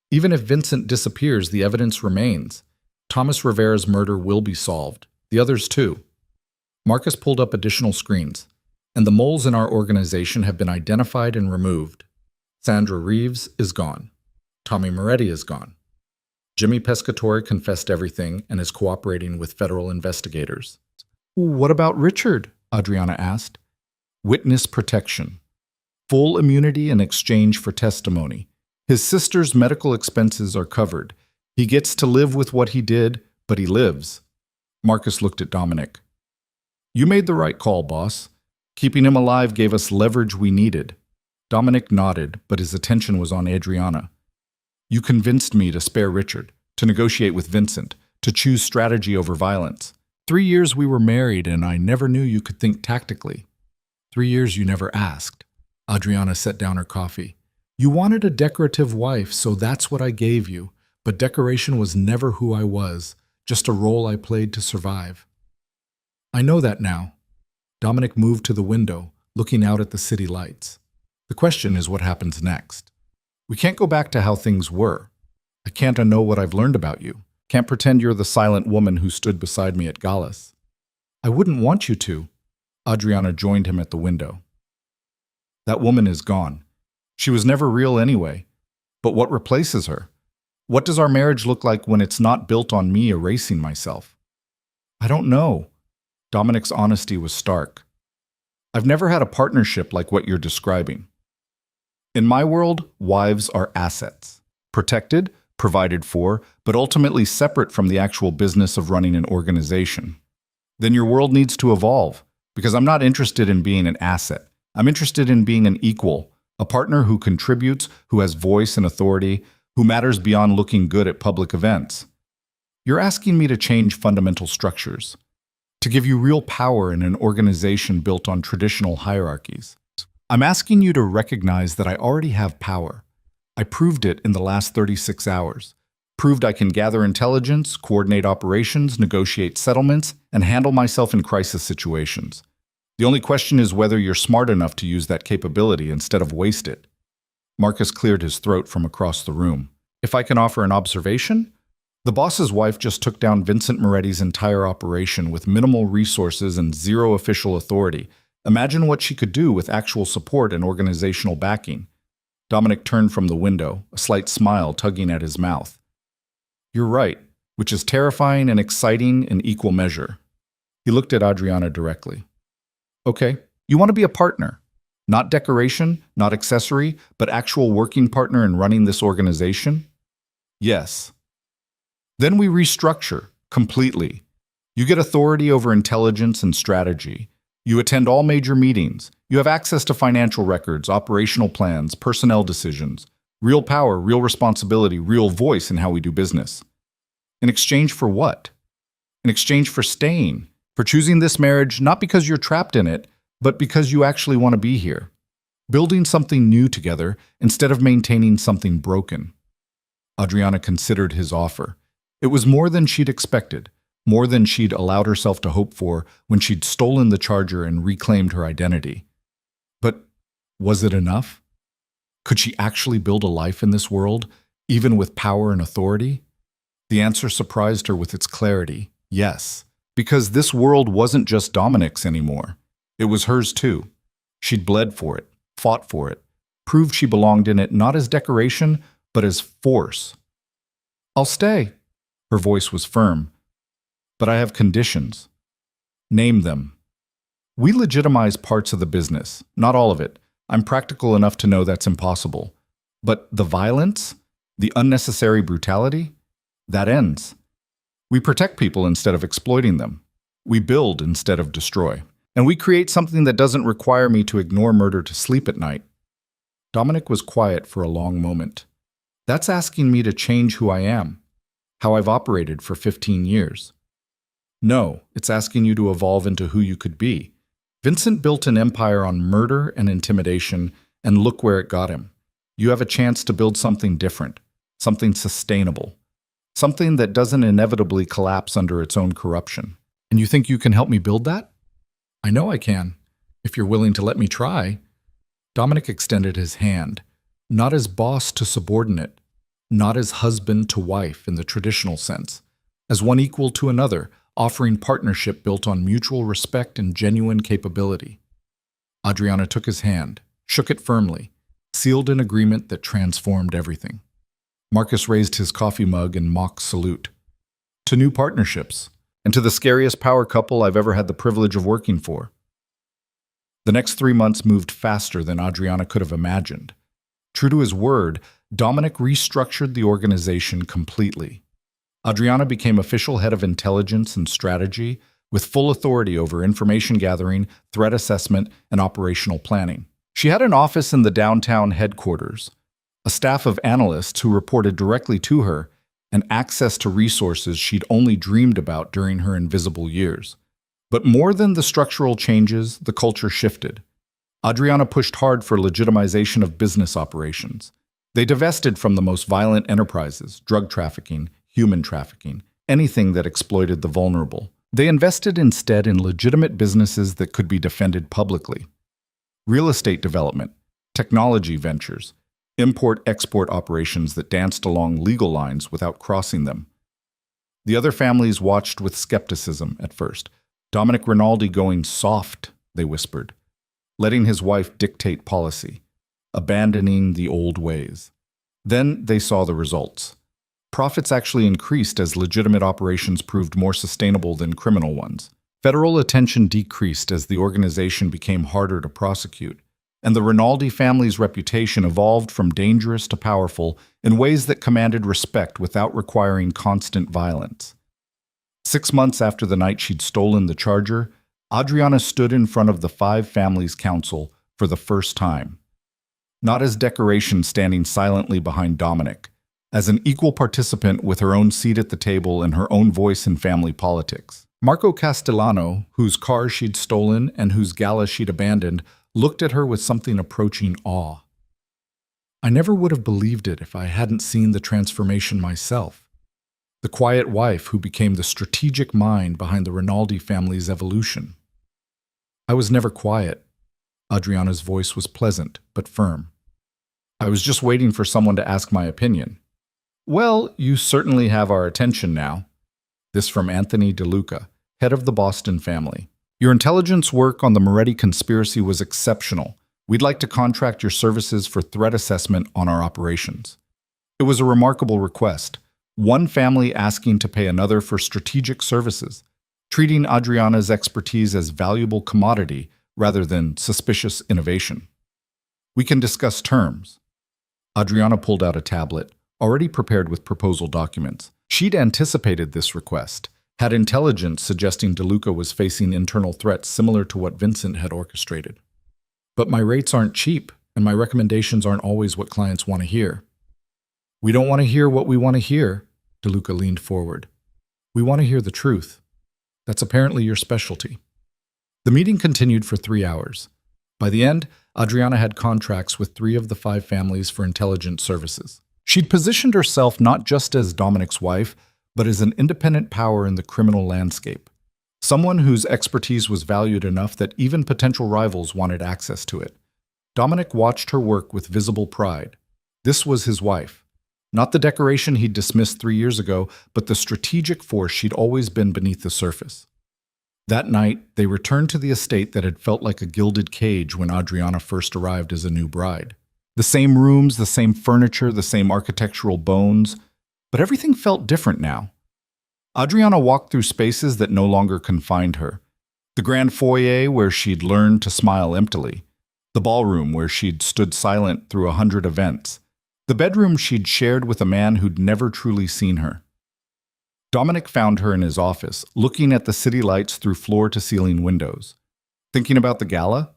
Even if Vincent disappears, the evidence remains. Thomas Rivera's murder will be solved. The others too." Marcus pulled up additional screens. "And the moles in our organization have been identified and removed. Sandra Reeves is gone. Tommy Moretti is gone. Jimmy Pescatore confessed everything and is cooperating with federal investigators." "What about Richard?" Adriana asked. "Witness protection. Full immunity in exchange for testimony. His sister's medical expenses are covered. He gets to live with what he did, but he lives." Marcus looked at Dominic. "You made the right call, boss. Keeping him alive gave us leverage we needed." Dominic nodded, but his attention was on Adriana. "You convinced me to spare Richard, to negotiate with Vincent, to choose strategy over violence. 3 years we were married and I never knew you could think tactically. 3 years you never asked." Adriana set down her coffee. "You wanted a decorative wife, so that's what I gave you. But decoration was never who I was, just a role I played to survive." "I know that now." Dominic moved to the window, looking out at the city lights. "The question is what happens next. We can't go back to how things were. I can't unknow what I've learned about you. Can't pretend you're the silent woman who stood beside me at galas." "I wouldn't want you to." Adriana joined him at the window. "That woman is gone. She was never real anyway. But what replaces her? What does our marriage look like when it's not built on me erasing myself?" "I don't know." Dominic's honesty was stark. "I've never had a partnership like what you're describing. In my world, wives are assets. Protected, provided for, but ultimately separate from the actual business of running an organization. Then your world needs to evolve, because I'm not interested in being an asset. I'm interested in being an equal, a partner who contributes, who has voice and authority, who matters beyond looking good at public events. You're asking me to change fundamental structures, to give you real power in an organization built on traditional hierarchies. I'm asking you to recognize that I already have power. I proved it in the last 36 hours. Proved I can gather intelligence, coordinate operations, negotiate settlements, and handle myself in crisis situations. The only question is whether you're smart enough to use that capability instead of waste it. Marcus cleared his throat from across the room. If I can offer an observation? The boss's wife just took down Vincent Moretti's entire operation with minimal resources and zero official authority. Imagine what she could do with actual support and organizational backing. Dominic turned from the window, a slight smile tugging at his mouth. You're right, which is terrifying and exciting in equal measure. He looked at Adriana directly. Okay, you want to be a partner. Not decoration, not accessory, but actual working partner in running this organization? Yes. Then we restructure, completely. You get authority over intelligence and strategy. You attend all major meetings. You have access to financial records, operational plans, personnel decisions. Real power, real responsibility, real voice in how we do business. In exchange for what? In exchange for staying, for choosing this marriage not because you're trapped in it, but because you actually want to be here. Building something new together instead of maintaining something broken. Adriana considered his offer. It was more than she'd expected, more than she'd allowed herself to hope for when she'd stolen the charger and reclaimed her identity. But was it enough? Could she actually build a life in this world, even with power and authority? The answer surprised her with its clarity, yes, because this world wasn't just Dominic's anymore. It was hers too. She'd bled for it, fought for it, proved she belonged in it not as decoration, but as force. I'll stay. Her voice was firm. But I have conditions. Name them. We legitimize parts of the business, not all of it. I'm practical enough to know that's impossible. But the violence, the unnecessary brutality, that ends. We protect people instead of exploiting them. We build instead of destroy. And we create something that doesn't require me to ignore murder to sleep at night. Dominic was quiet for a long moment. That's asking me to change who I am, how I've operated for 15 years. No, it's asking you to evolve into who you could be. Vincent built an empire on murder and intimidation, and look where it got him. You have a chance to build something different, something sustainable, something that doesn't inevitably collapse under its own corruption. And you think you can help me build that? I know I can, if you're willing to let me try. Dominic extended his hand, not as boss to subordinate, not as husband to wife in the traditional sense, as one equal to another, offering partnership built on mutual respect and genuine capability. Adriana took his hand, shook it firmly, sealed an agreement that transformed everything. Marcus raised his coffee mug in mock salute. To new partnerships, and to the scariest power couple I've ever had the privilege of working for. The next 3 months moved faster than Adriana could have imagined. True to his word, Dominic restructured the organization completely. Adriana became official head of intelligence and strategy, with full authority over information gathering, threat assessment, and operational planning. She had an office in the downtown headquarters, a staff of analysts who reported directly to her, and access to resources she'd only dreamed about during her invisible years. But more than the structural changes, the culture shifted. Adriana pushed hard for legitimization of business operations. They divested from the most violent enterprises, drug trafficking, human trafficking, anything that exploited the vulnerable. They invested instead in legitimate businesses that could be defended publicly. Real estate development, technology ventures, import-export operations that danced along legal lines without crossing them. The other families watched with skepticism at first. Dominic Rinaldi going soft, they whispered, letting his wife dictate policy, abandoning the old ways. Then they saw the results. Profits actually increased as legitimate operations proved more sustainable than criminal ones. Federal attention decreased as the organization became harder to prosecute. and the Rinaldi family's reputation evolved from dangerous to powerful in ways that commanded respect without requiring constant violence. 6 months after the night she'd stolen the charger, Adriana stood in front of the five families' council for the first time. Not as decoration standing silently behind Dominic, as an equal participant with her own seat at the table and her own voice in family politics. Marco Castellano, whose car she'd stolen and whose gala she'd abandoned, looked at her with something approaching awe. I never would have believed it if I hadn't seen the transformation myself. The quiet wife who became the strategic mind behind the Rinaldi family's evolution. I was never quiet. Adriana's voice was pleasant, but firm. I was just waiting for someone to ask my opinion. Well, you certainly have our attention now. This from Anthony DeLuca, head of the Boston family. Your intelligence work on the Moretti conspiracy was exceptional. We'd like to contract your services for threat assessment on our operations. It was a remarkable request. One family asking to pay another for strategic services, treating Adriana's expertise as valuable commodity rather than suspicious innovation. We can discuss terms. Adriana pulled out a tablet, already prepared with proposal documents. She'd anticipated this request, had intelligence suggesting DeLuca was facing internal threats similar to what Vincent had orchestrated. But my rates aren't cheap, and my recommendations aren't always what clients want to hear. We don't want to hear what we want to hear, DeLuca leaned forward. We want to hear the truth. That's apparently your specialty. The meeting continued for 3 hours. By the end, Adriana had contracts with 3 of the 5 families for intelligence services. She'd positioned herself not just as Dominic's wife, but as an independent power in the criminal landscape. Someone whose expertise was valued enough that even potential rivals wanted access to it. Dominic watched her work with visible pride. This was his wife. Not the decoration he'd dismissed 3 years ago, but the strategic force she'd always been beneath the surface. That night, they returned to the estate that had felt like a gilded cage when Adriana first arrived as a new bride. The same rooms, the same furniture, the same architectural bones, but everything felt different now. Adriana walked through spaces that no longer confined her. The grand foyer where she'd learned to smile emptily. The ballroom where she'd stood silent through 100 events. The bedroom she'd shared with a man who'd never truly seen her. Dominic found her in his office, looking at the city lights through floor-to-ceiling windows. Thinking about the gala?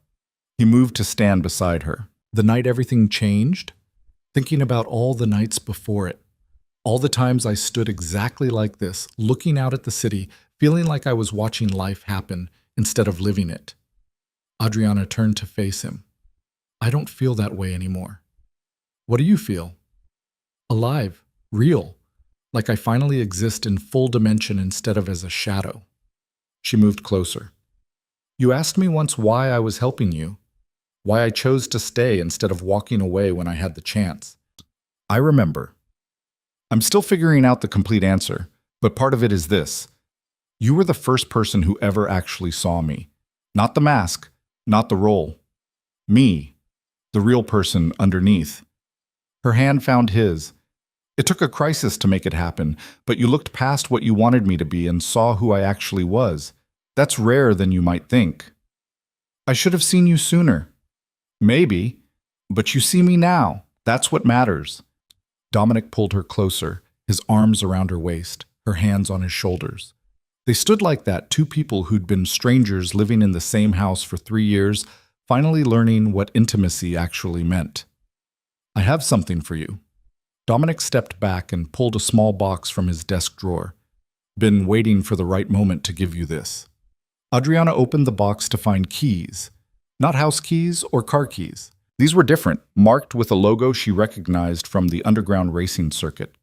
He moved to stand beside her. The night everything changed? Thinking about all the nights before it. All the times I stood exactly like this, looking out at the city, feeling like I was watching life happen instead of living it. Adriana turned to face him. I don't feel that way anymore. What do you feel? Alive, real, like I finally exist in full dimension instead of as a shadow. She moved closer. You asked me once why I was helping you, why I chose to stay instead of walking away when I had the chance. I remember. I'm still figuring out the complete answer, but part of it is this. You were the first person who ever actually saw me. Not the mask, not the role. Me, the real person underneath. Her hand found his. It took a crisis to make it happen, but you looked past what you wanted me to be and saw who I actually was. That's rarer than you might think. I should have seen you sooner. Maybe, but you see me now. That's what matters. Dominic pulled her closer, his arms around her waist, her hands on his shoulders. They stood like that, 2 people who'd been strangers living in the same house for 3 years, finally learning what intimacy actually meant. I have something for you. Dominic stepped back and pulled a small box from his desk drawer. Been waiting for the right moment to give you this. Adriana opened the box to find keys. Not house keys or car keys. These were different, marked with a logo she recognized from the underground racing circuit.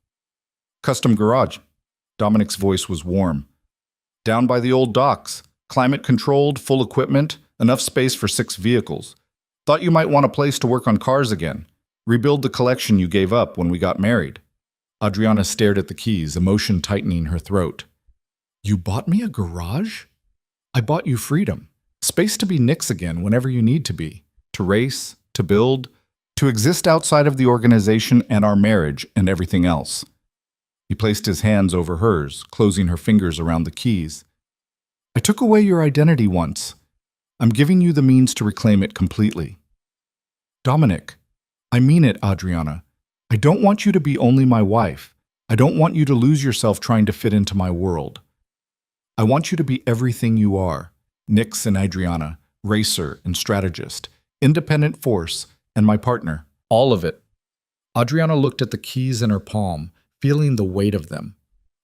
Custom garage. Dominic's voice was warm. Down by the old docks. Climate-controlled, full equipment, enough space for 6 vehicles. Thought you might want a place to work on cars again. Rebuild the collection you gave up when we got married. Adriana stared at the keys, emotion tightening her throat. You bought me a garage? I bought you freedom. Space to be Nick's again whenever you need to be. To race, to build, to exist outside of the organization and our marriage and everything else. He placed his hands over hers, closing her fingers around the keys. I took away your identity once. I'm giving you the means to reclaim it completely. Dominic, I mean it, Adriana. I don't want you to be only my wife. I don't want you to lose yourself trying to fit into my world. I want you to be everything you are. Nix and Adriana, racer and strategist, independent force, and my partner. All of it. Adriana looked at the keys in her palm, feeling the weight of them.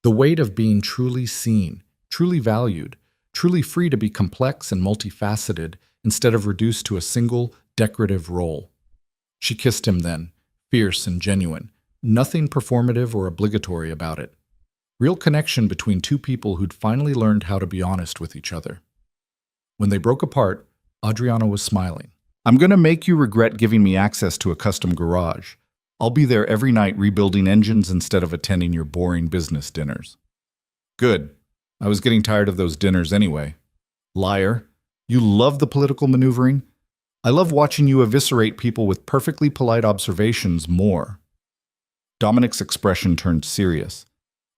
The weight of being truly seen, truly valued, truly free to be complex and multifaceted instead of reduced to a single, decorative role. She kissed him then, fierce and genuine, nothing performative or obligatory about it. Real connection between two people who'd finally learned how to be honest with each other. When they broke apart, Adriana was smiling. I'm going to make you regret giving me access to a custom garage. I'll be there every night rebuilding engines instead of attending your boring business dinners. Good. I was getting tired of those dinners anyway. Liar. You love the political maneuvering? I love watching you eviscerate people with perfectly polite observations more. Dominic's expression turned serious.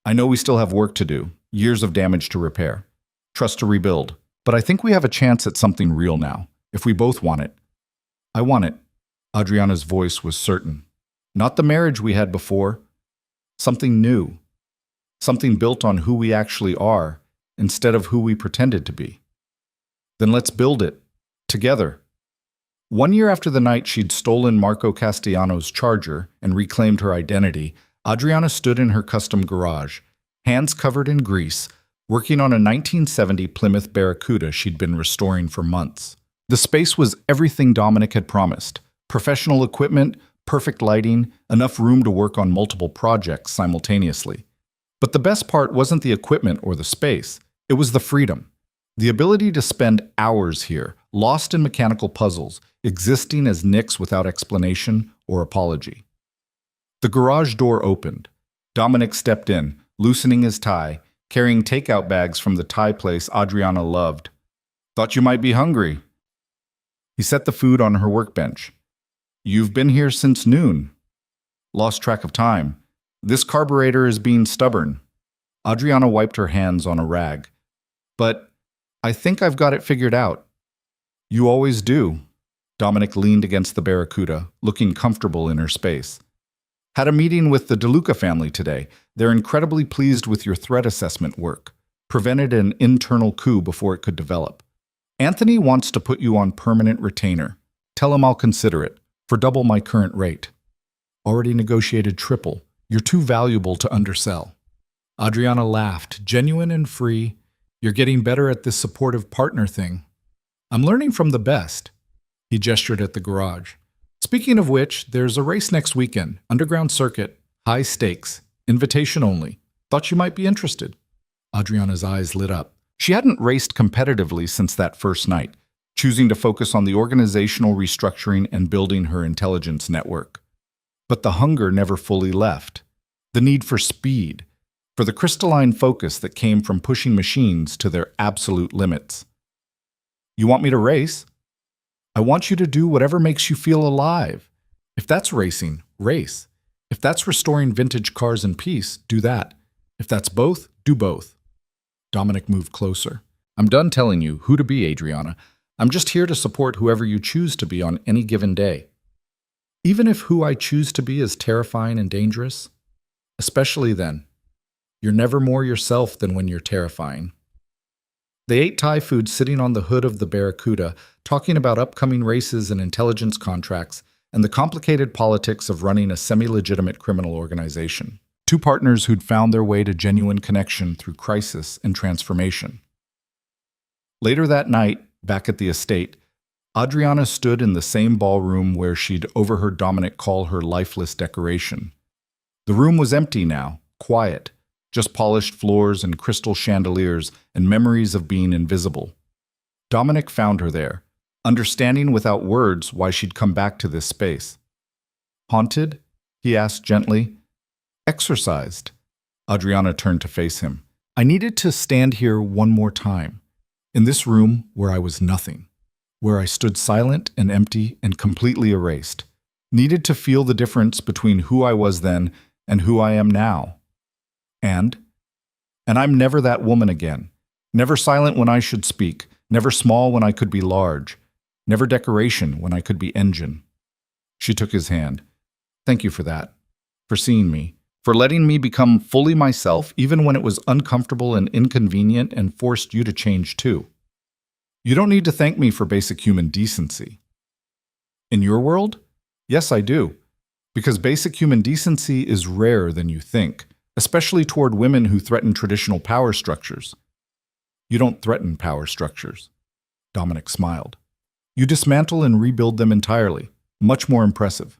I know we still have work to do, years of damage to repair, trust to rebuild, but I think we have a chance at something real now, if we both want it. I want it. Adriana's voice was certain. Not the marriage we had before. Something new. Something built on who we actually are, instead of who we pretended to be. Then let's build it. Together. 1 year after the night she'd stolen Marco Castellano's charger and reclaimed her identity, Adriana stood in her custom garage, hands covered in grease, working on a 1970 Plymouth Barracuda she'd been restoring for months. The space was everything Dominic had promised. Professional equipment, perfect lighting, enough room to work on multiple projects simultaneously. But the best part wasn't the equipment or the space. It was the freedom. The ability to spend hours here, lost in mechanical puzzles, existing as Nix without explanation or apology. The garage door opened. Dominic stepped in, loosening his tie, carrying takeout bags from the Thai place Adriana loved. Thought you might be hungry. He set the food on her workbench. You've been here since noon. Lost track of time. This carburetor is being stubborn. Adriana wiped her hands on a rag. But I think I've got it figured out. You always do. Dominic leaned against the Barracuda, looking comfortable in her space. Had a meeting with the DeLuca family today. They're incredibly pleased with your threat assessment work. Prevented an internal coup before it could develop. Anthony wants to put you on permanent retainer. Tell him I'll consider it, for double my current rate. Already negotiated triple. You're too valuable to undersell. Adriana laughed, genuine and free. You're getting better at this supportive partner thing. I'm learning from the best. He gestured at the garage. Speaking of which, there's a race next weekend, underground circuit, high stakes, invitation only. Thought you might be interested. Adriana's eyes lit up. She hadn't raced competitively since that first night, choosing to focus on the organizational restructuring and building her intelligence network. But the hunger never fully left. The need for speed, for the crystalline focus that came from pushing machines to their absolute limits. You want me to race? I want you to do whatever makes you feel alive. If that's racing, race. If that's restoring vintage cars in peace, do that. If that's both, do both. Dominic moved closer. I'm done telling you who to be, Adriana. I'm just here to support whoever you choose to be on any given day. Even if who I choose to be is terrifying and dangerous, especially then. You're never more yourself than when you're terrifying. They ate Thai food sitting on the hood of the Barracuda, talking about upcoming races and intelligence contracts and the complicated politics of running a semi-legitimate criminal organization. Two partners who'd found their way to genuine connection through crisis and transformation. Later that night, back at the estate, Adriana stood in the same ballroom where she'd overheard Dominic call her lifeless decoration. The room was empty now, quiet, just polished floors and crystal chandeliers and memories of being invisible. Dominic found her there, understanding without words why she'd come back to this space. Haunted? He asked gently. Exorcised. Adriana turned to face him. I needed to stand here one more time, in this room where I was nothing, where I stood silent and empty and completely erased. Needed to feel the difference between who I was then and who I am now. And I'm never that woman again. Never silent when I should speak. Never small when I could be large. Never decoration when I could be engine. She took his hand. Thank you for that. For seeing me. For letting me become fully myself, even when it was uncomfortable and inconvenient and forced you to change too. You don't need to thank me for basic human decency. In your world? Yes, I do. Because basic human decency is rarer than you think, especially toward women who threaten traditional power structures. You don't threaten power structures. Dominic smiled. You dismantle and rebuild them entirely. Much more impressive.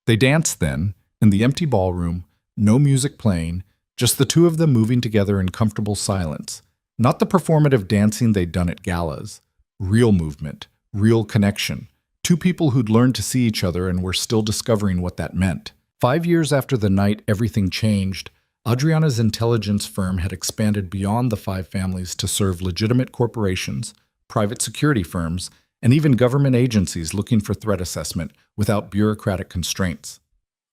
They danced then, in the empty ballroom, no music playing, just the two of them moving together in comfortable silence. Not the performative dancing they'd done at galas. Real movement, real connection. Two people who'd learned to see each other and were still discovering what that meant. 5 years after the night everything changed, Adriana's intelligence firm had expanded beyond the 5 families to serve legitimate corporations, private security firms, and even government agencies looking for threat assessment without bureaucratic constraints.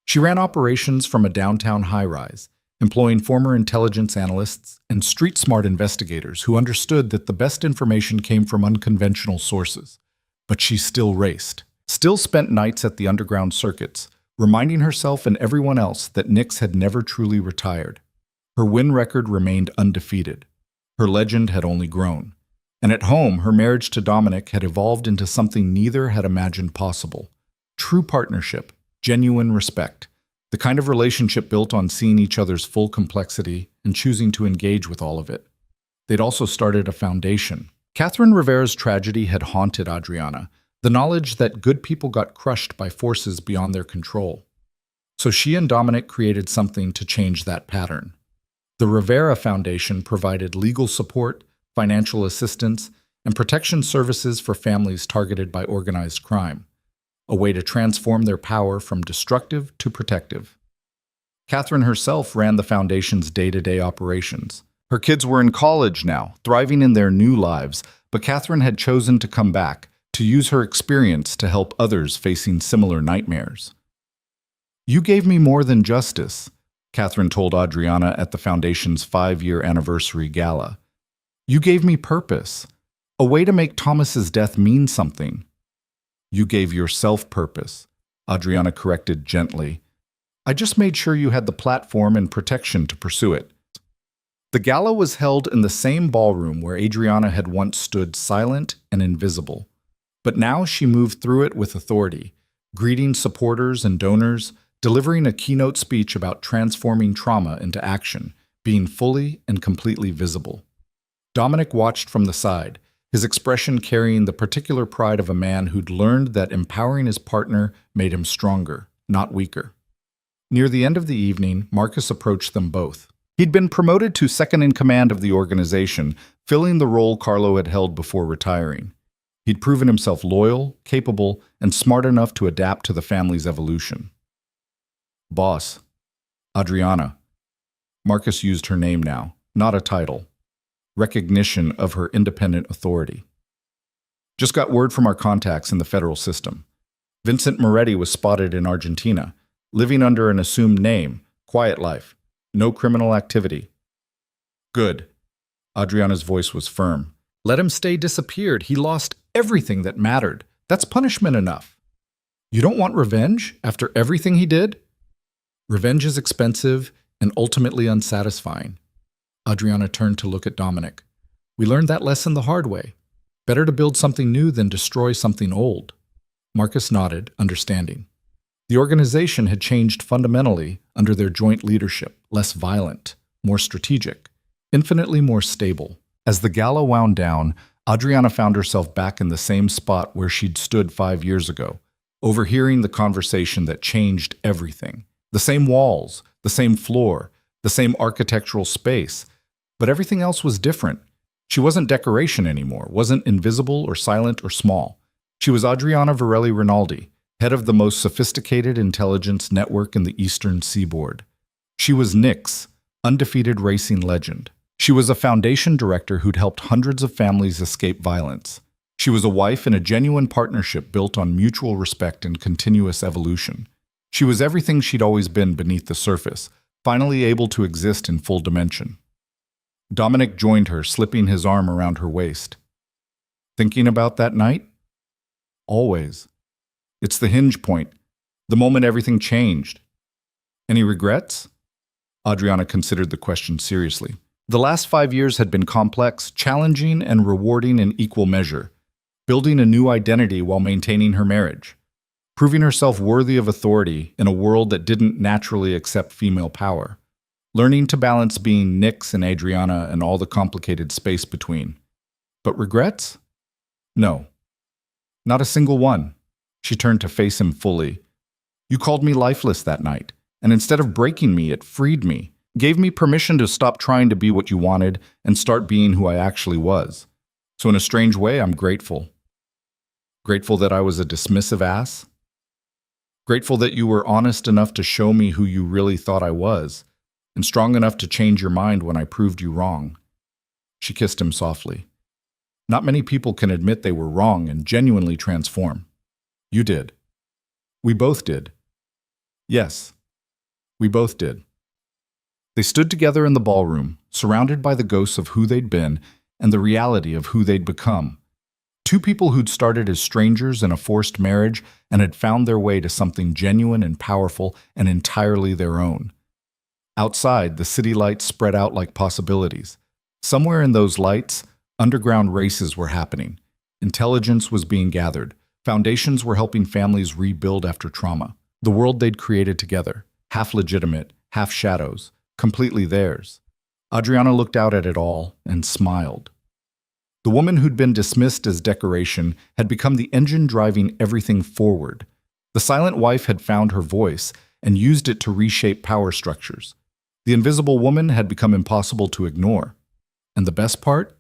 She ran operations from a downtown high-rise, employing former intelligence analysts and street-smart investigators who understood that the best information came from unconventional sources. But she still raced, still spent nights at the underground circuits, reminding herself and everyone else that Nyx had never truly retired. Her win record remained undefeated. Her legend had only grown. And at home, her marriage to Dominic had evolved into something neither had imagined possible. True partnership, genuine respect, the kind of relationship built on seeing each other's full complexity and choosing to engage with all of it. They'd also started a foundation. Catherine Rivera's tragedy had haunted Adriana, the knowledge that good people got crushed by forces beyond their control. So she and Dominic created something to change that pattern. The Rivera Foundation provided legal support, financial assistance, and protection services for families targeted by organized crime, a way to transform their power from destructive to protective. Catherine herself ran the foundation's day-to-day operations. Her kids were in college now, thriving in their new lives, but Catherine had chosen to come back, to use her experience to help others facing similar nightmares. You gave me more than justice, Catherine told Adriana at the foundation's 5-year anniversary gala. You gave me purpose, a way to make Thomas's death mean something. You gave yourself purpose, Adriana corrected gently. I just made sure you had the platform and protection to pursue it. The gala was held in the same ballroom where Adriana had once stood silent and invisible. But now she moved through it with authority, greeting supporters and donors, delivering a keynote speech about transforming trauma into action, being fully and completely visible. Dominic watched from the side, his expression carrying the particular pride of a man who'd learned that empowering his partner made him stronger, not weaker. Near the end of the evening, Marcus approached them both. He'd been promoted to second-in-command of the organization, filling the role Carlo had held before retiring. He'd proven himself loyal, capable, and smart enough to adapt to the family's evolution. Boss. Adriana. Marcus used her name now, not a title. Recognition of her independent authority. Just got word from our contacts in the federal system. Vincent Moretti was spotted in Argentina, living under an assumed name, quiet life, no criminal activity. Good. Adriana's voice was firm. Let him stay disappeared. He lost everything that mattered. That's punishment enough. You don't want revenge after everything he did? Revenge is expensive and ultimately unsatisfying. Adriana turned to look at Dominic. We learned that lesson the hard way. Better to build something new than destroy something old. Marcus nodded, understanding. The organization had changed fundamentally under their joint leadership, less violent, more strategic, infinitely more stable. As the gala wound down, Adriana found herself back in the same spot where she'd stood 5 years ago, overhearing the conversation that changed everything. The same walls, the same floor, the same architectural space, but everything else was different. She wasn't decoration anymore, wasn't invisible or silent or small. She was Adriana Varelli Rinaldi, head of the most sophisticated intelligence network in the Eastern Seaboard. She was Nyx, undefeated racing legend. She was a foundation director who'd helped hundreds of families escape violence. She was a wife in a genuine partnership built on mutual respect and continuous evolution. She was everything she'd always been beneath the surface, finally able to exist in full dimension. Dominic joined her, slipping his arm around her waist. Thinking about that night? Always. It's the hinge point, The moment everything changed. Any regrets? Adriana considered the question seriously. The last 5 years had been complex, challenging, and rewarding in equal measure, building a new identity while maintaining her marriage, proving herself worthy of authority in a world that didn't naturally accept female power, learning to balance being Nyx and Adriana and all the complicated space between. But regrets? No. Not a single one. She turned to face him fully. You called me lifeless that night, and instead of breaking me, it freed me, gave me permission to stop trying to be what you wanted and start being who I actually was. So in a strange way, I'm grateful. Grateful that I was a dismissive ass. Grateful that you were honest enough to show me who you really thought I was, and strong enough to change your mind when I proved you wrong. She kissed him softly. Not many people can admit they were wrong and genuinely transform. You did. We both did. Yes, we both did. They stood together in the ballroom, surrounded by the ghosts of who they'd been and the reality of who they'd become. Two people who'd started as strangers in a forced marriage and had found their way to something genuine and powerful and entirely their own. Outside, the city lights spread out like possibilities. Somewhere in those lights, underground races were happening. Intelligence was being gathered. Foundations were helping families rebuild after trauma. The world they'd created together, half legitimate, half shadows, completely theirs. Adriana looked out at it all and smiled. The woman who'd been dismissed as decoration had become the engine driving everything forward. The silent wife had found her voice and used it to reshape power structures. The invisible woman had become impossible to ignore. And the best part?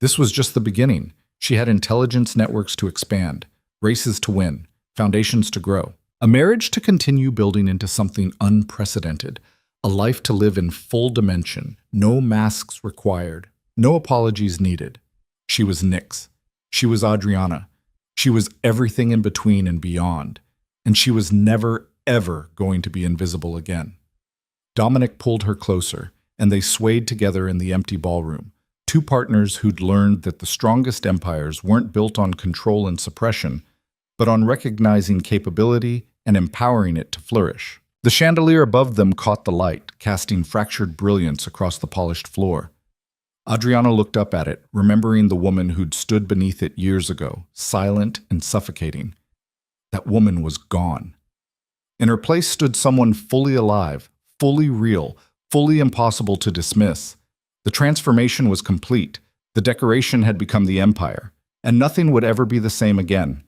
This was just the beginning. She had intelligence networks to expand, races to win, foundations to grow. A marriage to continue building into something unprecedented. A life to live in full dimension, no masks required, no apologies needed. She was Nyx. She was Adriana. She was everything in between and beyond. And she was never, ever going to be invisible again. Dominic pulled her closer, and they swayed together in the empty ballroom. Two partners who'd learned that the strongest empires weren't built on control and suppression, but on recognizing capability and empowering it to flourish. The chandelier above them caught the light, casting fractured brilliance across the polished floor. Adriana looked up at it, remembering the woman who'd stood beneath it years ago, silent and suffocating. That woman was gone. In her place stood someone fully alive, fully real, fully impossible to dismiss. The transformation was complete. The decoration had become the empire, and nothing would ever be the same again.